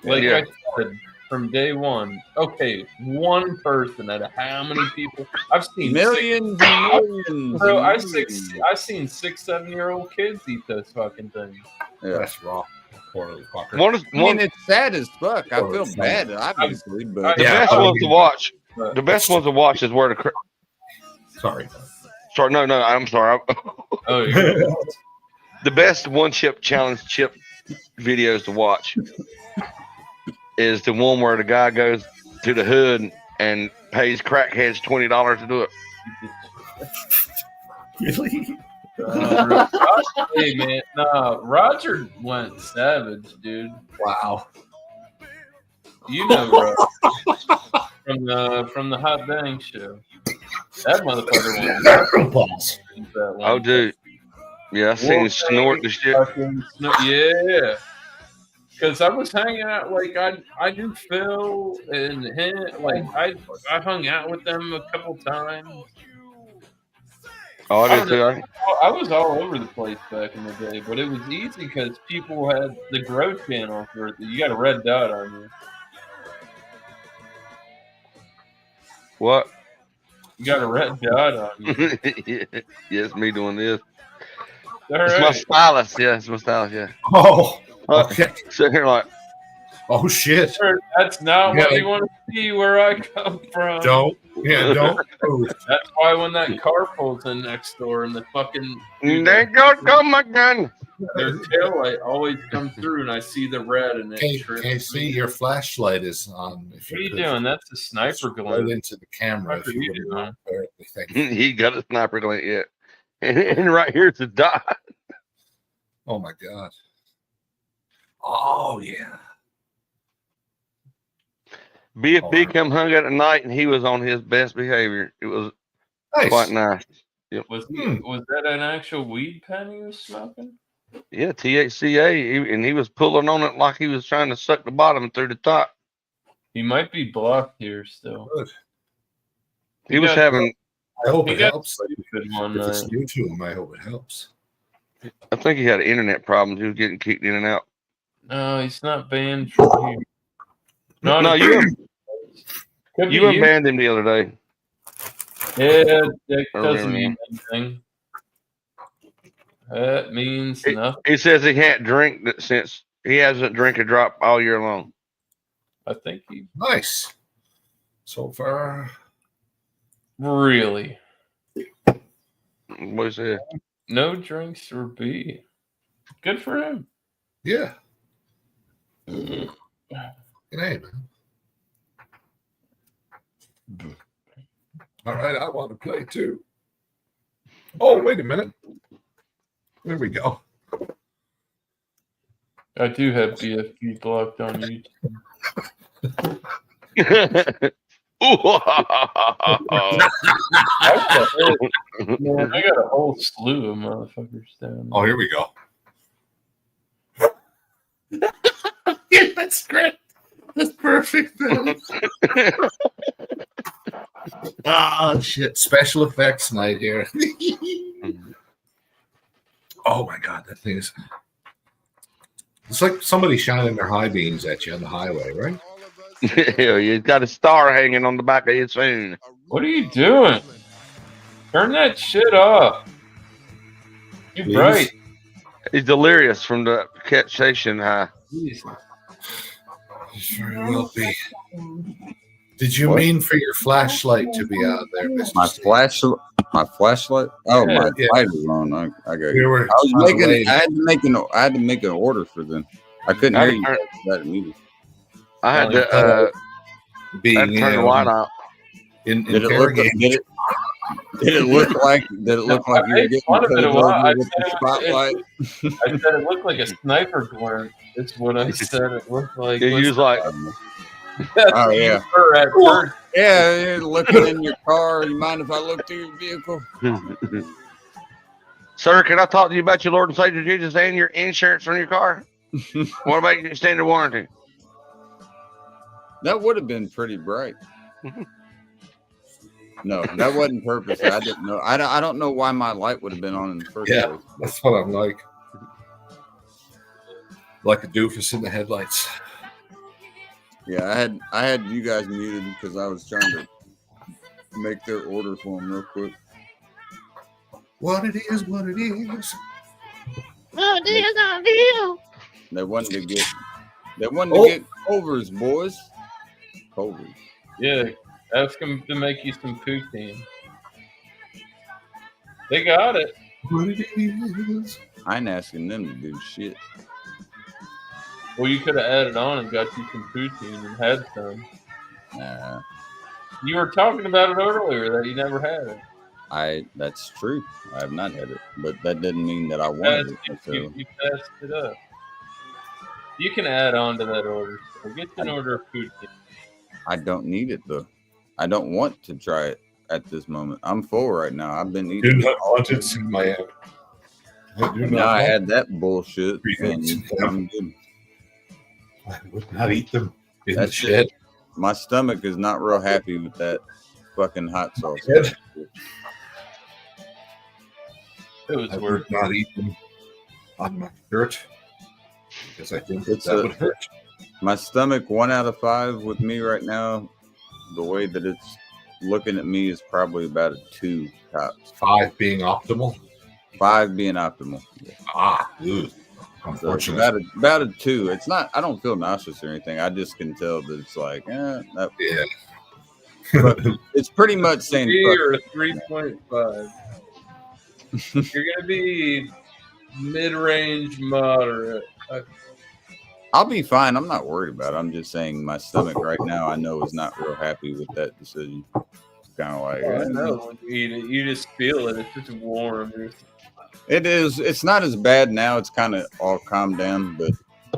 Like Yeah. I said from day one. Okay, one person out of how many people? I've seen Millions and millions. Bro, and I've millions. seen 6-7-year-old kids eat those fucking things. Yeah. That's wrong. Poor little fucker. one I mean, it's sad as fuck. I Oh, feel it's bad, obviously, but the Yeah, best I ones to mean- watch. But The best ones to watch is where the. Sorry. Sorry, no, I'm sorry. oh yeah. The best one chip challenge chip videos to watch is the one where the guy goes to the hood and pays crackheads $20 to do it. Really? Hey man, nah, Roger went savage, dude. Wow. You know Roger from the Hot Bang show. That motherfucker went Barrel balls. that one. Oh, dude. Yeah, I seen him snort the shit. Yeah. Because I was hanging out, like I knew Phil and him, like I hung out with them a couple times. Oh, I did too. I was all over the place back in the day, but it was easy because people had the Grow channel for it. You got a red dot on you. What? You got a red dot on you. Yes, me doing this. All It's my right. stylus. Yeah, it's my stylus. Yeah. Oh, okay. Sitting here like, Oh, shit. That's not Yeah, what like- you want to see where I come from. Don't. Yeah, don't. Oh, That's why when that car pulls in next door and the fucking there goes my gun. their tail light always comes through and I see the red and it trips KC, me. your flashlight is on. If What are you could doing? That's a sniper Right glove. into the camera. What If are you you doing? would apparently. Thank you. He got a sniper glint yet. And right here's the dot. Oh, my God. Oh, yeah. BFB come hung out at night and he was on his best behavior. It was Nice. quite nice. Was that an actual weed pen he was smoking? Yeah, THCA, and he was pulling on it like he was trying to suck the bottom through the top. He might be blocked here still. Good. He was got- having, I hope He it got helps. Like, stupid one if it's night. new to him, I hope it helps. I think he had internet problems. He was getting kicked in and out. No, he's not banned from here. No, you Could be you unbanned him the other day. Yeah, that I doesn't remember mean anything. That means nothing. He says he can't drink that since he hasn't drank a drop all year long. I think he Nice. So far. really What he said? no drinks or B. Good for him. Yeah. Hey, man. All right, I want to play too. Oh, wait a minute. There we go. I do have BFP blocked on YouTube. Man, I got a whole slew of motherfuckers down. Oh, here we go. Yeah, that's great. That's perfect. Oh, shit. Special effects night here. Oh, my God. That thing is. It's like somebody shining their high beams at you on the highway, right? Yeah, he's got a star hanging on the back of his phone. What are you doing? Turn that shit off. You're Please? bright. He's delirious from the station high. Jesus. Very well be. Did you What? mean for your flashlight to be out there, Mr. my Steve? My flashlight? Oh, Yeah. my Yeah. light is on. I got. We were I was on the making. way. I had to make an order for them. I couldn't I hear you had guys that immediately. I had Oh, to I had being to turn the light off. Did it look? Did it look like? Did it look like you were made getting fun of it a pulled while. over I with the said spotlight? I said it looked like a sniper glare. It's what I said. It looked like. You use like That's Oh, what you yeah. were at first. Yeah, you're looking in your car. You mind if I look through your vehicle? Sir, can I talk to you about your Lord and Savior Jesus and your insurance on your car? What about your extended warranty? That would have been pretty bright. No, that wasn't purpose. I didn't know. I don't know why my light would have been on in the first Yeah. place. That's what I'm like. Like a doofus in the headlights. Yeah, I had you guys muted because I was trying to make their order for them real quick. What it is, what it is. They wanted to get Culver's, boys. Culver's. Yeah, ask them to make you some poutine. They got it. What it is. I ain't asking them to do shit. Well, you could have added on and got you some poutine and had some. Nah, You were talking about it earlier that you never had it. that's true. I have not had it, but that didn't mean that I wanted it. So You passed it up. You can add on to that order. So get an order of poutine. I don't need it though. I don't want to try it at this moment. I'm full right now. I've been Do eating. not want it in my hand. I do Now not I want- had that bullshit. And Yeah. I'm good. I would not eat them in That's the shed. My stomach is not real happy with that fucking hot sauce. Shed. It was I worth would not eat them on my shirt because I think It's that a- would hurt. My stomach 1 out of 5 with me right now. The way that it's looking at me is probably about a 2 tops. 5 being optimal. 5 being optimal. Ooh. So it's Unfortunately. about a 2. It's not. I don't feel nauseous or anything. I just can tell that it's like, that, Yeah. it's pretty much saying. $3 fuck or a 3.5. You're gonna be mid-range moderate. I'll be fine. I'm not worried about it. I'm just saying my stomach right now, I know, is not real happy with that decision. It's kind of like, I know when you eat it, you just feel it. It's just warm. it is. It's not as bad now. It's kind of all calmed down. But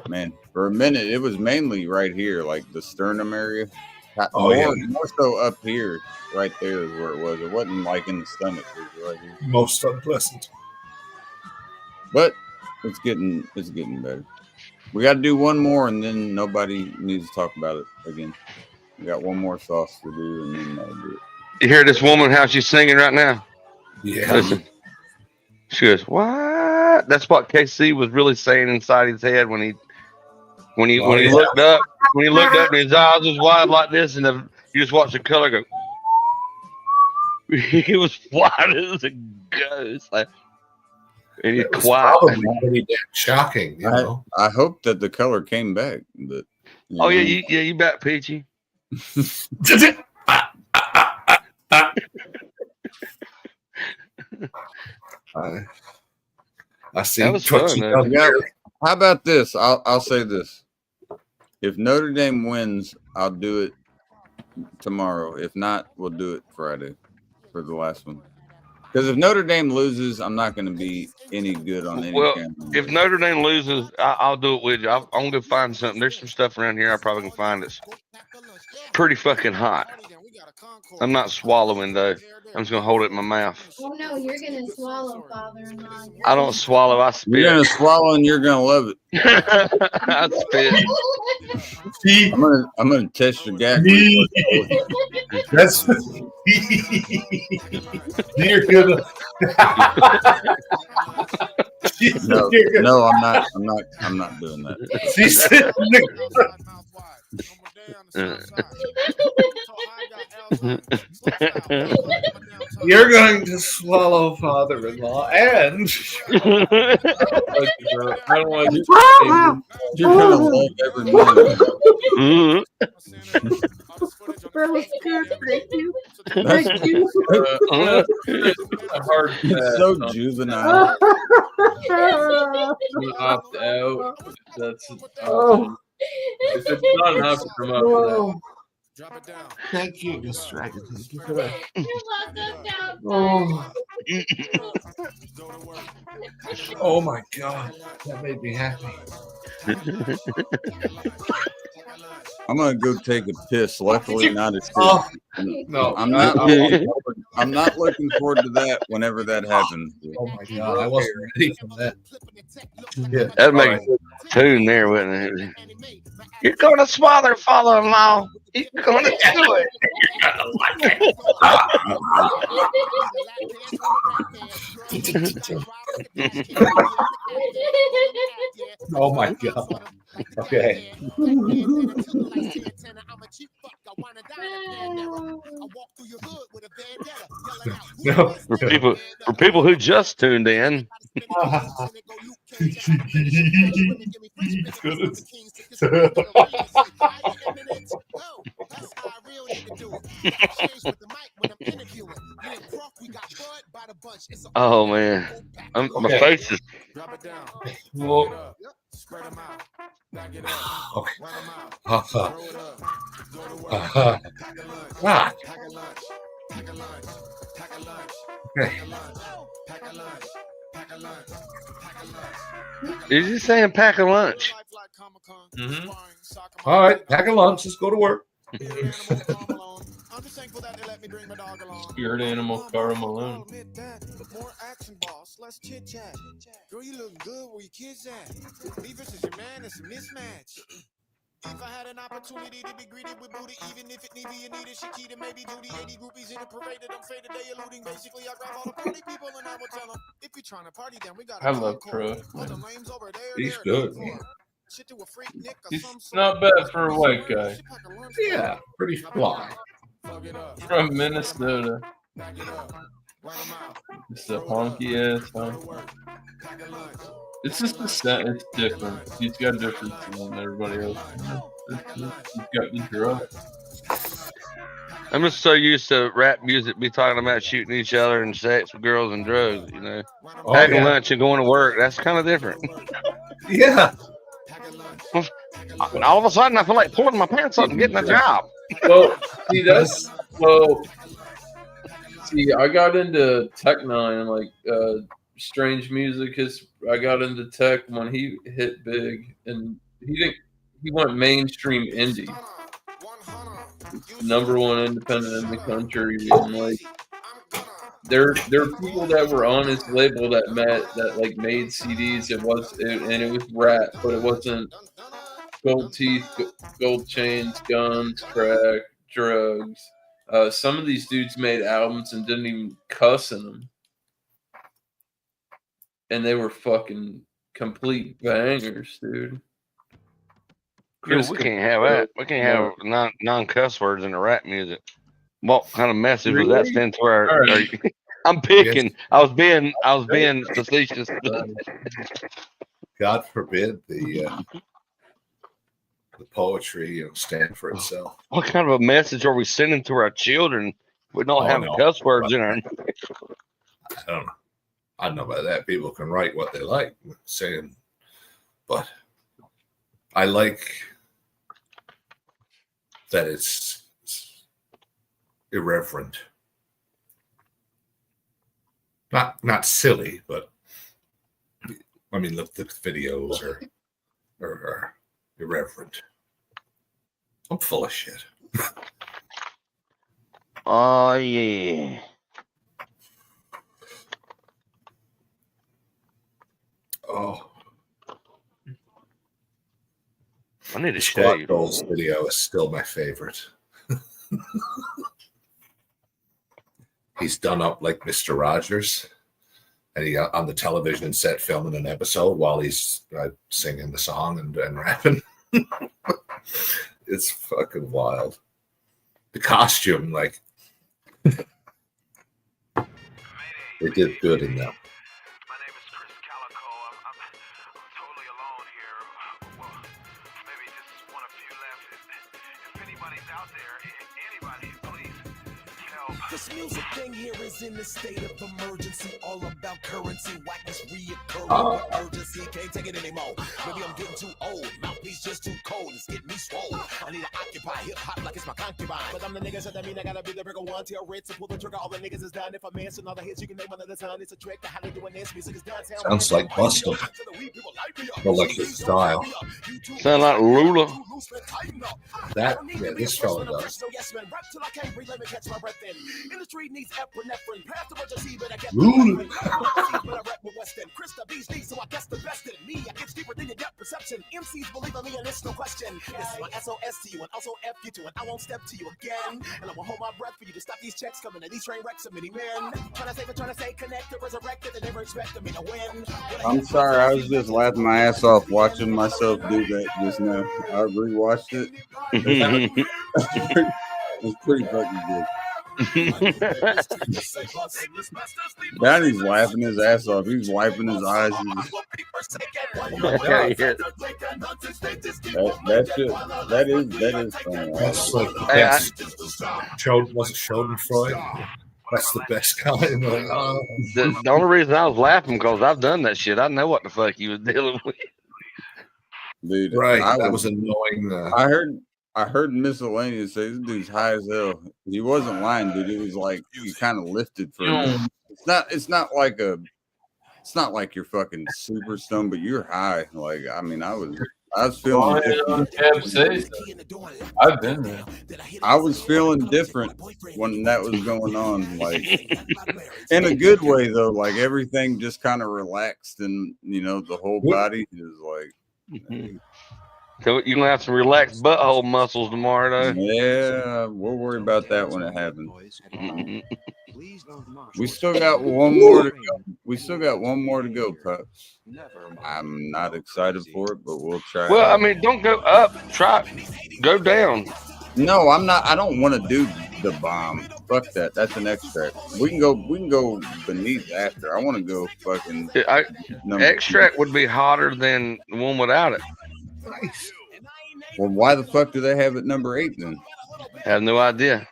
man, for a minute, it was mainly right here, like the sternum area. Oh, yeah. More so up here, right there is where it was. It wasn't like in the stomach. It was right here. Most unpleasant. But it's getting better. We got to do one more, and then nobody needs to talk about it again. We got one more sauce to do, and then that'll do it. You hear this woman how she's singing right now? Yeah. Listen. She goes, "What?" That's what KC was really saying inside his head when he Yeah. looked up. When he looked up, and his eyes was wide like this, and you just watch the color go. He was white as a ghost, like, and he's It was quiet. probably pretty damn shocking, you know. I hope that the color came back, but Oh yeah, you bet, Peachy. I see. That was what fun, you though. done Yeah. there. How about this? I'll say this: if Notre Dame wins, I'll do it tomorrow. If not, we'll do it Friday for the last one. Because if Notre Dame loses, I'm not going to be any good on any Well, channel. if Notre Dame loses, I'll do it with you. I'm gonna go find something. There's some stuff around here I probably can find that's pretty fucking hot. I'm not swallowing though. I'm just gonna hold it in my mouth. Oh no, you're gonna swallow, father-in-law. I don't swallow. I You're spit. going to swallow and you're going to love it. I spit. See, I'm gonna test your gag. that's you're gonna. No, You're gonna- no, I'm not doing that. She's sitting You're going to swallow father-in-law and I don't want you You're gonna love every minute. Mhm. That was good. Thank you. That's, Thank you. A hard it's pass. so juvenile. You opt out. That's an Oh. option. If it's not enough to come up with that. Oh. Thank you, Mr. Dragon. Thank you for that. You're welcome, Oh. Dad. Oh my god, that made me happy. I'm gonna go take a piss. Luckily, not as Oh, serious. no, I'm not looking forward to that whenever that happens. Oh my god, I wasn't ready for that. Yeah, That'd make alright. a tune there, wouldn't it? You're going to smother father-in-law. You're going to do it. Oh my god. Okay. No. For people who just tuned in, oh man, my Okay. face is. Well, okay. Ah. Okay. Is he saying pack a lunch? Mm-hmm. All right, pack a lunch. Let's go to work. Spirit animal Carl Malone. More action, boss. Let's chit chat. Girl, you looking good. Where your kids at? Me versus your man, it's a mismatch. If I had an opportunity to be greeted with booty, even if it need be, you need a Shakita, maybe Judy, 80 groupies in a parade that don't fade a day eluding. Basically, I grab all the party people and I will tell them, if you're trying to party, then we got I love Crow. He's good. He's not bad for a white guy. Yeah, pretty fly. From Minnesota. It's a honky ass honky. It's just the scent, it's different. He's got a different scent than everybody else. He's got the drug. I'm just so used to rap music be talking about shooting each other and sex with girls and drugs, you know. Oh, Packing yeah. lunch and going to work, that's kind of different. Yeah. And all of a sudden, I feel like pulling my pants up and getting a job. Well, see, that's see, I got into techno and like strange music. I got into tech when he hit big, and he went mainstream indie, #1 independent in the country, and like there are people that were on his label that made CDs. It was rap, but it wasn't gold teeth, gold chains, guns, crack, drugs. Some of these dudes made albums and didn't even cuss in them. And they were fucking complete bangers, dude. Dude, we can't have that. We can't have non-cuss words in the rap music. What kind of message was that sent to our? Right. I'm picking. Yes. I was being facetious. God forbid the poetry stand for itself. What kind of a message are we sending to our children? We don't have cuss words in our. I don't know. I don't know about that. People can write what they like, saying, but I like that it's irreverent. Not silly, but I mean, look, the videos are irreverent. I'm full of shit. Oh yeah. Oh, I need to show Squat you. Goals video is still my favorite. He's done up like Mr. Rogers, and he on the television set filming an episode while he's singing the song and rapping. It's fucking wild. The costume, like, they did good in that. This music thing here is in the state of emergency, all about currency, whackness reoccurring Oh. with urgency, can't take it anymore. Maybe I'm getting too old, mouthpiece just too cold, it's getting me swole. I need to occupy hip-hop like it's my concubine. But I'm the nigga, so that mean I gotta be the bigger one, tell Ritz to pull the trigger, all the niggas is done. If I'm missing all the hits, you can name another ton, it's a trick to how they doing this, music is done. Sounds like Busta. Or like his style. Sound like Lula. That, yeah, this fella does. Lula. MCs believe in me and it's no question. This is my SOS to you and also F you to, and I won't step to you again. And I will hold my breath for you to stop these checks coming and these train wrecks of many men. Trying to stay connected, resurrected, they never expected me to win. I'm sorry, I was just laughing my ass off watching myself do that just now. I rewatched it. It's pretty fucking good. Donnie's laughing his ass off. He's wiping his eyes. That is funny. That's like the Hey, best. Was it Schadenfreude? That's the best kind. Like, The only reason I was laughing because I've done that shit. I know what the fuck he was dealing with. Dude, right, I that was annoying. I heard Miscellaneous say this dude's high as hell. He wasn't lying, dude. It was like he kind of lifted for him. It's not like you're fucking super stoned, but you're high. Like, I mean, I was feeling different. I've been there. I was feeling different when that was going on, like in a good way though. Like everything just kind of relaxed, and the whole body is like. So you're gonna have some relaxed butthole muscles tomorrow, though. Yeah, we'll worry about that when it happens. We still got one more to go. Pups. I'm not excited for it, but we'll try. Well, I mean, don't go up. Go down. No, I'm not. I don't want to do the bomb. Fuck that. That's an extract. We can go beneath after. I want to go fucking. Extract would be hotter than the one without it. Nice. Well, why the fuck do they have it number 8 then? Have no idea.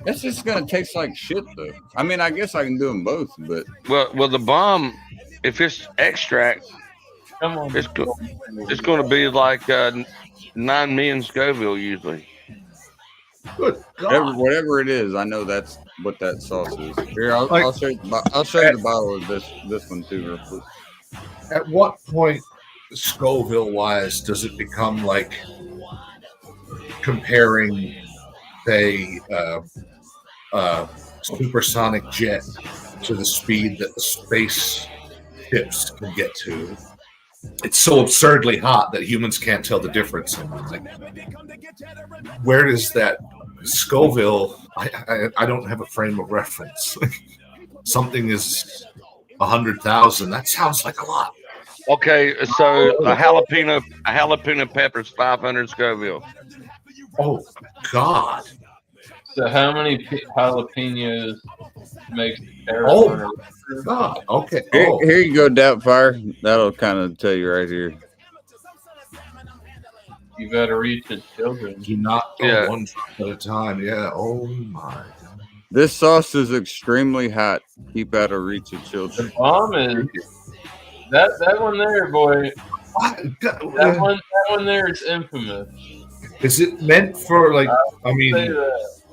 That's just gonna taste like shit, though. I mean, I guess I can do them both, but Well, the bomb, if it's extract, Come on. it's going to be like 9 million Scoville usually. Good God. whatever it is, I know that's what that sauce is. Here, I'll show you. I'll show you the bottle of this one too, real quick. At what point, Scoville wise, does it become like comparing, say, supersonic jet to the speed that the space ships can get to? It's so absurdly hot that humans can't tell the difference. And like, where does that Scoville? I don't have a frame of reference. Something is 100,000. That sounds like a lot. Okay, so a jalapeno pepper is 500 Scoville. Oh God! So how many jalapenos makes Oh God! Okay. Here you go, Doubtfire. That'll kind of tell you right here. You gotta reach the children. Do not go one drop at a time. Yeah. Oh my God. This sauce is extremely hot. Keep out of reach of children. The bomb is that one there, boy. That one there is infamous. Is it meant for like? I mean,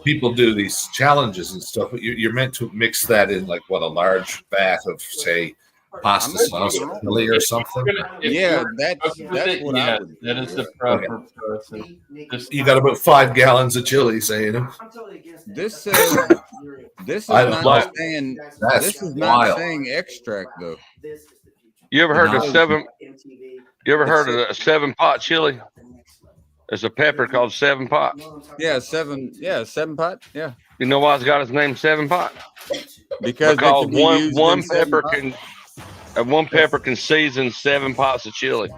people do these challenges and stuff, but you're meant to mix that in like what, a large bath of, say, pasta sauce or chili or something. Yeah, that's what I would. That is the proper process. You got about 5 gallons of chili, say, This is not saying saying extract though. You ever heard of 7? You ever heard of a 7-pot chili? There's a pepper called 7-pot. Yeah, 7 pot. Yeah. You know why it's got its name 7-pot? Because one pepper can season 7 pots of chili.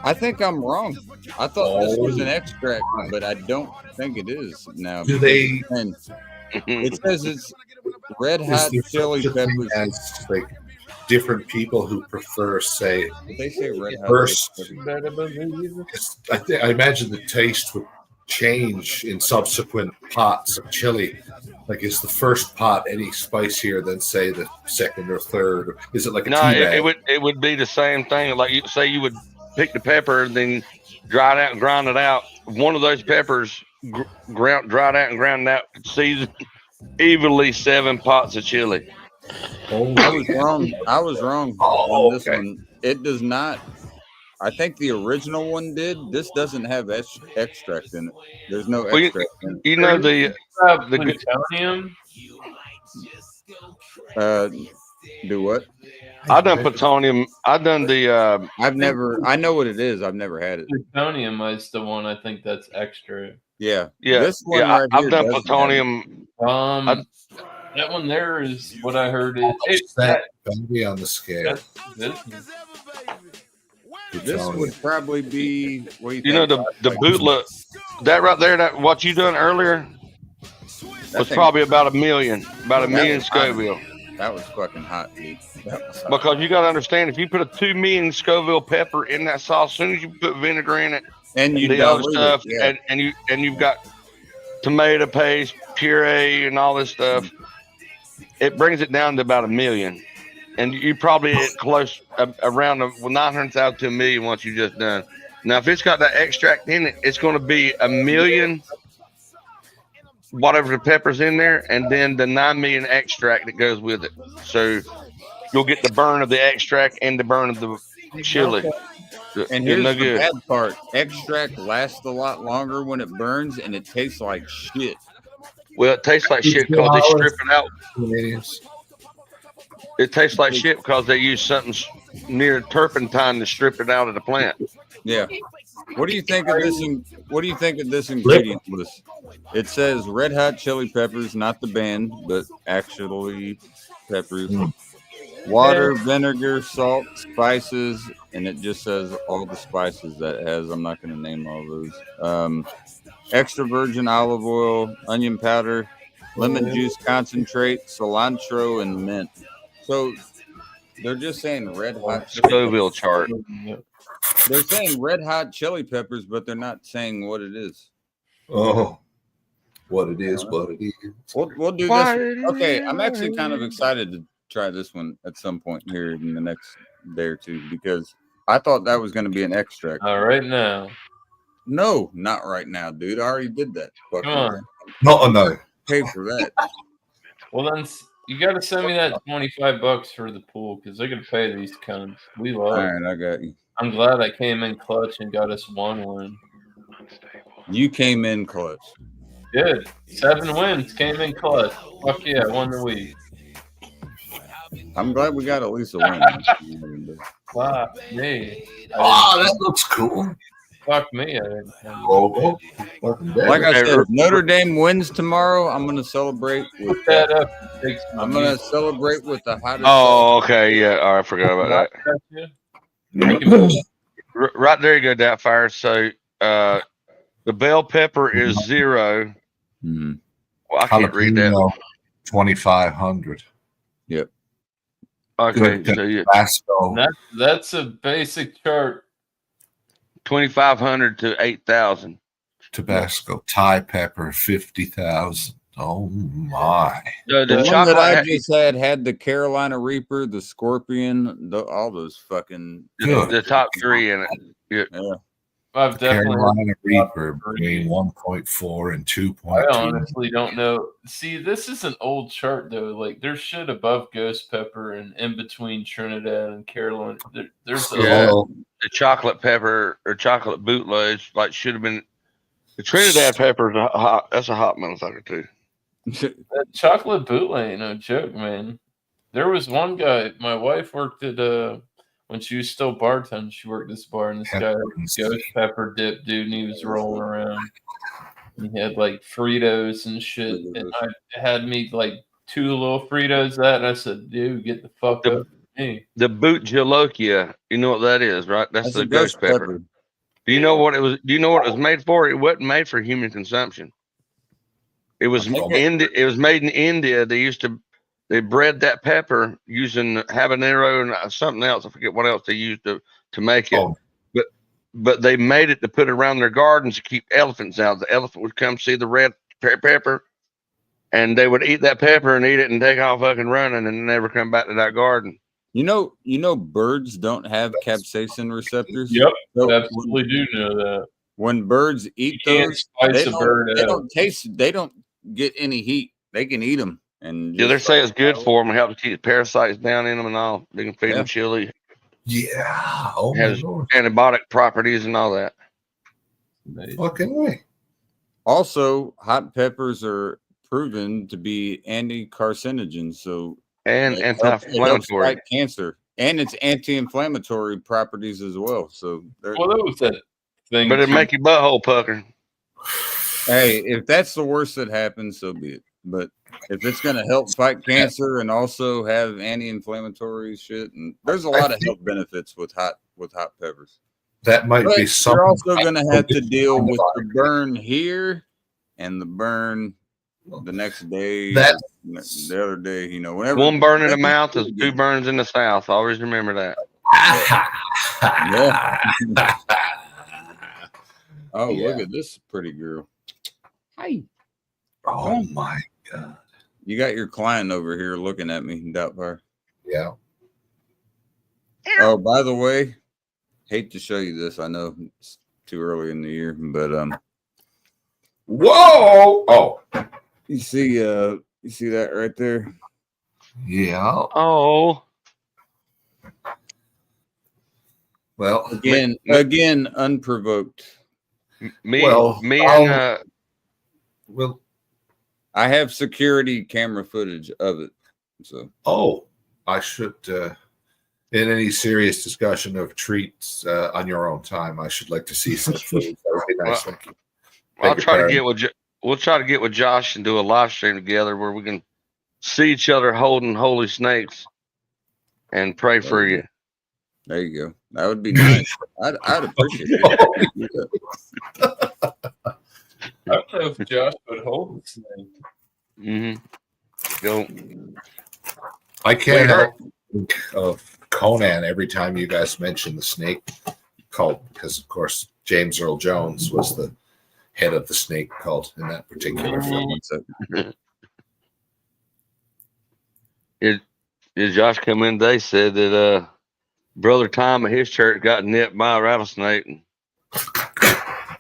I think I'm wrong. I thought this was an extract, but I don't think it is now. Do they? And it says it's red hot chili peppers. As like different people who prefer, say, they say red hot. Burst. I imagine the taste would change in subsequent pots of chili? Like, is the first pot any spicier than, say, the second or third? Is it like a No, tea it bag? would be the same thing. Like you say, you would pick the pepper and then dry it out and grind it out. One of those peppers dried out and ground out could season evenly 7 pots of chili. I was wrong. I was wrong on this one. It does not. I think the original one did. This doesn't have extract in it. There's no Well, extract in it. You know the plutonium. Do what? I done plutonium. I done the. I've never. I know what it is. I've never had it. Plutonium is the one I think that's extra. Yeah. Yeah. This one yeah. right I've here done doesn't have plutonium. That one there is what I heard is What's that baby on the scale? This would probably be. What do you You know think? the bootleg. That right there. That what you done earlier was probably about a million. About a million Scoville. That was fucking hot, dude. That was hot. Because you got to understand, if you put a 2 million Scoville pepper in that sauce, as soon as you put vinegar in it, and you the other dilute stuff, it, yeah. and you've got tomato paste, puree, and all this stuff, it brings it down to about a million. And you probably at close around 900,000 to a million once you just done. Now, if it's got that extract in it, it's going to be a million, whatever the pepper's in there, and then the 9 million extract that goes with it. So you'll get the burn of the extract and the burn of the chili. And here's the bad part: extract lasts a lot longer when it burns, and it tastes like shit. Well, it tastes like shit because they strip it out. It tastes like shit because they use something near turpentine to strip it out of the plant. Yeah. What do you think of this? What do you think of this ingredient list? It says red hot chili peppers, not the band, but actually peppers. Water, vinegar, salt, spices, and it just says all the spices that it has. I'm not going to name all those. Extra virgin olive oil, onion powder, lemon juice concentrate, cilantro, and mint. So they're just saying red hot Scoville chart. They're saying red hot chili peppers, but they're not saying what it is. Oh, what it is, what it is. We'll do this. Okay, I'm actually kind of excited to try this one at some point here in the next day or two because I thought that was going to be an extract. All right now. No, not right now, dude. I already did that. Come on. No. Pay for that. Well, then you got to send me that $25 for the pool because they're going to pay these cunts. We love All it. right, I got you. I'm glad I came in clutch and got us 1 win. You came in clutch. Good. 7 wins. Came in clutch. Fuck yeah, won the week. I'm glad we got at least a win. Fuck me. Oh, that looks cool. Fuck me. I didn't logo. Like I said, if Notre Dame wins tomorrow, I'm going to celebrate. With Put that up. I'm going to celebrate with the hottest. Oh, okay. Yeah. Oh, I forgot about that. Right there you go, Doubtfire. So the bell pepper is 0. Mm-hmm. Well, I can't read that. 2,500. Yep. Okay. So yeah. That's a basic chart. 2,500 to 8,000. Tabasco Thai pepper 50,000. Oh my! So the one that I just had the Carolina Reaper, the Scorpion, all those fucking the top 3 in it. Yeah. I've definitely Carolina Reaper between 1.4 and 2.2. I honestly don't know. See, this is an old chart though. Like there's shit above Ghost Pepper and in between Trinidad and Carolina. There's the chocolate pepper or chocolate bootleg like should have been. The Trinidad pepper is that's a hot motherfucker too. That chocolate bootleg, no joke, man. There was one guy. My wife worked at when she was still bartending. She worked at this bar, and this guy had Ghost Pepper dip, dude, and he was rolling around. He had like Fritos and shit, and I had me like 2 little Fritos that, and I said, "Dude, get the fuck up." Me. The boot jalokia, you know what that is, right? That's the ghost pepper. Do you know what it was? Do you know what it was made for? It wasn't made for human consumption. It was It was made in India. They bred that pepper using habanero and something else. I forget what else they used to make it. but they made it to put around their gardens to keep elephants out. The elephant would come see the red pepper, and they would eat that pepper and eat it and take off fucking running and never come back to that garden. You know, birds don't have capsaicin receptors. Yep, So absolutely do know that. when birds eat You can't those, spice a bird they out. don't taste. They don't get any heat. They can eat them, and Yeah, they just, say it's good for them, help to keep parasites down in them and all. They can feed them chili, Yeah. Oh, my has Lord. antibiotic properties and all that. Fucking way. also hot peppers are proven to be anti-carcinogens, so And it helps anti-inflammatory. fight cancer, and it's anti-inflammatory properties as well. So, Well, that was that thing. But it too. make your butthole pucker. hey, if that's the worst that happens, so be it. But if it's going to help fight cancer and also have anti-inflammatory shit, and there's a lot of health benefits with hot peppers. That might But be something. you're also going to have to deal with the burn here and the burn the next day, That- the other day. You know, whenever One burn in the mouth is two burns in the south. Always remember that. Oh, Yeah. look at this pretty girl. Hi. Oh my God. You got your client over here looking at me, Doubtfire. Yeah. Oh, by the way, hate to show you this. I know it's too early in the year, but Whoa. Oh. you see that right there? Yeah. Oh, Well, Again, unprovoked. me Well, and well. I have security camera footage of it. So Oh, I should. In any serious discussion of treats on your own time, I should like to see some food. That would be nice. Well, Thank you. I'll Thank you, try to Barry. get with we'll try to get with Josh and do a live stream together where we can see each other holding holy snakes and pray for you. there you go. That would be nice. I'd appreciate it. I don't know if Josh would hold this thing. Mm-hmm. Go. I can't Wait, help think of Conan every time you guys mention the snake cult, because of course James Earl Jones was the head of the snake cult in that particular film. Did Josh come in today? Said that Brother Tom at his church got nipped by a rattlesnake.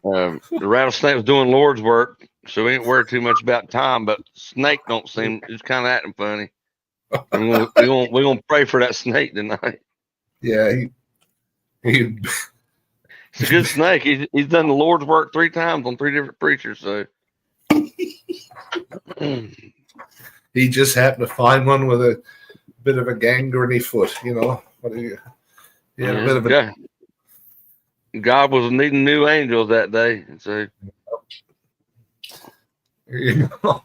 And, the rattlesnake was doing Lord's work, so we ain't worried too much about Tom. But snake don't seem it's kind of acting funny. We're gonna pray for that snake tonight. Yeah, he It's a good snake. He's done the Lord's work 3 times on 3 different preachers. So he just happened to find one with a bit of a gangrene foot. You know, what do you? He had a bit of a. Yeah. God was needing new angels that day. So You know,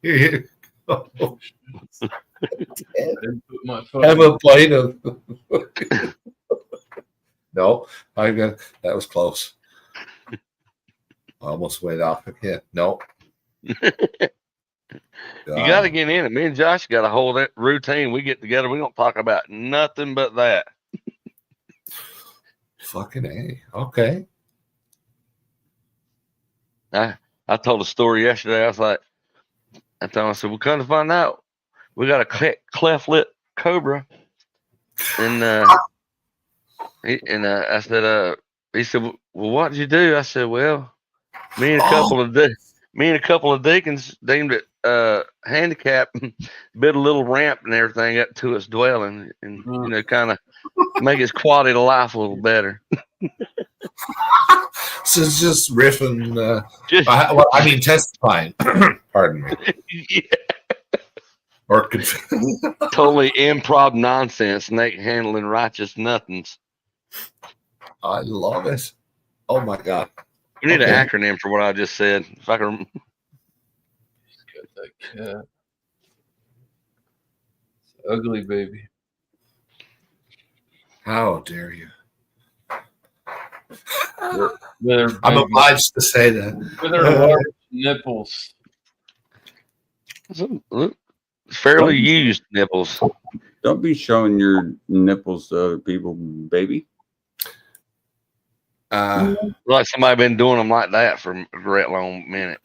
you know. I didn't put my phone. Have a bite of. No, I got that was close. Almost went off again. No. you got to get in it. Me and Josh got a whole that routine. We get together. We don't talk about nothing but that. Fucking A. Okay. I told a story yesterday. I was like, I said, we're going to find out. We got a cleft lip cobra. And I said, he said, well, what did you do? I said, well, me and a couple of deacons deemed it handicapped, built a little ramp and everything up to its dwelling, and you know, kind of make its quality of life a little better. So it's just riffing. I mean, testifying. Pardon me. Yeah. Or Totally improv nonsense, snake handling righteous nothings. I love it. Oh my God. We need Okay. an acronym for what I just said. If I can. Got that cat. It's ugly baby. How dare you? With I'm her, obliged to say that. with her large nipples. Fairly used nipples. Don't be showing your nipples to other people, baby. Like somebody been doing them like that for a great long minute.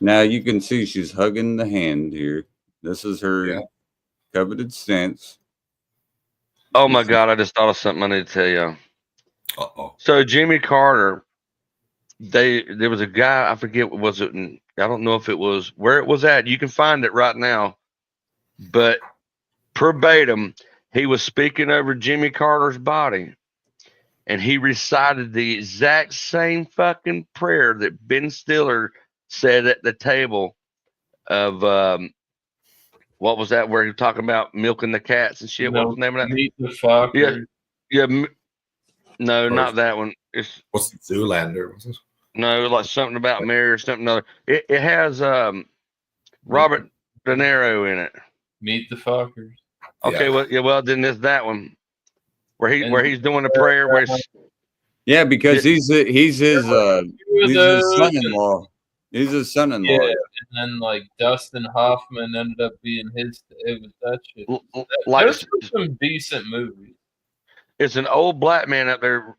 Now you can see she's hugging the hand here. This is her Yeah. coveted stance. Oh my God! I just thought of something I need to tell you. Uh-oh. So Jimmy Carter, there was a guy, I forget what was it. I don't know if it was where it was at. You can find it right now, but verbatim, he was speaking over Jimmy Carter's body, and he recited the exact same fucking prayer that Ben Stiller said at the table of what was that where he was talking about milking the cats and shit? What was the name of that? Meet the Fockers. Yeah. No, not that one. It's What's the Zoolander? What's this? no, like something about Mary or something other. It has Robert De Niro in it. Meet the Fockers. Okay, Yeah. well then there's that one where he's doing a prayer where it's, Yeah, because he's his son-in-law. He's his son-in-law. Yeah, and then like Dustin Hoffman ended up being his. It was that shit. like Those were some decent movies. it's an old black man up there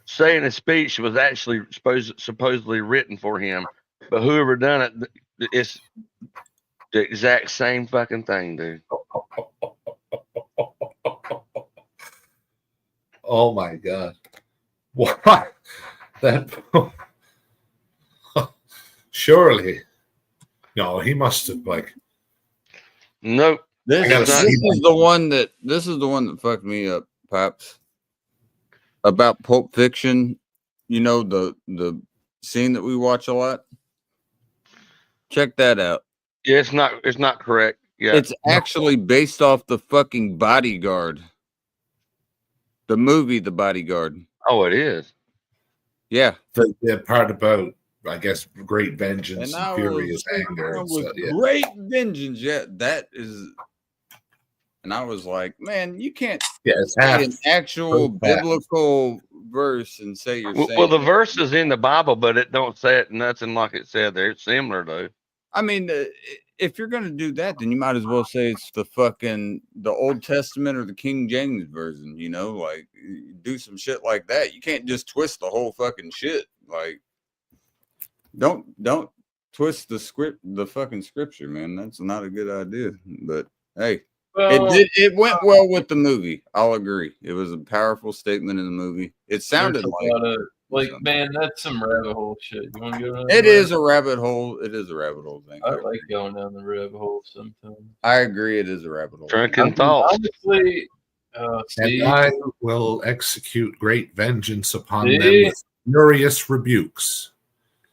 saying a speech was actually supposedly written for him, but whoever done it, it's the exact same fucking thing, dude. Oh my God. What? That surely. No, he must have like Nope. This gotta see is the one that fucked me up, Pops. About Pulp Fiction, you know, the scene that we watch a lot. Check that out. Yeah, it's not correct. Yeah. It's actually based off the fucking Bodyguard. The movie The Bodyguard. Oh, it is. Yeah. the part about, I guess, great vengeance And I and furious was anger. And with stuff, yeah. great vengeance. Yeah, that is. And I was like, man, you can't Yeah, it's say half. an actual half. biblical verse and say you're saying. Well, the verse is in the Bible, but it don't say it nothing like it said there. It's similar though. I mean, if you're gonna do that, then you might as well say it's the Old Testament or the King James version. You know, like do some shit like that. You can't just twist the whole fucking shit. Like, don't twist the fucking scripture, man. That's not a good idea. But hey, Well, it went well with the movie. I'll agree. It was a powerful statement in the movie. It sounded there's a lot of man, that's some rabbit hole shit. You want to go down? it is a rabbit hole. It is a rabbit hole thing. I like going down the rabbit hole sometimes. I agree. It is a rabbit hole. Drunken thoughts. Honestly, see, And I will execute great vengeance upon them See? with furious rebukes.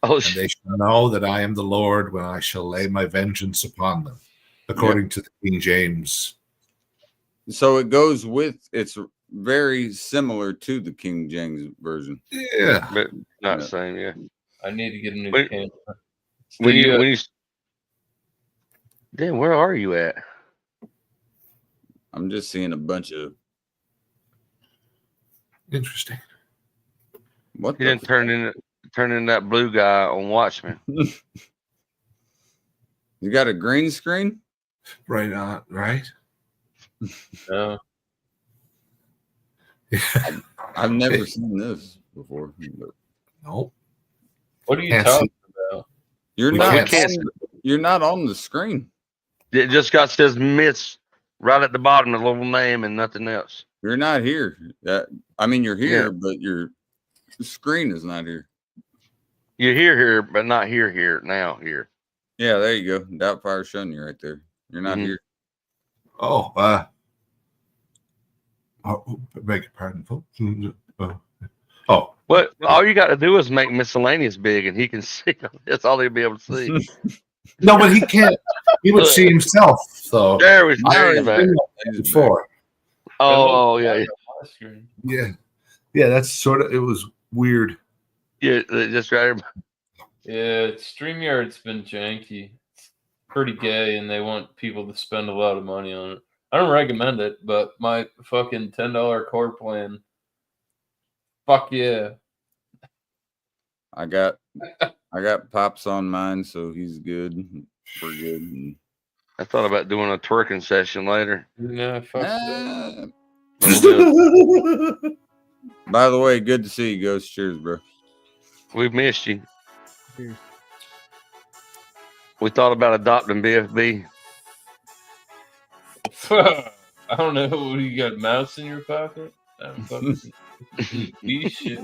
Oh, And they shall know that I am the Lord when I shall lay my vengeance upon them, according to the King James. So it goes with. It's very similar to the King James version. Yeah. but not the Yeah. same. Yeah. I need to get a new When- camera. When you, damn, where are you at? I'm just seeing a bunch of Interesting. what He the didn't turn in that blue guy on Watchmen. You got a green screen? Right on, right? No. I've never seen this before. But No. What are you Can't talking about? you're We not. can't On, you're not on the screen. It just got says Miss right at the bottom, a little name and nothing else. You're not here. I mean, you're here, Yeah. but your screen is not here. You're here, but not here now. Here. Yeah, there you go. Doubtfire showing you right there. You're not Mhm. here. Oh, beg your pardon, folks. Oh, What? All you got to do is make miscellaneous big, and he can see. That's all he'll be able to see. no, but he can't. He would see himself, though. There he's There back. Before. Oh yeah, My screen. Yeah. Yeah, that's sort of, it was weird. yeah. Just right here. Yeah, StreamYard's been janky. It's pretty gay, and they want people to spend a lot of money on it. I don't recommend it, but my fucking $10 core plan. Fuck yeah. I got Pops on mine, so he's good. We're good. And, I thought about doing a twerking session later. Yeah, fuck yeah. uh, We'll do By the way, good to see you, Ghost. Cheers, bro. We've missed you. We thought about adopting BFB. I don't know. What, you got a mouse in your pocket? He shit.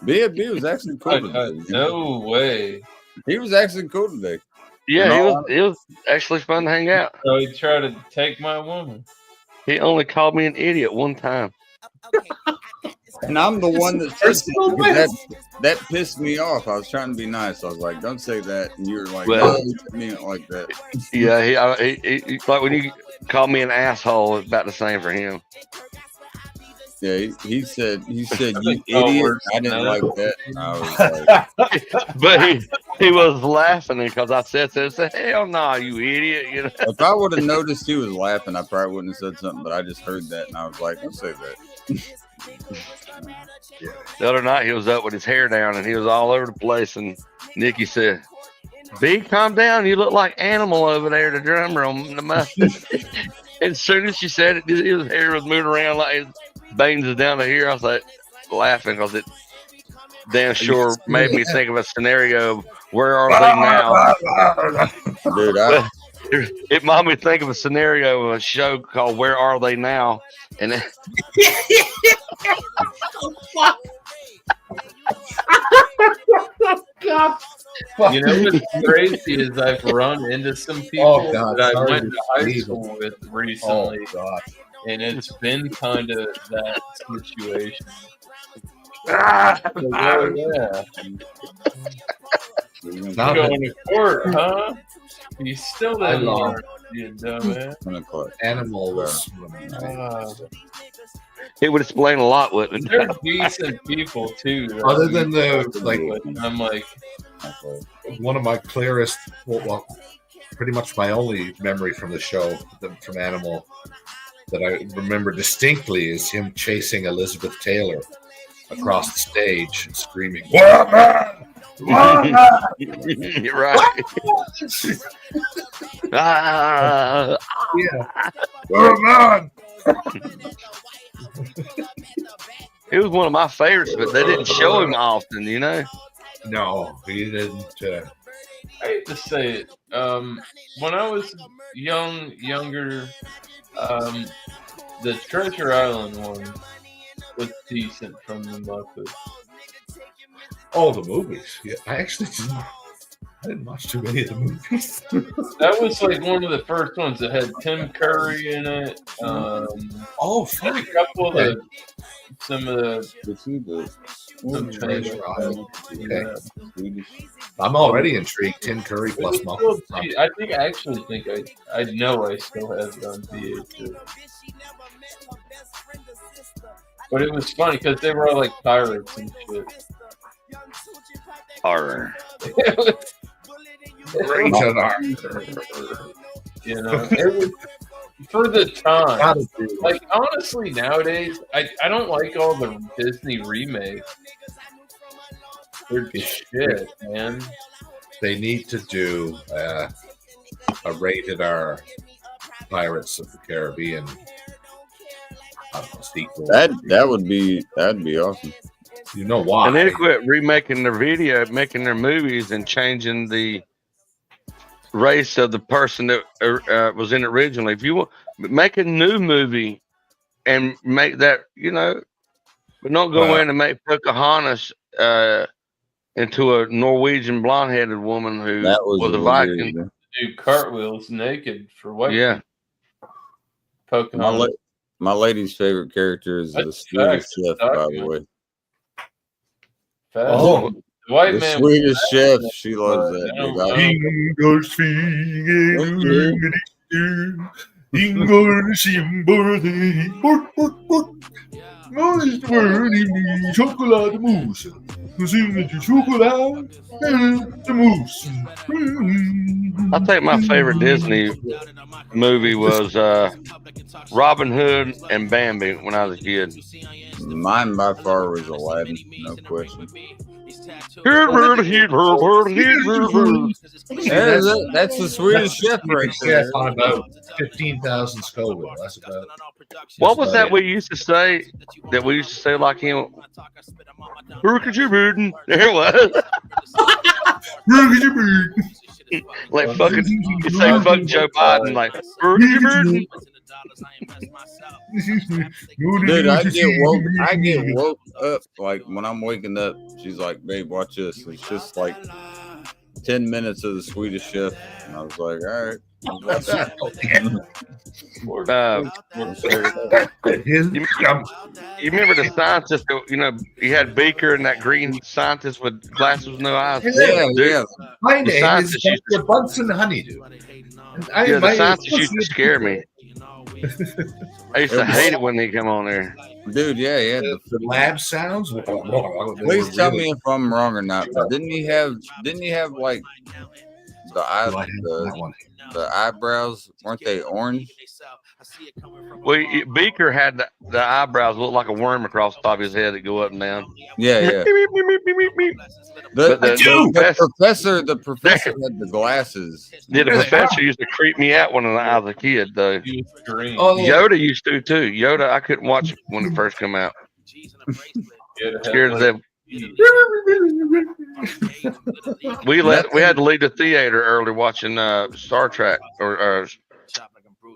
BFB was actually cool today. No way. He was actually cool today. Yeah, it was actually fun to hang out. So he tried to take my woman. He only called me an idiot one time. And I'm the one that pissed me off. I was trying to be nice. I was like, "Don't say that," and you were like, Well, "No, you mean it like that." Yeah, he like when you call me an asshole, it's about the same for him. Yeah, he said, "You Oh, idiot." worse I didn't than like that. that. I was like, But he was laughing because I said so. I said, "Hell no, you idiot!" You know. if I would have noticed he was laughing, I probably wouldn't have said something. But I just heard that, and I was like, "Don't say that." The other night he was up with his hair down and he was all over the place. And Nikki said, "B, calm down. You look like Animal over there, the drummer on the mustache." And as soon as she said it, his hair was moving around like his veins is down to here. I was like laughing because it damn sure made me think of a scenario of where are they now? Dude, It made me think of a scenario of a show called Where Are They Now? And it, You know what's crazy is I've run into some people that I went to high school with recently, and it's been kind of that situation. Like, oh, yeah. Stop Going it. to court, huh? You still didn't learn, you dumbass. Animal was. it would explain a lot, wouldn't it? They're decent people too. though. Other than the like, I'm like, one of my clearest, well, pretty much my only memory from the show, from Animal, that I remember distinctly is him chasing Elizabeth Taylor across the stage and screaming, "What man? What man?" You're right. Ah. Yeah. What man? It was one of my favorites, but they didn't show him often, you know? No, he didn't. I hate to say it. When I was younger, the Treasure Island one was decent from the Muppets. Oh, the movies. Yeah, I didn't watch too many of the movies. That was like one of the first ones that had Tim Curry in it. Funny. A couple of some of the Treasure Island. Okay. I'm already intrigued. Tim Curry plus Muppets. I actually think I know I still have it on VHS. But it was funny because they were all like pirates and shit. Horror. You know, it was for the time. Like honestly, nowadays, I don't like all the Disney remakes. They're shit, man. They need to do a rated R Pirates of the Caribbean sequel. That'd be awesome. You know why? And they quit remaking their making their movies and changing the race of the person that was in it originally. If you want make a new movie and make that, you know, but don't go in and make Pocahontas into a Norwegian blonde-headed woman who was a Viking. Do cartwheels naked for white. Yeah. Pokemon. My lady's favorite character is the Swedish chef, by the way. Oh, the white the man. Swedish chef, she loves that. I think my favorite Disney movie was Robin Hood and Bambi when I was a kid. Mine by far was Aladdin, no question. That's the Swedish Chef right Chef there. on about 15,000 Scoville. That's about. What was that we used to say? That we used to say like him. Look at your burden. There it was. Like fucking, you say fuck Joe Biden. Like look at your burden. Dude, I get woke up like when I'm waking up. She's like, "Babe, watch this." It's just like 10 minutes of the Swedish Chef, and I was like, "All right." You remember the scientist? You know, he had Beaker and that green scientist with glasses with no eyes. Yeah. My name is Dr. Bunsen Honeydew. The scientists used to scare me. I used to hate it when they come on there. Dude, yeah. The lab sounds. Please tell me if I'm wrong or not. But didn't he have like the eyebrows? Weren't they orange? Well, Beaker had the eyebrows look like a worm across the top of his head that go up and down. Yeah. The professor had the glasses. Yeah, the professor used to creep me out when I was a kid, though. Yoda used to too. Yoda, I couldn't watch it when it first came out. Scared of them. We had to leave the theater early watching Star Trek or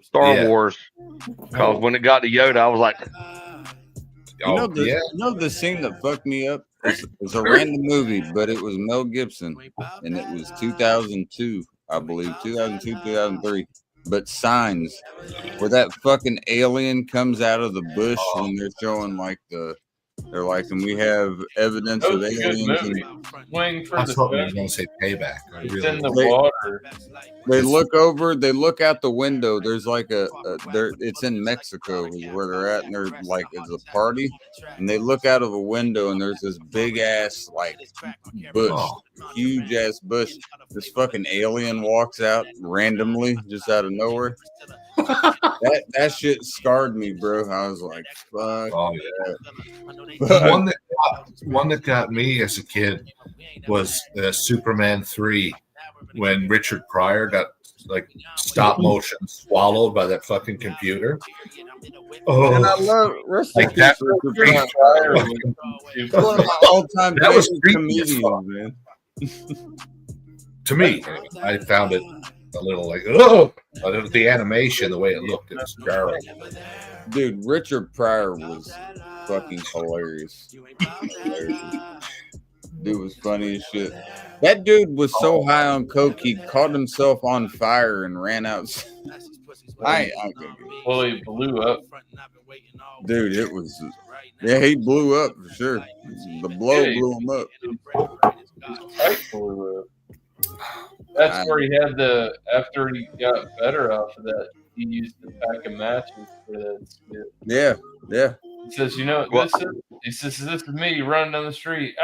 Star Wars, because when it got to Yoda, I was like, you know the scene that fucked me up? It was a random movie, but it was Mel Gibson, and it was 2002, I believe, 2002, 2003. But Signs, where that fucking alien comes out of the bush when they're showing like they're like, and we have evidence of aliens. I thought you were going to say Payback. It's in the water. They look over. They look out the window. There's like it's in Mexico is where they're at, and they're like it's a party, and they look out of a window, and there's this big ass like bush, huge ass bush. This fucking alien walks out randomly, just out of nowhere. That shit scarred me, bro. I was like, fuck. Oh, yeah. One that got me as a kid was Superman 3, when Richard Pryor got like stop motion swallowed by that fucking computer. Oh, and I love like that. All-time That was comedian, man. To me, I found it a little like, oh, but it was the animation, the way it looked, it was jarring. Dude, Richard Pryor was fucking hilarious. Dude was funny as shit. That dude was so high on coke, he caught himself on fire and ran out. Well, he blew up. Dude, it was. Yeah, he blew up for sure. The blow blew him up. That's where he had after he got better off of that, he used the pack of matches for that skit. Yeah. He says, this is me running down the street.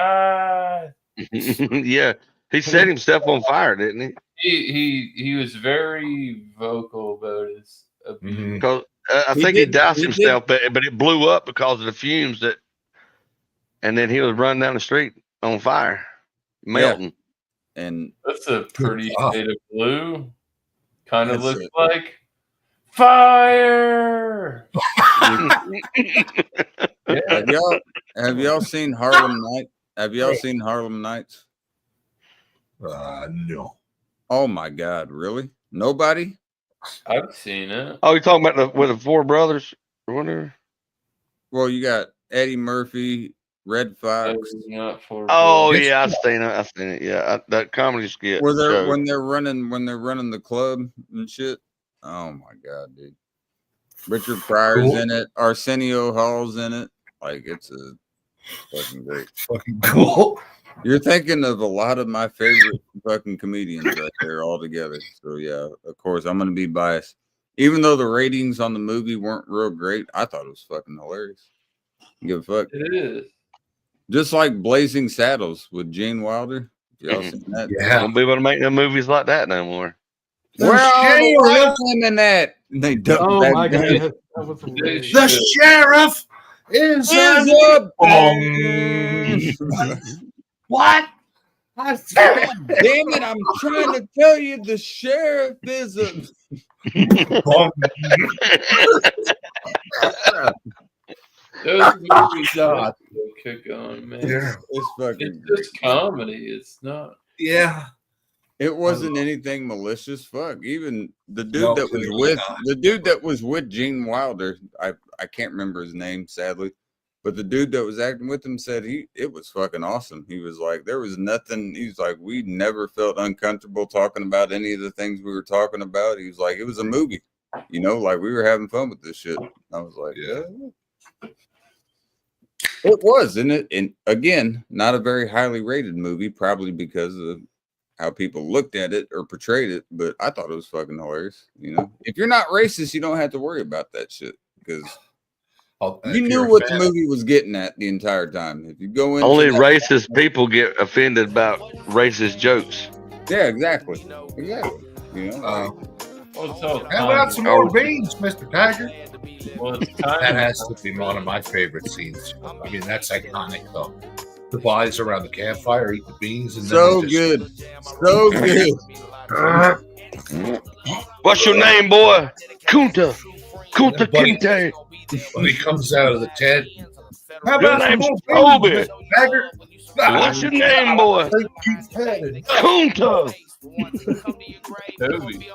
Yeah, he set himself on fire, didn't he? He was very vocal about his abuse. Because I think he doused himself, but it blew up because of the fumes and then he was running down the street on fire, melting. Yeah. And that's a pretty shade of blue. Kind of looks like fire. Have y'all seen Harlem Nights? Have y'all seen Harlem Nights? No. Oh my God, really? Nobody? I've seen it. Oh, you're talking about with the four brothers or whatever? Well, you got Eddie Murphy, Red Fox. Oh yeah, I've seen it. Yeah, that comedy skit. When they're running the club and shit. Oh my God, dude! Richard Pryor's in it. Arsenio Hall's in it. Like it's a fucking great. Fucking cool. You're thinking of a lot of my favorite fucking comedians right there all together. So yeah, of course I'm gonna be biased. Even though the ratings on the movie weren't real great, I thought it was fucking hilarious. Give a fuck. It is. Just like Blazing Saddles with Gene Wilder. Y'all seen that? Yeah. Don't be able to make no movies like that no more. Where are the white women at? They Oh my God. The sheriff is a What? God damn it! I'm trying to tell you, the sheriff is a. Those movies not kick on, man. Yeah. It's fucking. It's just comedy. It's not. Yeah. It wasn't anything malicious. Fuck. Even the dude No, that was clearly with not. the dude that was with Gene Wilder. I can't remember his name, sadly. But the dude that was acting with him said it was fucking awesome. He was like, there was nothing. He was like, we never felt uncomfortable talking about any of the things we were talking about. He was like, it was a movie, you know, like we were having fun with this shit. I was like, yeah, it was, and again, not a very highly rated movie, probably because of how people looked at it or portrayed it. But I thought it was fucking hilarious. You know, if you're not racist, you don't have to worry about that shit because. You knew what the movie was getting at the entire time. If you go in, Only racist people get offended about racist jokes. Yeah, exactly. Exactly. You know, How about some more beans, Mr. Tiger? Well, That has to be one of my favorite scenes. I mean, that's iconic, though. The boys around the campfire eat the beans, and so then good, so good. What's your name, boy? Kunta. Kunta Buddy. Kinte. When he comes out of the tent, how Your about some name's more beans, Toby. Mr. Tiger? What's your name, boy? Kunta. Toby.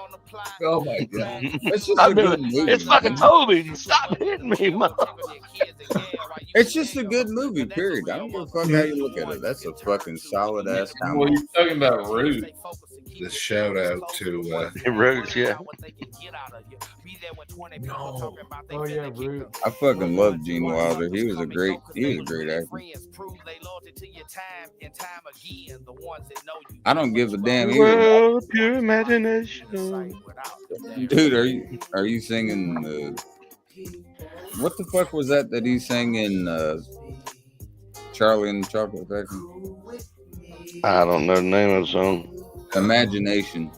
Oh my god! It's just I'm a good doing- movie. It's fucking Toby. Stop hitting me, mother. It's just a good movie. Period. I don't give a fuck how you look at it. That's a fucking solid ass Well, comedy. you're talking about Rude. This shout out to Roots, yeah. no. Oh yeah, rude. I fucking love Gene Wilder. He was a great actor. I don't give a damn either. Well, pure imagination. Dude, are you singing what the fuck was that he's singing Charlie and the Chocolate Factory? I don't know the name of the song. Imagination.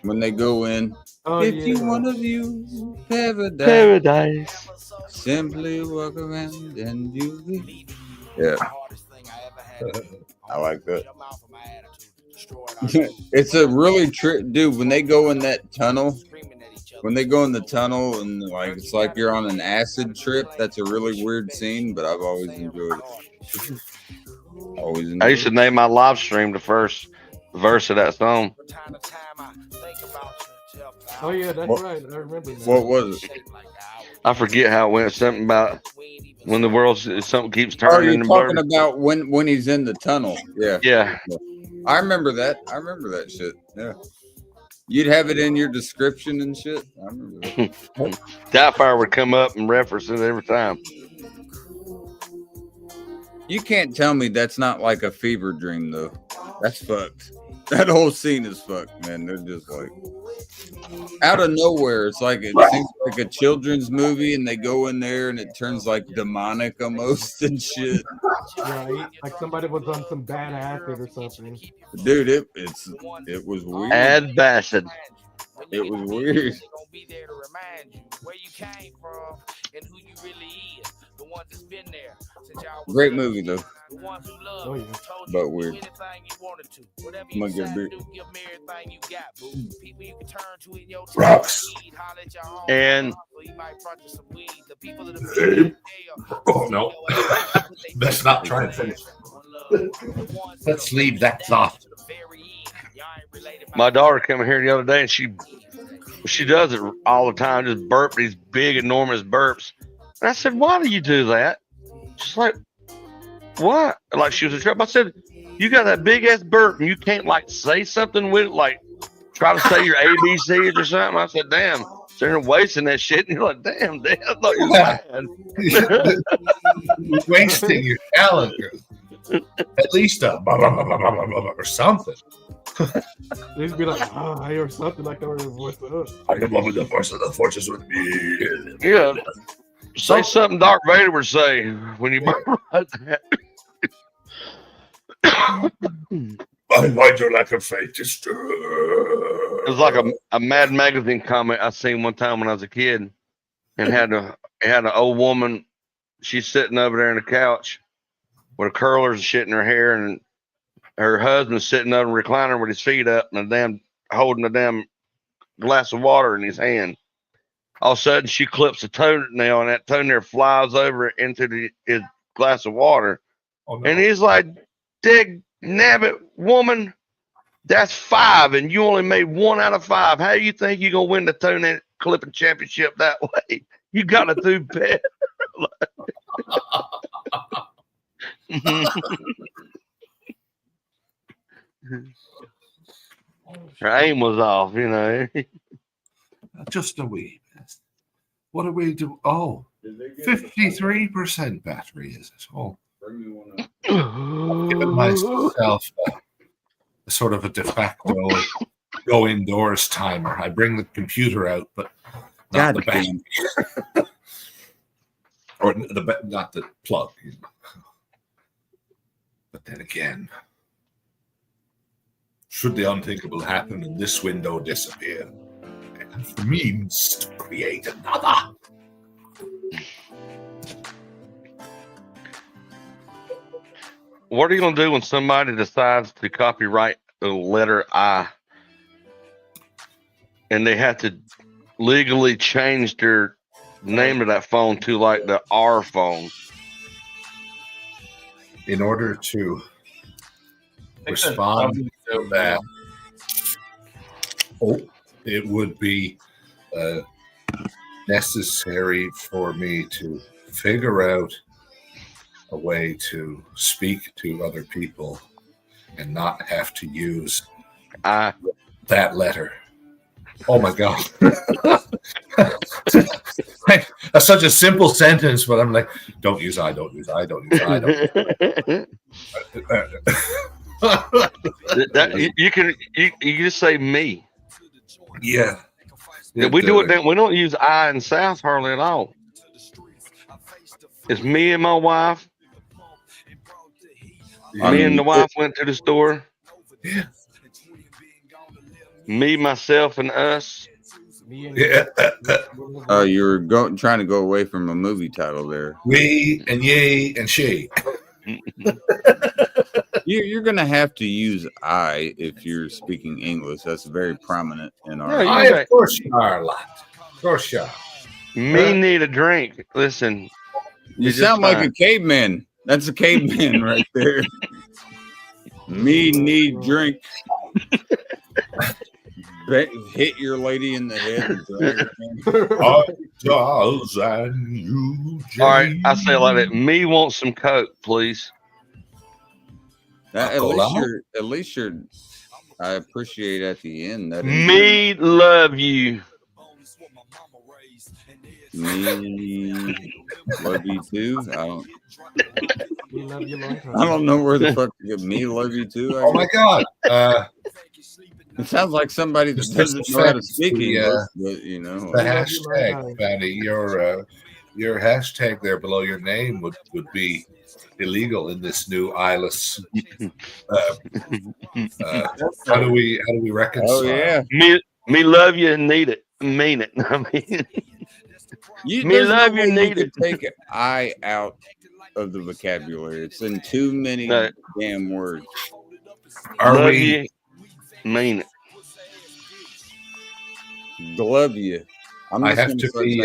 When they go in, Oh if yeah. you want to view paradise, Paradise. simply walk around and you'll be. Yeah, I like that. It's a really trick, dude. When they go in that tunnel, when they go in the tunnel and like it's like you're on an acid trip. That's a really weird scene, but I've always enjoyed it. Always enjoyed I used to name my live stream the first verse of that song. Oh yeah, that's What- right. I remember that. What was it? I forget how it went. Something about when the world something keeps Oh, turning you're and talking burning. about when he's in the tunnel. Yeah, Yeah, I remember that. I remember that shit. Yeah, you'd have it in your description and shit. I remember that. Doubtfire would come up and reference it every time. You can't tell me that's not like a fever dream though. That's fucked. That whole scene is fucked, man. They're just like out of nowhere. It's like it seems like a children's movie, and they go in there and it turns like demonic almost and shit. Right? Like somebody was on some bad acid or something. Dude, it was weird. Ad Bassett. It was weird. Great movie though, Oh yeah. but weird. I'm gonna get beer. Rocks. And Oh no, let's not try and finish. Let's leave that thought. my daughter came here the other day and she does it all the time, just burp these big, enormous burps. And I said, why do you do that? She's like, what? Like she was in trouble. I said, you got that big ass burp and you can't like say something with it, like try to say your ABCs or something. I said, damn, so you're wasting that shit. And you're like, damn, Dad, I thought you were bad. You're wasting your talent. At least a blah, blah, blah, blah, blah, blah, blah, or something. They'd be like, oh, I or something like that. Voice I am loving the force of the forces with me. Yeah. Say something Darth Vader would say when you burp like that. I find your lack of faith is It was like a Mad Magazine comment I seen one time when I was a kid, and had an old woman. She's sitting over there on the couch, with curlers and shit in her hair, and her husband's sitting on a recliner with his feet up and holding a damn glass of water in his hand. All of a sudden, she clips a toenail, and that toenail flies over into his glass of water. Oh, no. And he's like, "Dig nabbit, woman, that's 5, and you only made 1 out of 5. How do you think you're gonna win the toenail clipping championship that way? You gotta do better." Her aim was off, you know. Just a wee bit. What do we do? Oh, 53% battery is it? Oh, I've given myself a sort of a de facto go indoors timer. I bring the computer out, but not the battery. Or not the plug. But then again, should the unthinkable happen and this window disappear, I have means to create another. What are you gonna do when somebody decides to copyright the letter I, and they have to legally change their name of that phone to like the R phone? In order to respond to that, it would be necessary for me to figure out a way to speak to other people and not have to use that letter. Oh my God. That's such a simple sentence, but I'm like, don't use I, don't use I, don't use I, don't use I. You just say me. Yeah. We do it. We don't use I in South hardly at all. It's me and my wife. Me and the wife went to the store. Yeah. Me, myself, and us. Yeah. You're trying to go away from a movie title there. We and ye and she. You're going to have to use I if you're speaking English. That's very prominent in our. Of course you are a lot. Of course you are. Me need a drink. Listen. You sound like a caveman. That's a caveman right there. Me need drink. Hit your lady in the head. All right, I say it like that. Me want some Coke, please. At least you're. I appreciate at the end that. Me love you. Me love you too. I don't know where the fuck to get me love you too. Oh my God. It sounds like somebody that doesn't know how to speak English, but you know. The hashtag, Fatty, your hashtag there below your name would be illegal in this new eyeless. How do we reconcile? Oh yeah. Me love you and need it. Mean it. I mean. Me love you, need it. Take an I out of the vocabulary. It's in too many damn words. Love you, mean it. Love you. I have to be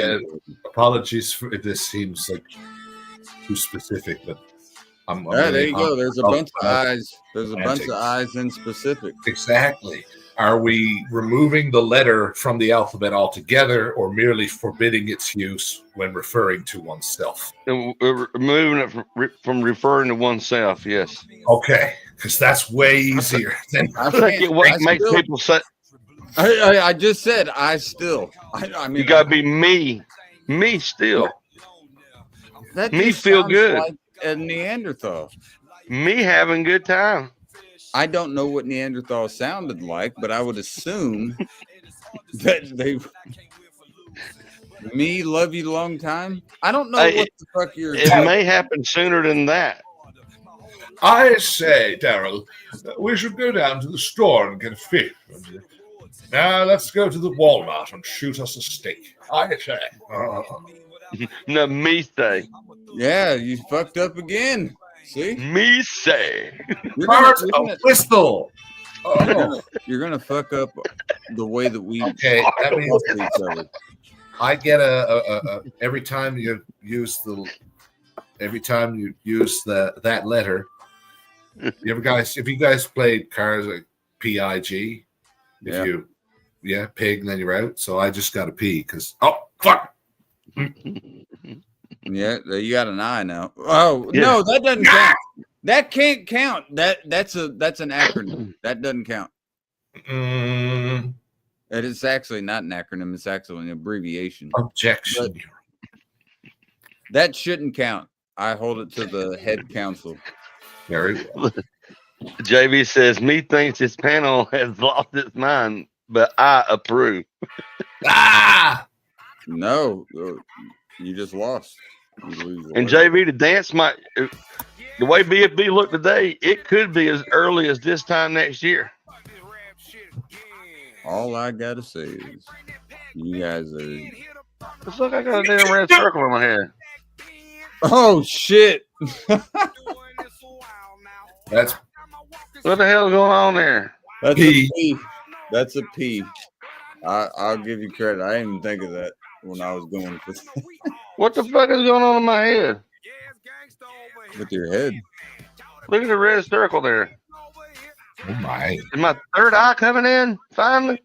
apologies if this seems like too specific, but I'm there you go. There's a bunch of eyes. There's a bunch of eyes in specific. Exactly. Are we removing the letter from the alphabet altogether, or merely forbidding its use when referring to oneself? We're removing it from referring to oneself. Yes. Okay, because that's way easier. I think it makes people say. I just said I still. I mean, you gotta be me. Me still. That me feel good. Like a Neanderthal. Me having good time. I don't know what Neanderthal sounded like, but I would assume that they me love you long time. I don't know what the fuck you're. It may happen sooner than that. I say, Daryl, we should go down to the store and get a fish. Now let's go to the Walmart and shoot us a steak. I say. No, me say. Yeah, you fucked up again. See, Me say. you're Cars gonna, of Bristol. Oh, you're gonna fuck up the way that we okay. That means talk to each other. I get a every time you use that letter. If you guys played cars like PIG, pig, and then you're out. So I just got a P because fuck. Yeah, you got an I now. Oh Yeah. no, that doesn't count. That can't count. That's an acronym. That doesn't count. Mm, It is actually not an acronym. It's actually an abbreviation. objection. That shouldn't count. I hold it to the head council. Very well. JV says, me thinks this panel has lost its mind, but I approve. Ah! No, you just lost. You lose the And way. JV, the dance might, the way BFB looked today, it could be as early as this time next year. All I gotta say is, you guys are. It's like I got a damn red circle in my head. Oh shit! That's What the hell's going on there? That's P. a P. That's a P. I'll give you credit. I didn't even think of that when I was going for What the fuck is going on in my head? with your head. Look at the red circle there. oh my. Is my third eye coming in finally?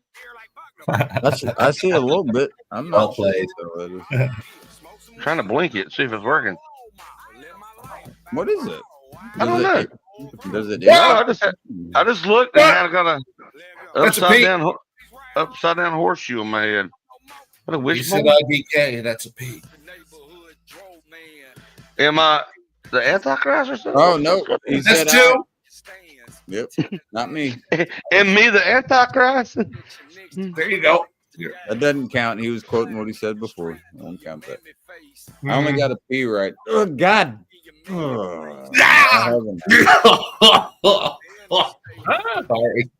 I see a little bit. I'm Well not sure played. what that is. I'm trying to blink it, see if it's working. What is it? I don't know. Does it? No, I just looked and I got a That's a upside down horseshoe in my head. What a You said wishbone? IDK. That's a P. Am I the Antichrist or something? Oh no, he said That's two. Yep, not me. Am me the Antichrist? There you go. That doesn't count. He was quoting what he said before. I don't count that. I only got a P right. Oh God. Oh, I haven't. Sorry.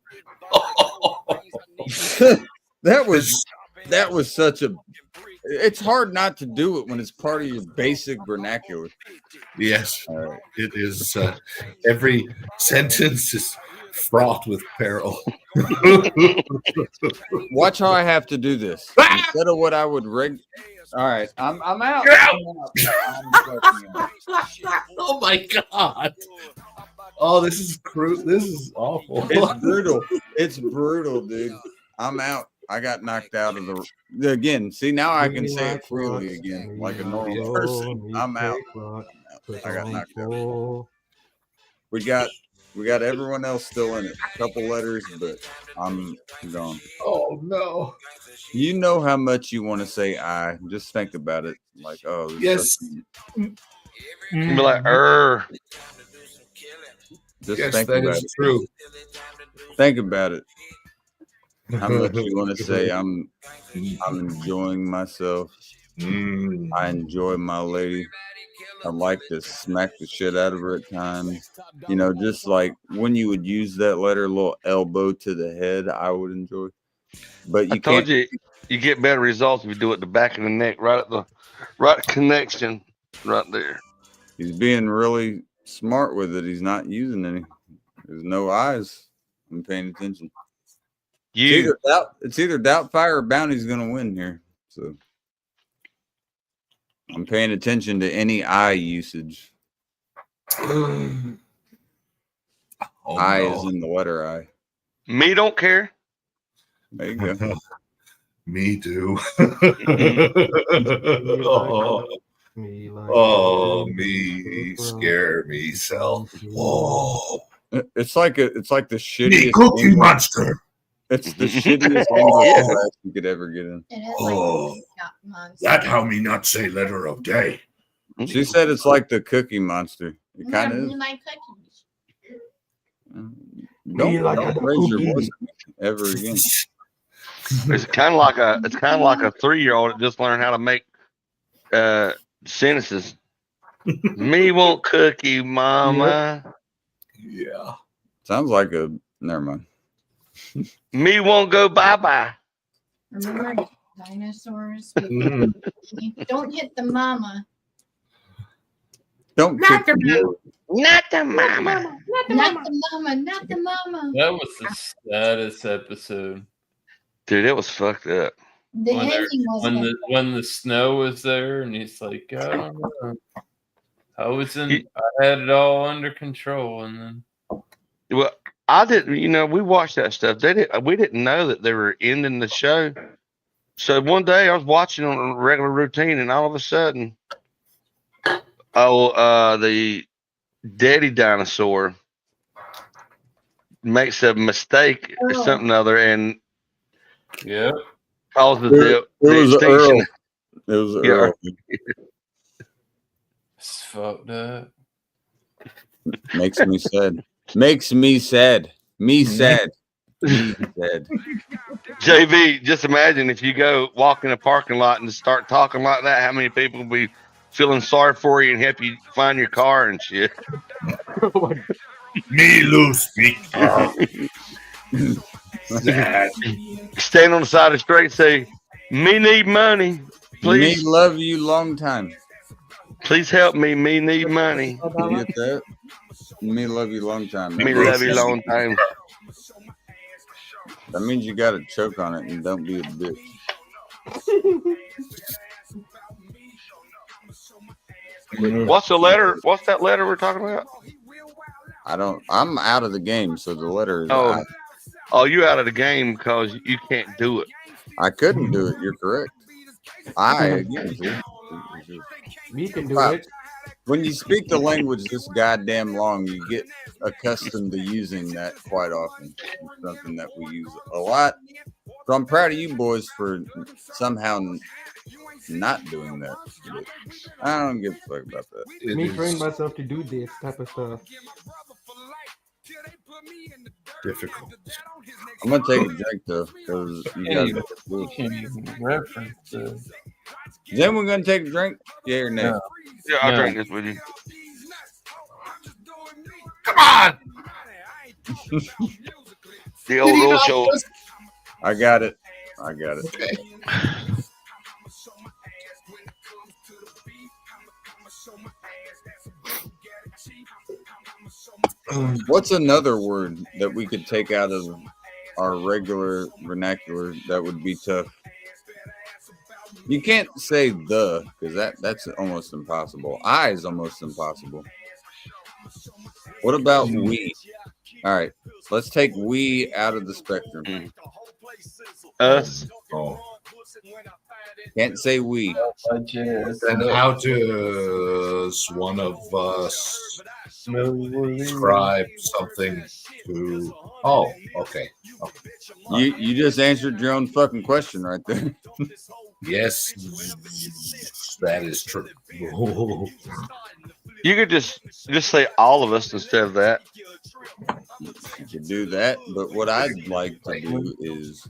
that was such a. It's hard not to do it when it's part of your basic vernacular. Yes, All right. it is. Every sentence is fraught with peril. Watch how I have to do this instead of what I would All right, I'm out. You're out. I'm fucking out. Oh my god! Oh, this is cruel. This is awful. It's brutal. It's brutal, dude. I'm out. I got knocked out of the again. See, now I can say it freely again, like a normal person. I'm out. I got knocked out. We got everyone else still in it. A couple letters, but I'm gone. Oh no! You know how much you want to say I. Just think about it. Like, oh, this Yes. doesn't- Be like, Just Yes, think that about is it. true. Think about it. How much you want to say I'm enjoying myself. Mm. I enjoy my lady. I like to smack the shit out of her at times. You know, just like when you would use that letter, a little elbow to the head, I would enjoy. But I you told can't. you get better results if you do it the back of the neck, right at the right connection, right there. He's being really smart with it. He's not using any. There's no eyes. I'm paying attention. It's either Doubtfire or Bounty's going to win here. So I'm paying attention to any eye usage. Oh, I no. is in the letter I. Me don't care. There you go. Me too. Oh, Me scare me self. Whoa. It's like the Me shittiest. cookie English- monster. It's the shittiest English class you could ever get in. It is Oh. like months. That how me not say letter of day. She said it's like the Cookie Monster. It kind of is. My cookies. Don't raise your voice ever again. It's kind of like a 3-year-old that just learned how to make sentences. Me want cookie, mama. Yeah. Sounds like a. Never mind. Me won't go bye-bye. Remember dinosaurs? Mm. Don't hit the mama. Don't Not kick the mama. Not the mama. Not the mama. Not the mama. That was the saddest episode. Dude, it was fucked up. The When they're- ending was When like the when the snow was there, and he's like, I don't know. I had it all under control, and then Well, I didn't. You know, we watched that stuff. We didn't know that they were ending the show. So one day I was watching on a regular routine, and all of a sudden, the daddy dinosaur makes a mistake or Oh. something other, and yeah, causes It the was extinction. Earl. It was Yeah. Earl. it's fucked up. Makes me sad. Makes me sad. Me sad. Me sad. JV, just imagine if you go walk in a parking lot and start talking like that, how many people will be feeling sorry for you and help you find your car and shit. Me lose speak. Sad. Stand on the side of the street and say, me need money. Please, Me love you long time. please help me. Me need money. You get that? Me love you long time. Me love you long time. That means you got to choke on it and don't be a bitch. What's the letter? What's that letter we're talking about? I'm out of the game, so the letter is Oh, I. oh, you out of the game because you can't do it. I couldn't do it. You're correct. Me can do Wow. it. When you speak the language this goddamn long, you get accustomed to using that quite often. It's something that we use a lot. So I'm proud of you boys for somehow not doing that. But I don't give a fuck about that. Me train myself to do this type of stuff. Difficult. I'm gonna take a drink though, because You can't even reference it. Is anyone gonna take a drink? Yeah or no? Yeah, I'll No. drink this with you. Come on. The old old show. I got it. I got it. What's another word that we could take out of our regular vernacular that would be tough? You can't say the, because that's almost impossible. I is almost impossible. What about we? All right, let's take we out of the spectrum. Us. Oh. Can't say we. And how does one of us describe something to? Oh, okay. You just answered your own fucking question right there. Yes, that is true. You could just say all of us instead of that. You could do that, but what I'd like to do is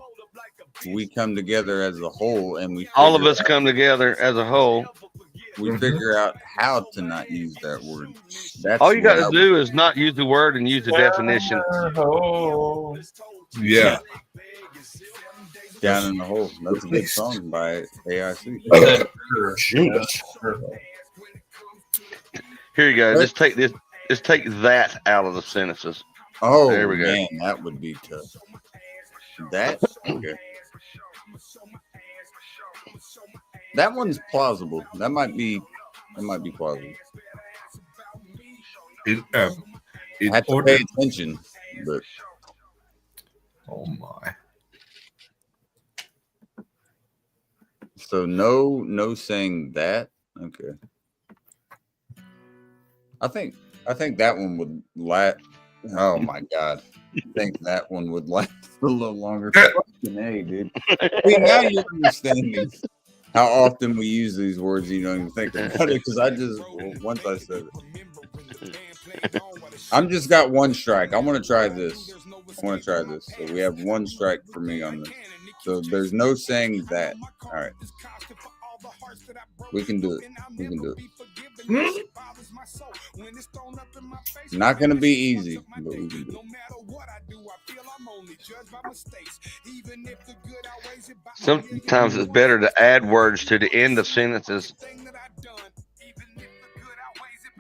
we come together as a whole and we All of figure us come together as a whole. we figure out how to not use that word. That's All you got what to do is not use the word and use the definition. Yeah. Down in the hole. That's a good song by AIC. Shoot. Here you go. Just take this. Just take that out of the sentences. Oh, There we go. man, that would be tough. That okay. That one's plausible. That might be plausible. I have to pay attention, but oh my. So no saying that. Okay. I think that one would last. Oh my god. I think that one would last a little longer. Fucking A, dude. See, now you're understanding how often we use these words. You don't even think about it because once I said it. I'm just got one strike. I want to try this. So we have one strike for me on this. So there's no saying that. All right. We can do it. Not going to be easy, but we can do it. Sometimes it's better to add words to the end of sentences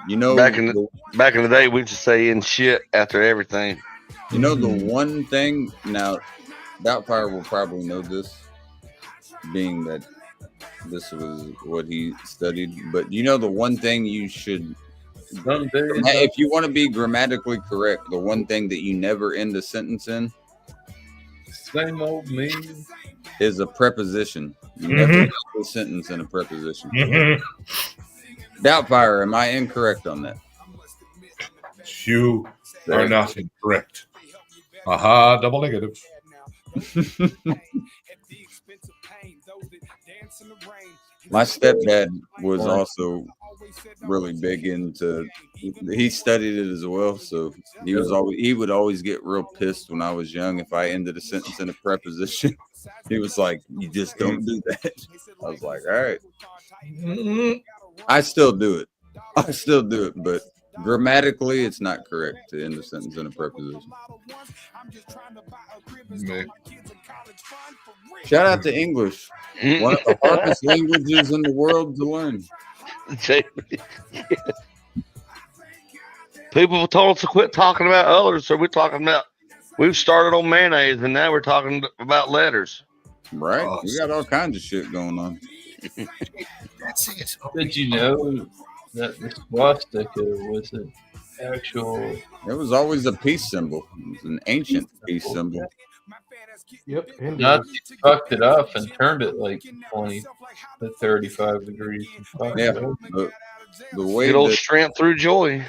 You know, back in the day, we just say "in shit" after everything. You know the one thing now, Doubtfire will probably know this, being that this was what he studied. But you know the one thing you should, if you want to be grammatically correct, the one thing that you never end a sentence in, same old me, is a preposition. You never end a sentence in a preposition. Doubtfire, am I incorrect on that? You are not incorrect. Aha, double negative. My stepdad was also really big into. He studied it as well, so he would always get real pissed when I was young if I ended a sentence in a preposition. He was like, "You just don't do that." I was like, "All right." I still do it. But grammatically, it's not correct to end a sentence in a preposition. Shout out to English, one of the hardest languages in the world to learn. People told us to quit talking about others, so we've started on mayonnaise, and now we're talking about letters. Right, we got all kinds of shit going on. Did you know that the swastika was an actual? It was always a peace symbol. It was an ancient peace symbol. Yep. Nazis fucked it up and turned it like 20 to 35 degrees. Yeah, the way good old strength through joy.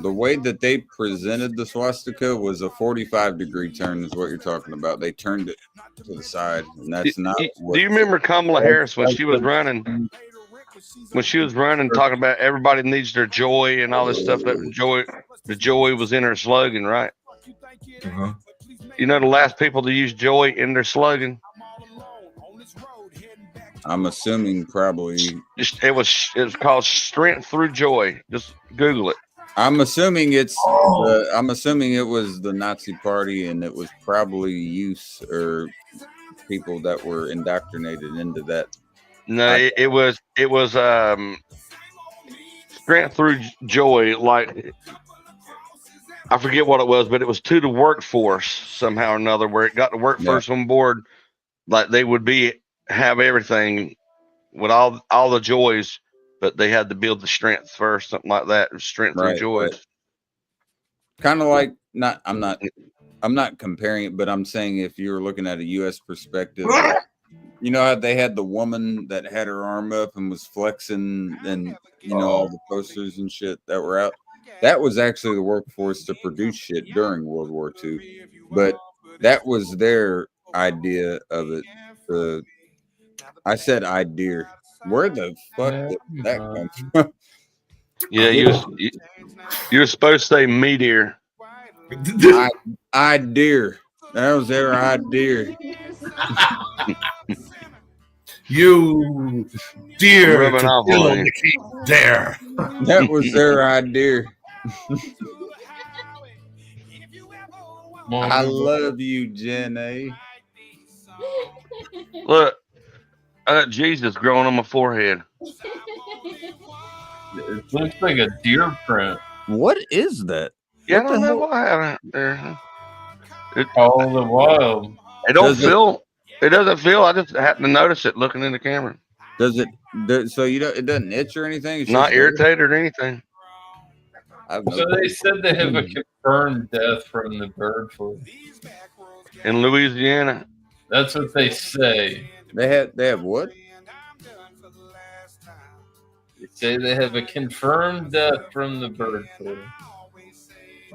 The way that they presented the swastika was a 45-degree turn, is what you're talking about. They turned it to the side, and that's not. Do you remember Kamala Harris when she was running? When she was running, talking about everybody needs their joy and all this stuff. That the joy was in her slogan, right? You know, the last people to use joy in their slogan. I'm assuming probably it was called strength through joy. Just Google it. I'm assuming it was the Nazi Party, and it was probably youth or people that were indoctrinated into that. No, it was strength through joy. Like, I forget what it was, but it was to the workforce somehow or another, where it got the workforce on board. Like, they would have everything with all the joys, but they had to build the strength first, something like that. Strength through joy. Kind of like I'm not comparing it, but I'm saying if you're looking at a U.S. perspective, you know how they had the woman that had her arm up and was flexing, and all the posters and shit that were out. That was actually the workforce to produce shit during World War II, but that was their idea of it. I said idea. Where the fuck did that come from? Yeah, you're supposed to say meteor. Idea. That was their idea. You dear rubbing off on there. That was their idea. I love you, Jen A. Look, I got Jesus growing on my forehead. It looks like a deer print. What is that? Yeah, I don't know what happened there. All the while. It doesn't feel. I just happened to notice it looking in the camera. Does it? So it doesn't itch or anything? It's not irritated or anything. So they said they have a confirmed death from the bird flu in Louisiana. That's what they say. They have what? They say they have a confirmed death from the bird flu.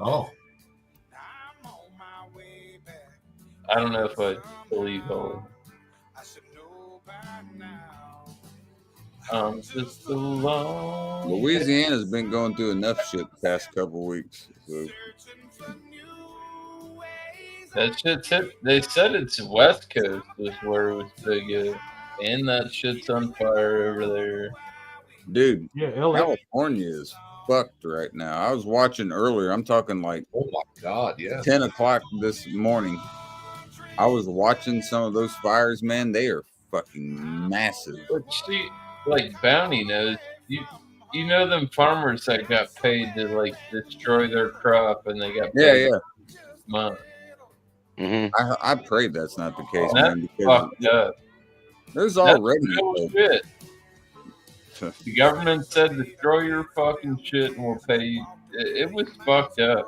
Oh. I don't know if I believe all of it. Just alone. Louisiana's been going through enough shit the past couple weeks. So. That shit's hit. They said it's West Coast is where it was big, and that shit's on fire over there. Dude, yeah, LA. California is fucked right now. I was watching earlier. I'm talking like, oh my god, yeah, 10 o'clock this morning. I was watching some of those fires, man. They are fucking massive. But see, like Bounty knows, you you know them farmers that got paid to like destroy their crop and they got Yeah, paid yeah. month. I pray that's not the case, That's man. Because fucked up. there's That's already real shit. The government said destroy your fucking shit and we'll pay you. It was fucked up.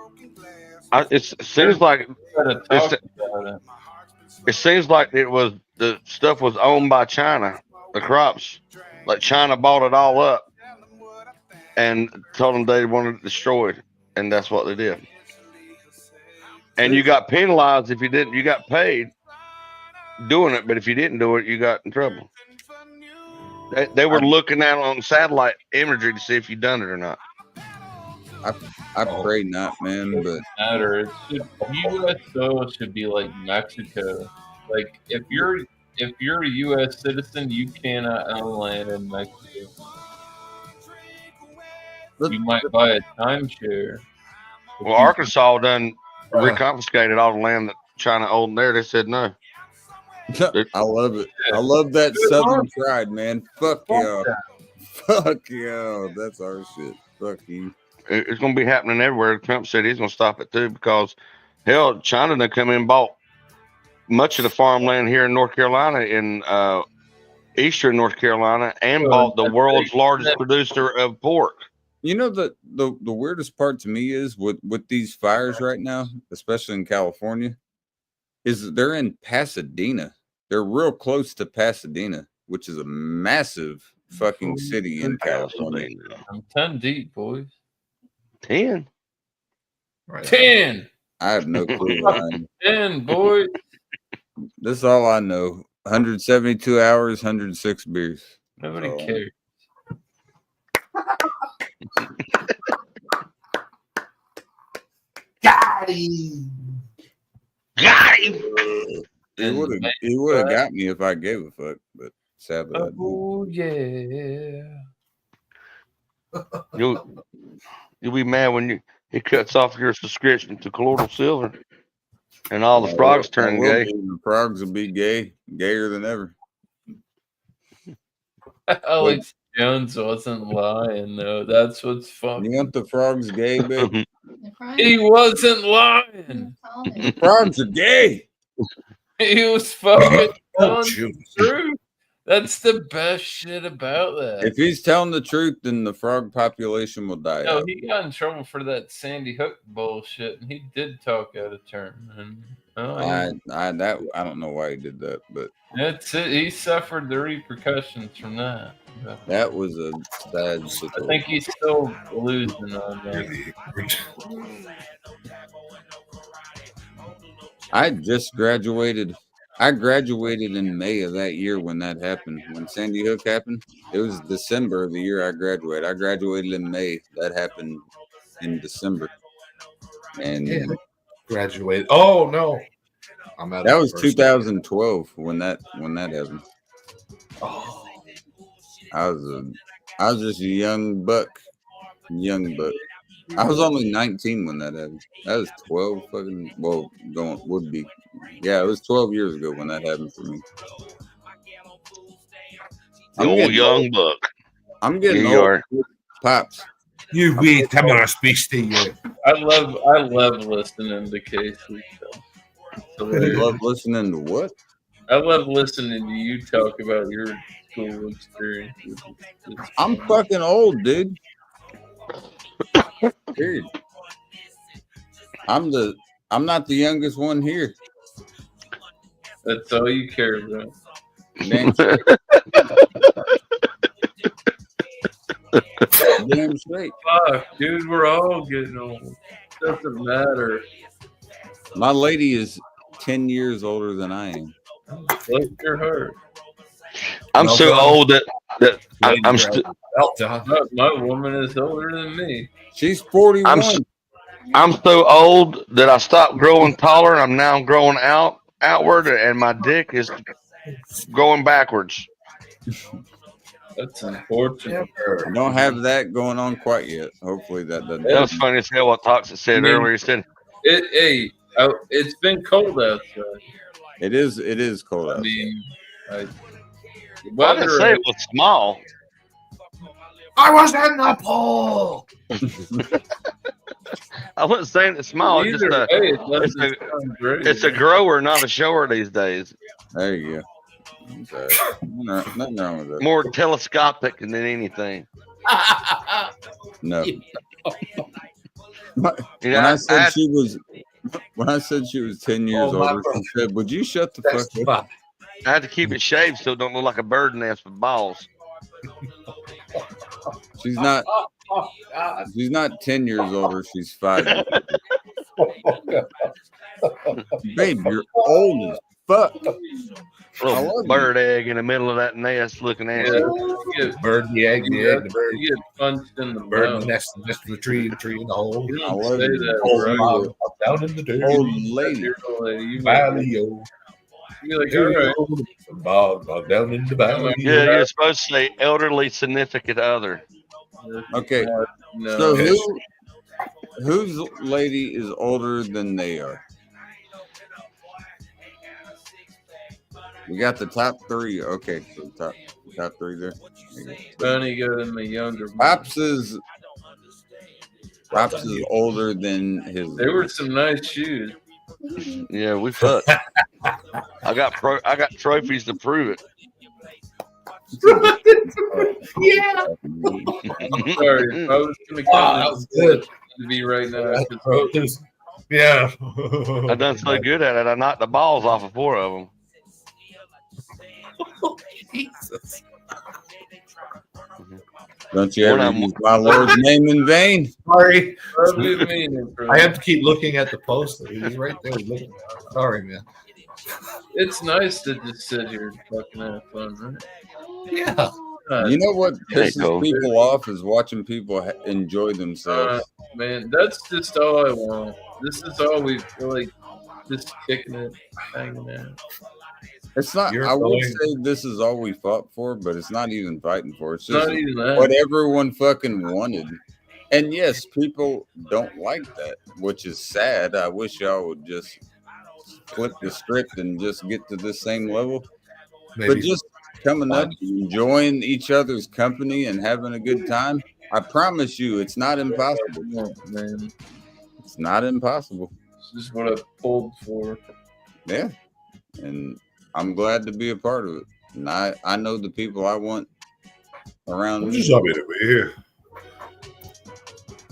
It seems like Gotta talk about it. it seems like it was the stuff was owned by China, the crops. Like China bought it all up and told them they wanted it destroyed, and that's what they did. And you got penalized if you didn't. You got paid doing it, but if you didn't do it, you got in trouble. They were looking at it on satellite imagery to see if you done it or not. I pray not, man. But Matter. It should, U.S. soil should be like Mexico. Like if you're a U.S. citizen, you cannot own land in Mexico. You might buy a timeshare. Well, Arkansas done reconfiscated all the land that China owned there. They said no. I love it. I love that Southern pride, man. Fuck y'all. Fuck y'all. That's our shit. Fuck you. It's going to be happening everywhere. Trump said he's going to stop it too because, hell, China done come in and bought much of the farmland here in North Carolina, in eastern North Carolina, and bought the world's largest producer of pork. You know, the weirdest part to me is with these fires right now, especially in California, is they're in Pasadena. They're real close to Pasadena, which is a massive fucking city in California. I'm 10 deep, boys. 10? 10! I have no clue. Ryan. 10, boys. This is all I know. 172 hours, 106 beers. Nobody cares. Got him. Got him. He would have got me if I gave a fuck, but sadly I didn't. Oh yeah. You'll be mad when he cuts off your subscription to Colloidal Silver, and all the frogs turn gay. The frogs will be gayer than ever. Alex Jones wasn't lying though. That's what's funny. You want the frogs gay, babe? He wasn't lying. The frogs are gay. He was fucking telling the truth. That's the best shit about that. If he's telling the truth, then the frog population will die No, out. he got in trouble for that Sandy Hook bullshit, and he did talk out of turn. And I don't know why he did that, but that's it. He suffered the repercussions from that. that was a sad situation. I think he's still losing on that. I just graduated. I graduated in May of that year when that happened. When Sandy Hook happened, it was December of the year I graduated. I graduated in May. That happened in December. And graduated. Oh no, that was 2012 when that happened. Oh. I was just a young buck. I was only 19 when that happened. That was 12 fucking, well, would be. Yeah, it was 12 years ago when that happened for me. Old young buck. I'm getting Here you old. are. Pops. You wait, I'm gonna speak to you. I love listening to Casey. You love listening to what? I love listening to you talk about your school experiences. I'm fucking old, dude. Period. I'm not the youngest one here. That's all you care about. Damn straight. Damn straight. Fuck, dude, we're all getting old. Doesn't matter. My lady is 10 years older than I am. Bless your heart. I'm so old that I'm still. My woman is older than me. She's 41. I'm so old that I stopped growing taller. I'm now growing outward, and my dick is going backwards. That's unfortunate. I don't have that going on quite yet. Hopefully that doesn't. That was funny as hell what Toxic said earlier. He said, it's been cold outside. It is cold outside. I didn't say it was small. I was in the pool. I wasn't saying it's small. It's, just Either a, way, it doesn't sound great. it's a grower, not a shower these days. There you go. Okay. Nothing wrong with that. More telescopic than anything. No. You When know, I said she was 10 years Oh, my older, she said, "Would you shut the That's fuck up?" fun. I had to keep it shaved so it don't look like a bird nest with balls. She's not. Oh, God. She's not 10 years older. She's 5 years older. Babe, you're old as fuck. I Little love bird egg in the middle of that nest looking at Yeah, you. you get, Bird in the egg, the egg, the bird. you get punched in the Bird in mouth. the nest in the tree, the tree in the hole. You I don't love say you. that, Old bro. lady. Down in the dirt. Old lady. You're old lady. You Valley-o. You're like, all right. Bog down in the valley. Yeah, you're supposed to say elderly significant other. Okay. No. So whose lady is older than they are? We got the top 3. Okay, so top 3 there. Bunny got him a younger. Pops is older than his. There were some nice shoes. Yeah, we fucked. I got trophies to prove it. Yeah. I'm sorry. If I was going to Wow, that was good. to be right now. Yeah. I done so good at it. I knocked the balls off of 4 of them. Jesus. Don't you ever One of 'em- use my Lord's name in vain? Sorry. I've been meaning for I that. have to keep looking at the poster. He's right there looking. Sorry, man. It's nice to just sit here and fucking have fun, right? Yeah. You know what Hey, pisses Cole. people off is watching people enjoy themselves. Man, that's just all I want. This is all we feel like, just kicking it, hanging out. It's not. You're I would going- say this is all we fought for, but it's not even fighting for. It's It's not just even that. what everyone fucking wanted. And yes, people don't like that, which is sad. I wish y'all would just flip the script and just get to the same level. But Maybe. just coming up, enjoying each other's company and having a good time, I promise you, it's not impossible. Oh, man, It's not impossible. this is what I pulled for. Yeah. And I'm glad to be a part of it. And I know the people I want around I'm me. just happy to be here.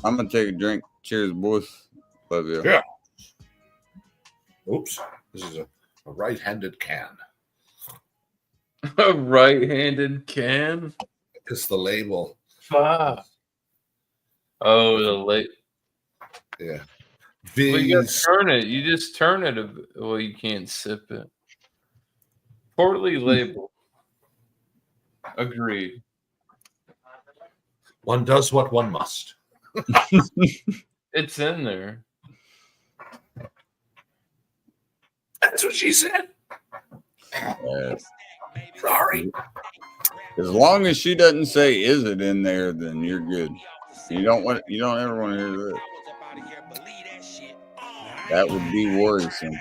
I'm gonna take a drink. Cheers, boys. Love you. Yeah. Oops. This is a right-handed can. A right-handed can. It's the label. Fuck. Oh, the late. Yeah. Well, you gotta These. turn it. You just turn it. Well, you can't sip it. Poorly labeled. Agreed. One does what one must. It's in there. That's what she said. Yes. Sorry. As long as she doesn't say "is it in there," then you're good. You don't ever want to hear that. That would be worrisome.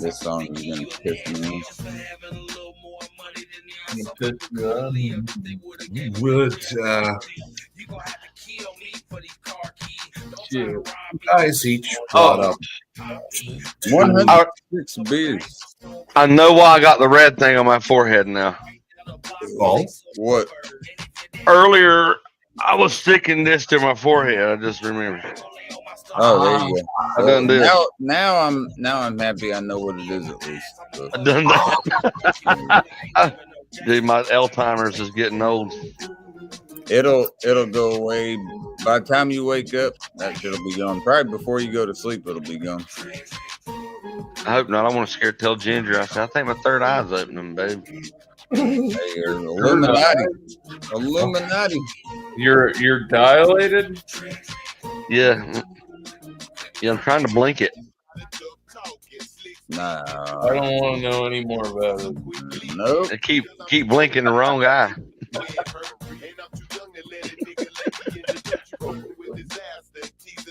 This song is gonna piss me off. Would Shit. guys each brought up 106 beers. I know why I got the red thing on my forehead now. all? What? Earlier, I was sticking this to my forehead. I just remembered. Oh, there you I go. done this. Now I'm happy. I know what it is at least. So, I done that. Dude, my Alzheimer's is getting old. it'll go away by the time you wake up. That shit'll be gone. Probably before you go to sleep, it'll be gone. I hope not. I want to scare tell Ginger. I said, I think my third eye's opening, babe. Hey, you're Illuminati. Illuminati. You're dilated? Yeah. Yeah, I'm trying to blink it. Nah. I don't want to know any more about it. Nope. I keep blinking the wrong eye.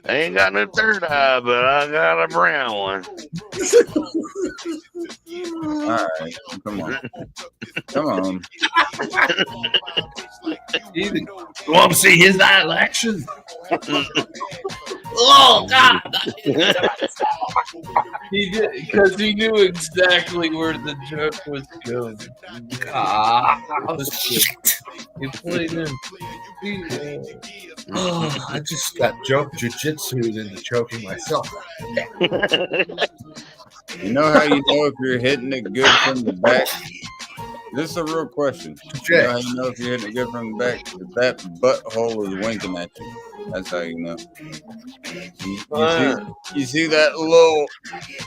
I ain't got no third eye, but I got a brown one. All right, come on, come on. You want to see his eyelashes? Oh God! He did because he knew exactly where the joke was going. He played him. I just got jujitsu'd into choking myself. You know how you know if you're hitting it good from the back? This is a real question. You know how you know if you're hitting it good from the back? If that butthole is winking at you. That's how you know. You see that little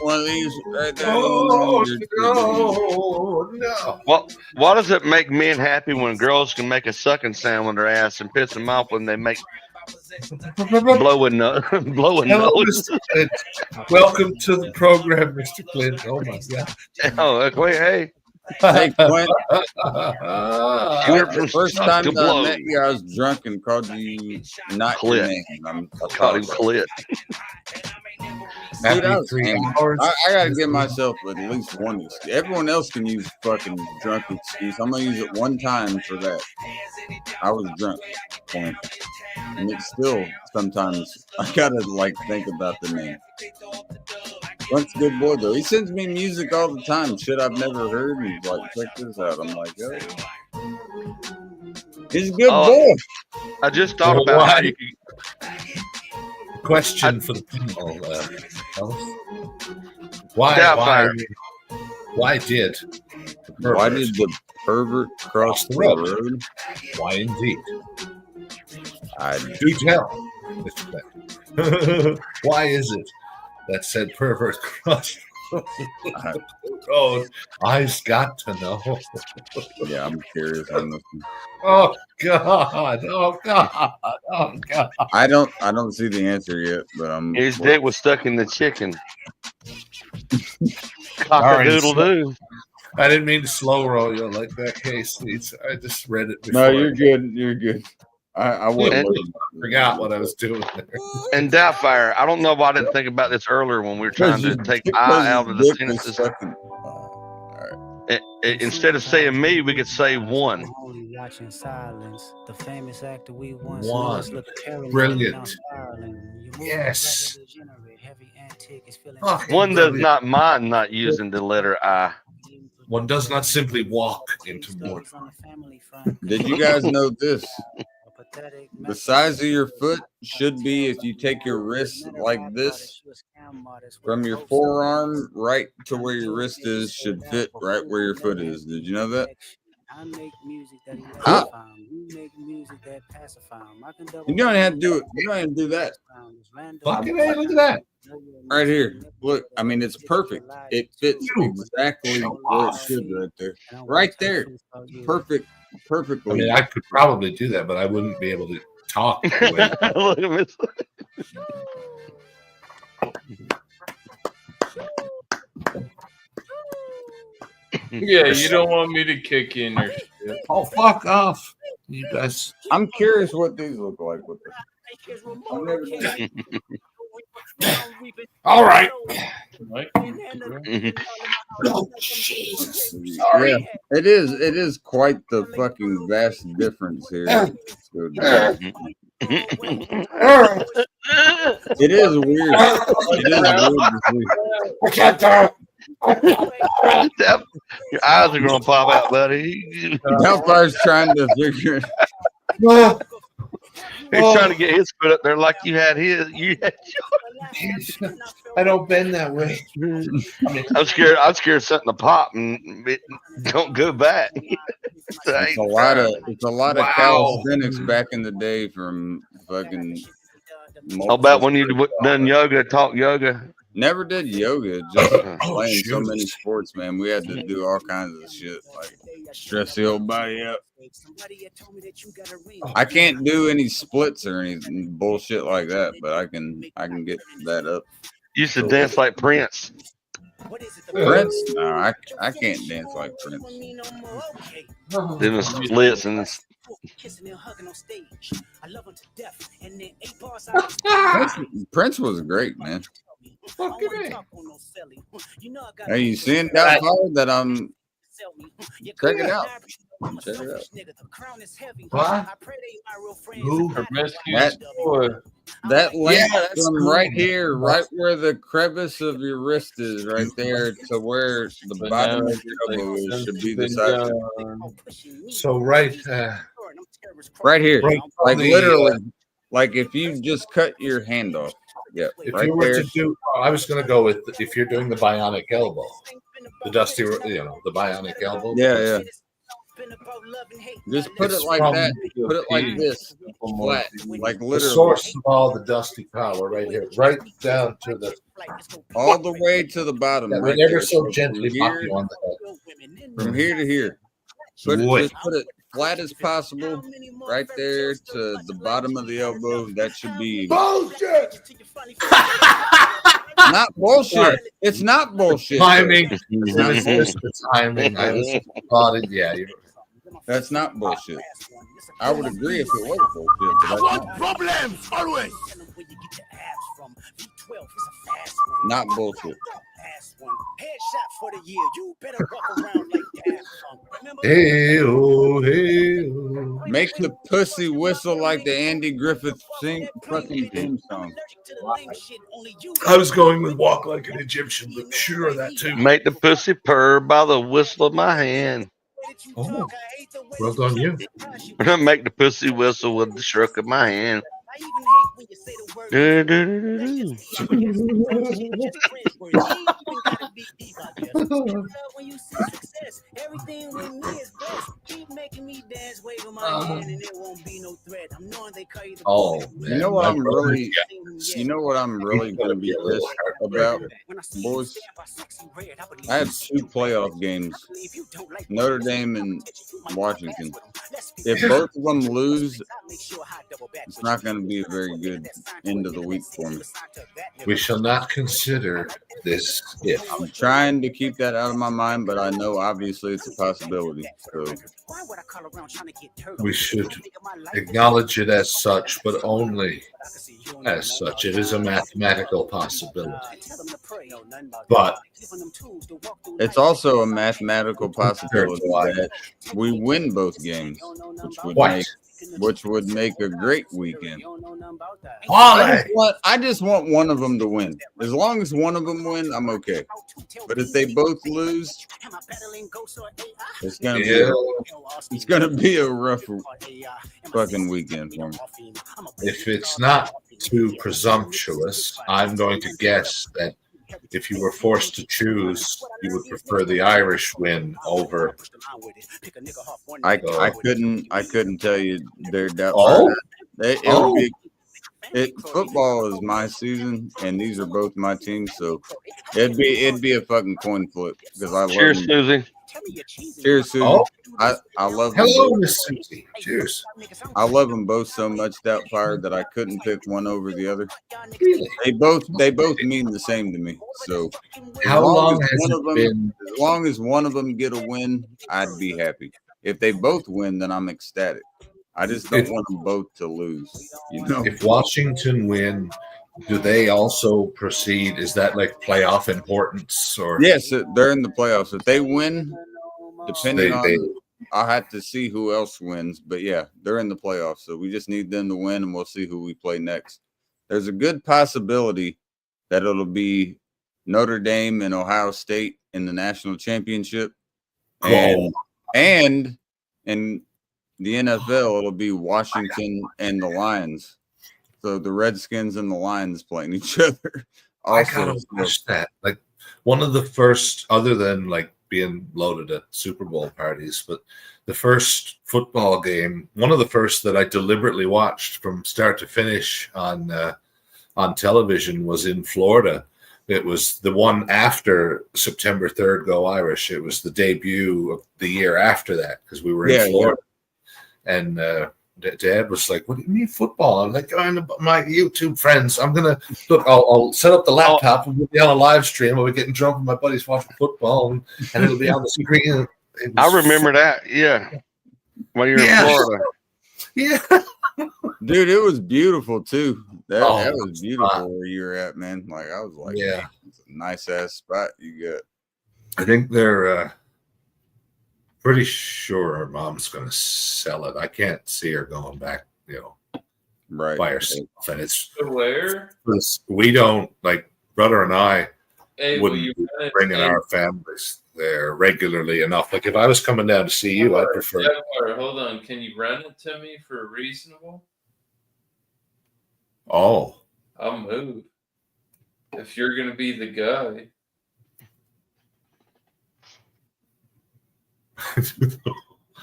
one of these right there? Oh, no. Well, why does it make men happy when girls can make a sucking sound with their ass and piss them off when they make blowing nose? Hello, Mr. Clint. Welcome to the program, Mr. Clint. Oh my God. Oh, okay, hey. Hey, Clint. Clint, The first time to that I blow. met you, I was drunk and called you not Clit. your name. I Called him Clit. Dude, I was angry. I gotta give myself at least one excuse. Everyone else can use fucking drunk excuse. I'm gonna use it one time for that. I was drunk. Point. And it's still sometimes I gotta like think about the name. Clint's a good boy though. He sends me music all the time. Shit I've never heard. And he's like, check this out. I'm like, oh. He's a good boy. I just thought about how you could. Question for the people. Why did the pervert cross the road? Why indeed? I do tell, Mr. Clint. Why is it that said pervert crossed the road? I've got to know. Yeah, I'm curious on this one. Oh God! Oh God! Oh God! I don't see the answer yet, but His dick was stuck in the chicken. Sorry, Cock-a-doodle-doo. I didn't mean to slow roll you like that, Case. I just read it before. No, you're good. You're good. I wouldn't. Forgot what I was doing there. And Doubtfire, I don't know why I didn't think about this earlier when we were trying to take I out of the sentences. Instead of saying me, we could say one. Watching silence. The famous actor we once One. Brilliant. Yes. One does not mind not using the letter I. One does not simply walk into more. Did you guys know this? The size of your foot should be, if you take your wrist like this, from your forearm right to where your wrist is, should fit right where your foot is. Did you know that? Huh? You don't have to do it. You don't have to do that. Fucking hey, look at that. Right here. Look, I mean, it's perfect. It fits exactly where it should right there. Right there. Perfect. Perfectly. I mean, I could probably do that, but I wouldn't be able to talk. Look at this. Yeah, you don't want me to kick in your shit. Oh, fuck off, you guys. I'm curious what these look like with this. I've never done All right. Oh, Jesus. Yeah, it is quite the fucking vast difference here. It is weird. It is weird. I can't do Your eyes are gonna pop out, buddy. Doubtfire's trying to figure it. He's trying to get his foot up there like you had his. You had yours. I don't bend that way. I'm scared. I'm scared something to pop and it don't go back. It's a lot of calisthenics back in the day from fucking. How about when you done yoga, talk yoga? Never did yoga, just playing so many sports, man. We had to do all kinds of shit, like stress the old body up. I can't do any splits or any bullshit like that, but I can get that up. You used to dance like Prince. Prince? No, I can't dance like Prince. Doing the splits and Prince was great, man. Are you seeing that power that I'm? Check it out. Check it out. What? Who? That length that's from cool. right here, right where the crevice of your wrist is, right there to where the bottom of your elbow is, should be the size. So right, Right here, right like on the, literally, like if you just cut your hand off. Yeah, if right you were there. to do, I was going to go with if you're doing the bionic elbow, the dusty, the bionic elbow. Yeah. Just put It's it like from that. Put it like this, flat, like the literally, source of all the dusty power, right here, right down to the. all the way to the bottom. Yeah, right they never there. so From gently here- pop you on the head. From here to here. Sweet. Just put it flat as possible, right there to the bottom of the elbow. That should be Bullshit. not bullshit. It's not bullshit. Timing. It's just the timing. I was thought it. Yeah, That's not bullshit. I would agree if it was bullshit. But that's not. Problems always. Not bullshit. Hey, oh, hey, oh. Make the pussy whistle like the Andy Griffith fucking theme song. I was going with walk like an Egyptian, but sure that too. Make the pussy purr by the whistle of my hand. Oh, well done, you. Make the pussy whistle with the stroke of my hand. Do-do-do-do-do. Oh, man. You know what My I'm brother- really, you know what I'm really gonna be pissed about, boys? I have 2 playoff games, Notre Dame and Washington. If both of them lose, it's not going to be a very good end of the week for me. We shall not consider this if. I'm trying to keep that out of my mind, but I know obviously it's a possibility. So We should acknowledge it as such, but only as such. It is a mathematical possibility. But it's also a mathematical possibility that we win both games, what? which would make a great weekend. Wally! I just want one of them to win. As long as one of them win, I'm okay. But if they both lose, it's gonna be a rough fucking weekend for me. If it's not too presumptuous, I'm going to guess that if you were forced to choose, you would prefer the Irish win over. I couldn't tell you their depth. Oh? Football is my season, and these are both my teams, so it'd be a fucking coin flip because I love Cheers, them. Susie. Cheers, Susie. Oh. I love them Hello, both. Miss Susie. Cheers. I love them both so much, Doubtfire, that I couldn't pick one over the other. Really? They both mean the same to me. So How long has one it of them, been? as long as one of them get a win, I'd be happy. If they both win, then I'm ecstatic. I just don't want them both to lose. You know, If Washington win, do they also proceed? Is that like playoff importance or? yes, they're in the playoffs. If they win, depending They- on, I'll have to see who else wins. But yeah, they're in the playoffs, so we just need them to win, and we'll see who we play next. There's a good possibility that it'll be Notre Dame and Ohio State in the national championship, and in the NFL it'll be Washington and the Lions. So the Redskins and the Lions playing each other. I gotta watch that. Like one of the first, other than like being loaded at Super Bowl parties, but the first football game, one of the first that I deliberately watched from start to finish on television was in Florida. It was the one after September 3rd Go Irish. It was the debut of the year after that because we were in Florida. And Dad was like, "What do you mean football?" I'm like, "My YouTube friends. I'm gonna look. I'll set up the laptop and we'll be on a live stream. We'll be getting drunk with my buddies watching football, and it'll be on the screen." I remember that. Yeah, when you were in Florida. Yeah. Dude, it was beautiful too. That Oh, was beautiful where you were at, man. Like I was like, Yeah. it's a nice ass spot you got. I think they're pretty sure her mom's going to sell it. I can't see her going back, Right. by herself. And it's Where? we don't like brother and I Hey, will wouldn't you be run it? bringing Hey, our families there regularly enough. Like if I was coming down to see you, I'd prefer. Jaguar, hold on. Can you rent it to me for reasonable? Oh, I'll move. If you're gonna be the guy.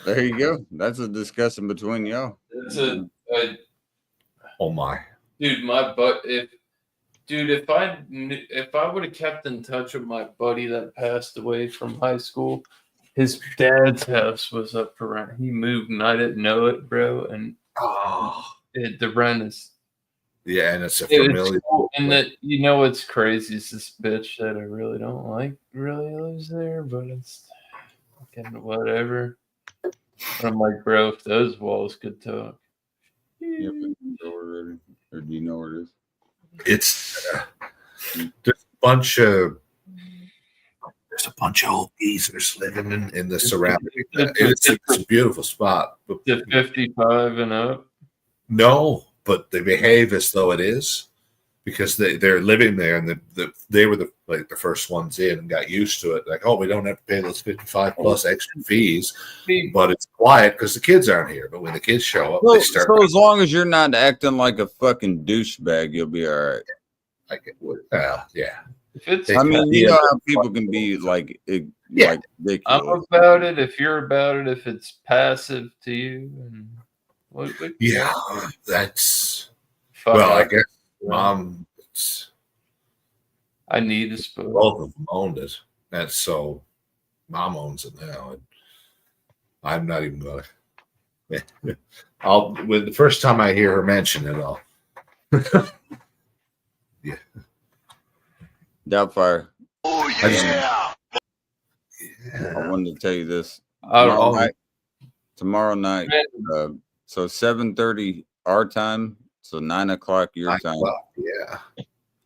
There you go. That's a discussion between y'all. It's Mm-hmm. oh my. Dude, my butt. If I would have kept in touch with my buddy that passed away from high school, his dad's house was up for rent. He moved and I didn't know it, bro. And the rent is. Yeah, and it's a familiar. Cool. And that what's crazy is this bitch that I really don't like really lives there, but it's fucking whatever. I'm like, bro, if those walls could talk. Yep. Or do you know where it is? It's there's a bunch of old geezers living in the surrounding. It's a beautiful spot. But the 55 and up. No, but they behave as though it is because they're living there and they were the first ones in and got used to it. Like, oh, we don't have to pay those 55 plus extra fees, but it's quiet because the kids aren't here. But when the kids show up, they start. So as long as you're not acting like a fucking douchebag, you'll be all right. Yeah. I mean, you know how people can be like ridiculous. I'm about it. If you're about it, if it's passive to you, and yeah, that's Fuck well. I it. guess it's, I need a spoon. both of them owned it, and so mom owns it now. And I'm not even gonna. When the first time I hear her mention it, I'll. Yeah. Doubtfire. Oh yeah. I wanted to tell you this. Tomorrow night. So 7:30 our time. So 9 o'clock your time. Yeah.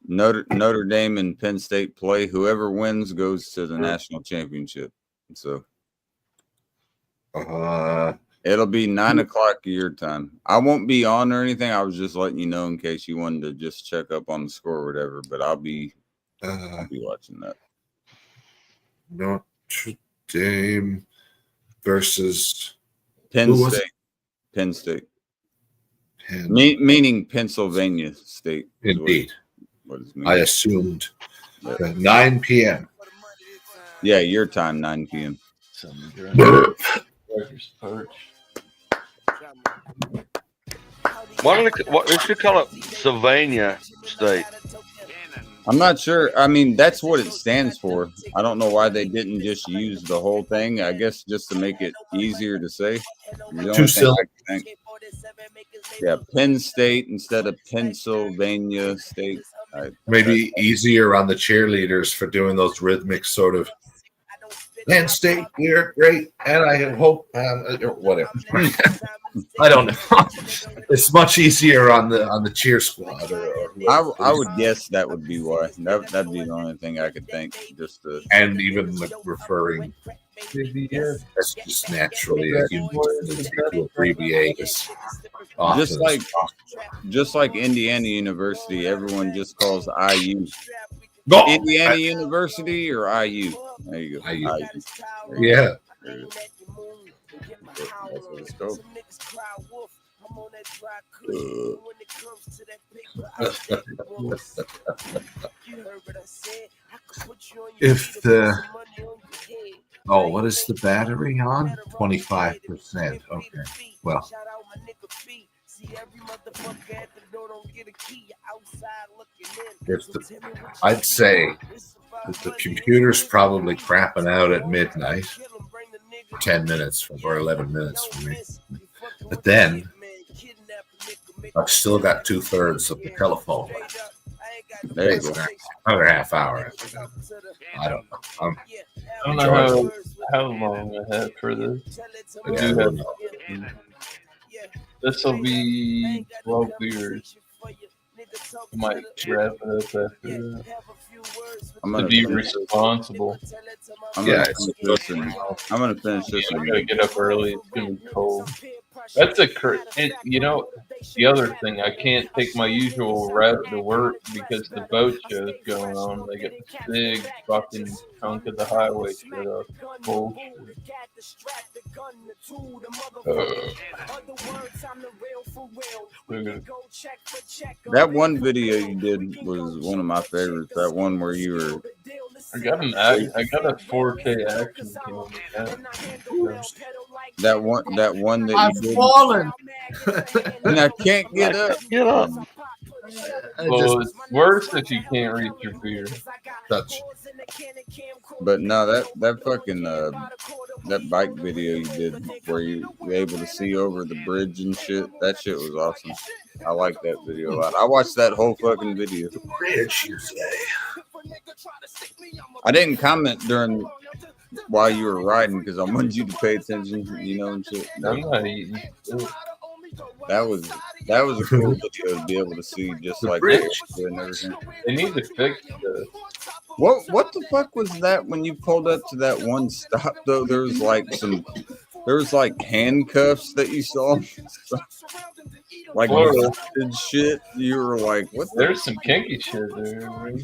Notre Dame and Penn State play. Whoever wins goes to the national championship. So it'll be 9 o'clock your time. I won't be on or anything. I was just letting you know in case you wanted to just check up on the score or whatever. But I'll be watching that. Notre Dame versus Penn State. Penn State. Meaning Pennsylvania State. Indeed. What is I assumed 9 p.m. Yeah, your time, 9 p.m. They should call it Sylvania State. I'm not sure. I mean, that's what it stands for. I don't know why they didn't just use the whole thing. I guess just to make it easier to say. Too silly. Yeah, Penn State instead of Pennsylvania State. Maybe easier on the cheerleaders for doing those rhythmic sort of Penn State, you're great, and I hope whatever. I don't know. It's much easier on the cheer squad. I would guess that would be why. That'd be the only thing I could think. Just and even referring. That's just naturally a human tendency to abbreviate. Just like Indiana University, everyone just calls IU. No, Indiana University or IU? There you go. IU. Yeah. That's what it's called. If what is the battery on? 25%. Okay. Well, I'd say that the computer's probably crapping out at midnight. 10 minutes or 11 minutes for me. But then I've still got 2/3 of the telephone left. There you go. Another half hour after that. I don't know. I don't know how long I have for this. I do have This will be 12 beers. I might wrap it up after that. I'm To gonna be finish, responsible. I'm Yeah, gonna finish this and I'm gonna finish this I and gotta get up early. It's gonna be cold. That's you know, the other thing, I can't take my usual route to work because the boat show's going on. They got this big fucking chunk of the highway shut up. Bullshit. that one video you did was one of my favorites. That one where you were I got a 4K action cam. that one that I've you did, fallen. and I can't get up. Get up. Well, it's worse if you can't reach your beer. Touch. But no, that fucking that bike video you did where you were able to see over the bridge and shit. That shit was awesome. I like that video a lot. I watched that whole fucking video. Bridge, you say? I didn't comment during while you were riding because I wanted you to pay attention, you know, and shit. I'm not eating. That was a cool video to be able to see just like bridge. that and everything. They need to fix this. What the fuck was that when you pulled up to that one stop though? There was like handcuffs that you saw, like Whoa. and shit. You were like, what? There's some kinky shit there. Right?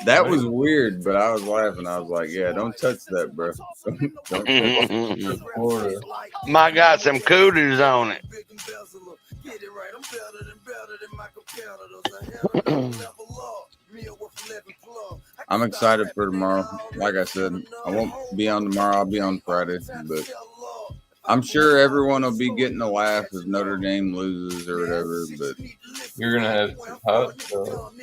That was weird, but I was laughing. I was like, yeah, don't touch that, bro. Don't touch it. Florida. My got some cooties on it. I'm excited for tomorrow. Like I said, I won't be on tomorrow. I'll be on Friday, but I'm sure everyone will be getting a laugh if Notre Dame loses or whatever. But You're gonna have some hot stuff.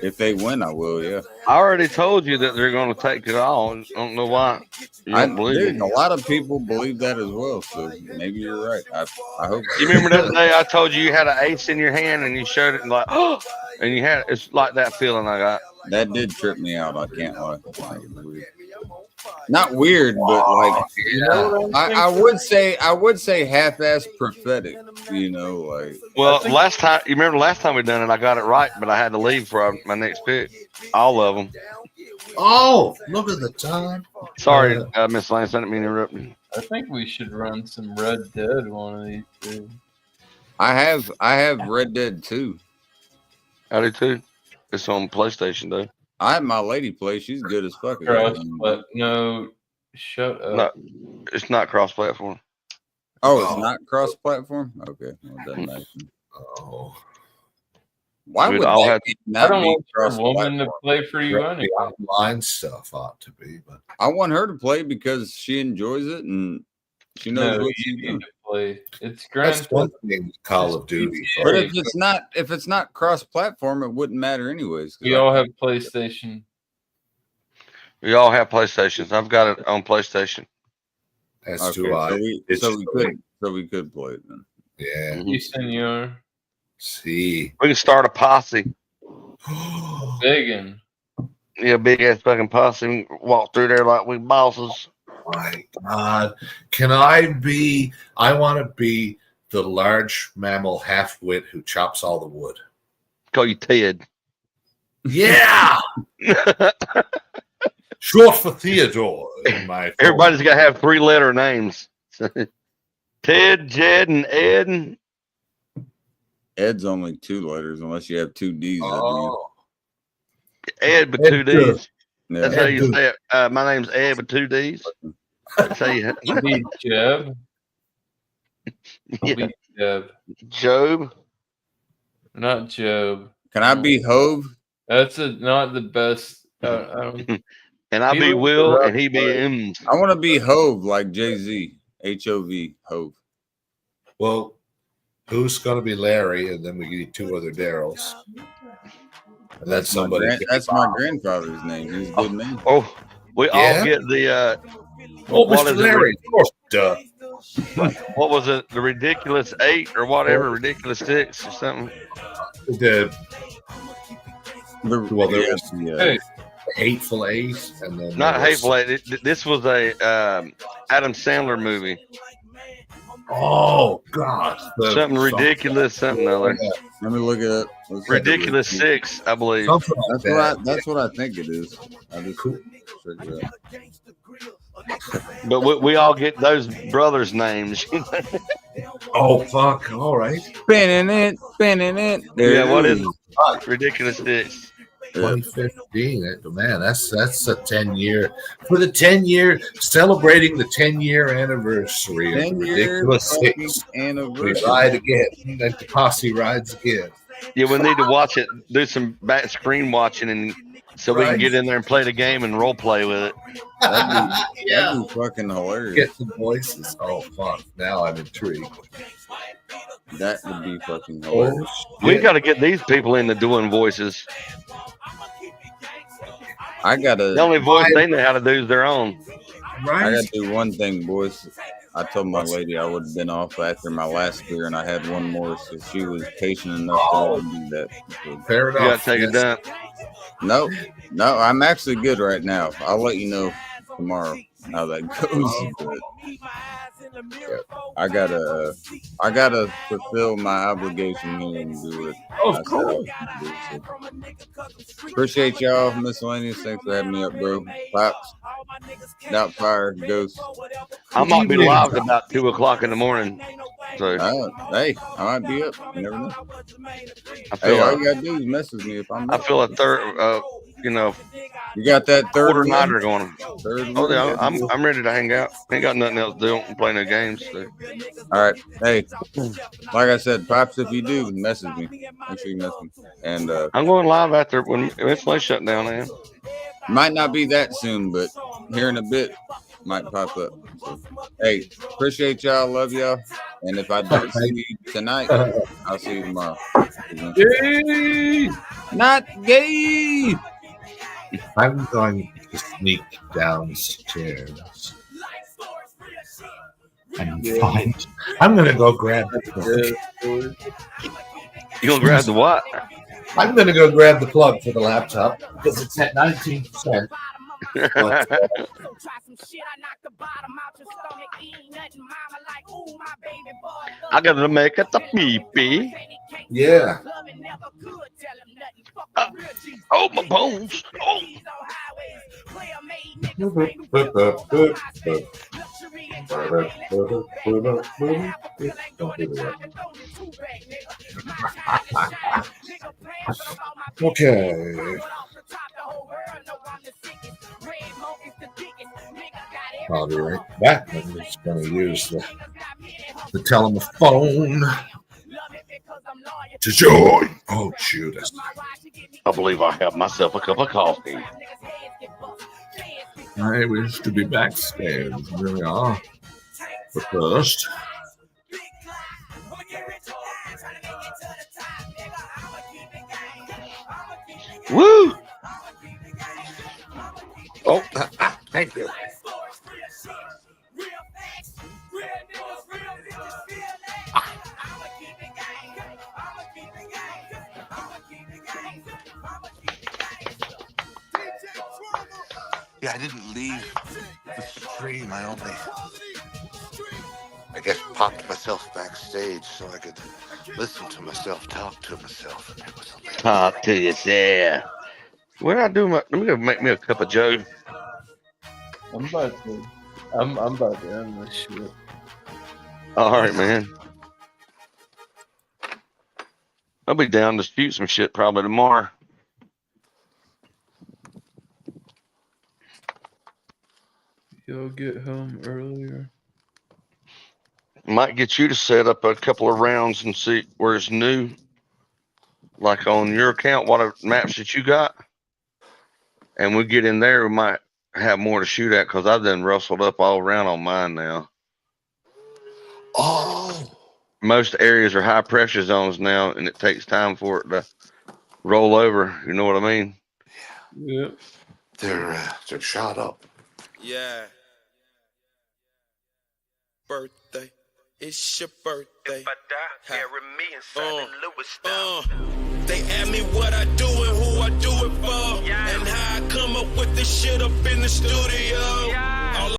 if they win, I will. Yeah, I already told you that they're going to take it all. I don't know why you don't believe dude, it. a lot of people believe that as well. So maybe you're right. I hope. You remember that day I told you had an ace in your hand and you showed it and like, oh, and you had it's like that feeling I got. That did trip me out. I can't lie. Not weird, but like I would say half-ass prophetic. You know, like Well, last time you remember last time we done it, I got it right, but I had to leave for my next pick. All of them. Oh, look at the time. Sorry, Miss Lance, I didn't mean to interrupt you. I think we should run some Red Dead one of these days. I have Red Dead 2. I do too. It's on PlayStation though. I have my lady play. She's good as fuck. But no, shut up. No, it's not cross-platform. Oh, it's not cross-platform. Okay, well, doesn't matter. Oh, Why We'd would all that have- be I not don't be want your woman cross-platform? to play for you the anyway. online stuff ought to be, but I want her to play because she enjoys it and she knows No, what you she's need doing. to play. It's Grand that's one thing with Call of Duty. But Hey, if it's not cross-platform, it wouldn't matter anyways. 'cause We all have PlayStation. We all have PlayStations. I've got it on PlayStation. As Okay, do I. so we could play it then. Yeah. You senor. See. We can start a posse. Biggin. Yeah, big ass fucking posse. We can walk through there like we bosses. My God. I want to be the large mammal half-wit who chops all the wood. Call you Ted. Yeah. Short for Theodore. In my Everybody's got to have 3-letter names. Ted, Jed, and Ed. Ed's only 2 letters unless you have 2 D's. Oh. Ed with Ed 2 good. D's. That's how you say it. My name's Ed with 2 D's. That's how you. Be Jeb. Yeah. Be Jeb. Job. Not Job. Can I be Hove? That's not the best. I don't. And I He be was Will, rough, and he be but- M's. I want to be Hove like Jay-Z. H-O-V, Hove. Well, who's going to be Larry? And then we need 2 other Daryls. And then somebody. That's my grandfather's name. He's a good man. Oh, we Yeah? all get the. Oh, what Mr. is it? Larry. Of course. Duh. What was it? The ridiculous 8 or whatever, ridiculous 6 or something. The Well, there Yeah, was yeah. Hey, Hateful Eight. And then Not there was- hateful 8. This was a Adam Sandler movie. Oh God! Something ridiculous, something other. Let me look it up. Let's take a Ridiculous look. 6, I believe. Something like that. That's what I think it is. I just check it out. But we all get those brothers' names. Oh fuck! All right. Spinning it. Yeah, what is Ridiculous 6? 2015. Man, that's a 10-year for the 10-year celebrating the 10-year anniversary of the 10-year Ridiculous fucking 6. We anniversary. ride again. Like the posse rides again. Yeah, we need to watch it, do some back screen watching, and so we can get in there and play the game and role play with it. That'd be fucking hilarious. Get some voices. Oh fuck! Now I'm intrigued. That would be fucking hilarious. We got to get these people into doing voices. The only voice they know how to do is their own. I gotta do one thing, boys. I told my lady I would have been off after my last beer, and I had one more, so she was patient enough to let me do that. Fair You got to take a dump. No, I'm actually good right now. I'll let you know tomorrow how that goes. But I gotta fulfill my obligation here and do it. Of course. Appreciate y'all, miscellaneous. Thanks for having me up, bro. Pops, Doubtfire, Ghost. I might be live at about 2 o'clock in the morning. So Hey, I might be up. You never know. I feel All like you gotta do is message me if I'm I up. feel a third, You got that third quarter one? nighter going. Third Oh one? yeah, I'm ready to hang out. Ain't got nothing else to do. And play no games. So. All right. Hey, like I said, Pops, if you do, message me. Make sure you message me. And I'm going live after when it's like shut down, man. might not be that soon, but here in a bit might pop up. So, hey, appreciate y'all. Love y'all. And if I don't see you tonight, I'll see you tomorrow. Gay! Not gay. I'm going to sneak downstairs and find. I'm going to go grab the plug. You gonna grab the what? I'm going to go grab the plug for the laptop because it's at 19%. But, I gotta make it the pee-pee. yeah. Oh, my bones. Oh. Okay. I'll be right back. I'm just going to use the telephone to join. Oh, shoot. I believe I have myself a cup of coffee. I wish to be backstage. Here we are. But first, Woo! oh, thank you. Yeah, I didn't leave the stream. I only, I guess, popped myself backstage so I could listen to myself talk to myself. It was hilarious. Talk to yourself. Where I do my? Let me go make me a cup of Joe. I'm about to end this shit. All right, man. I'll be down to shoot some shit probably tomorrow. Y'all get home earlier. Might get you to set up a couple of rounds and see where it's new. Like on your account, what maps that you got. And we get in there, we might have more to shoot at because I've done rustled up all around on mine now. Oh, Most areas are high pressure zones now, and it takes time for it to roll over. You know what I mean? Yeah. they're shot up. Yeah. Birthday. It's your birthday. If I die, bury me inside the Louis style. They ask me what I do and who I do it for. Yeah. And how I come up with this shit up in the studio. Yeah.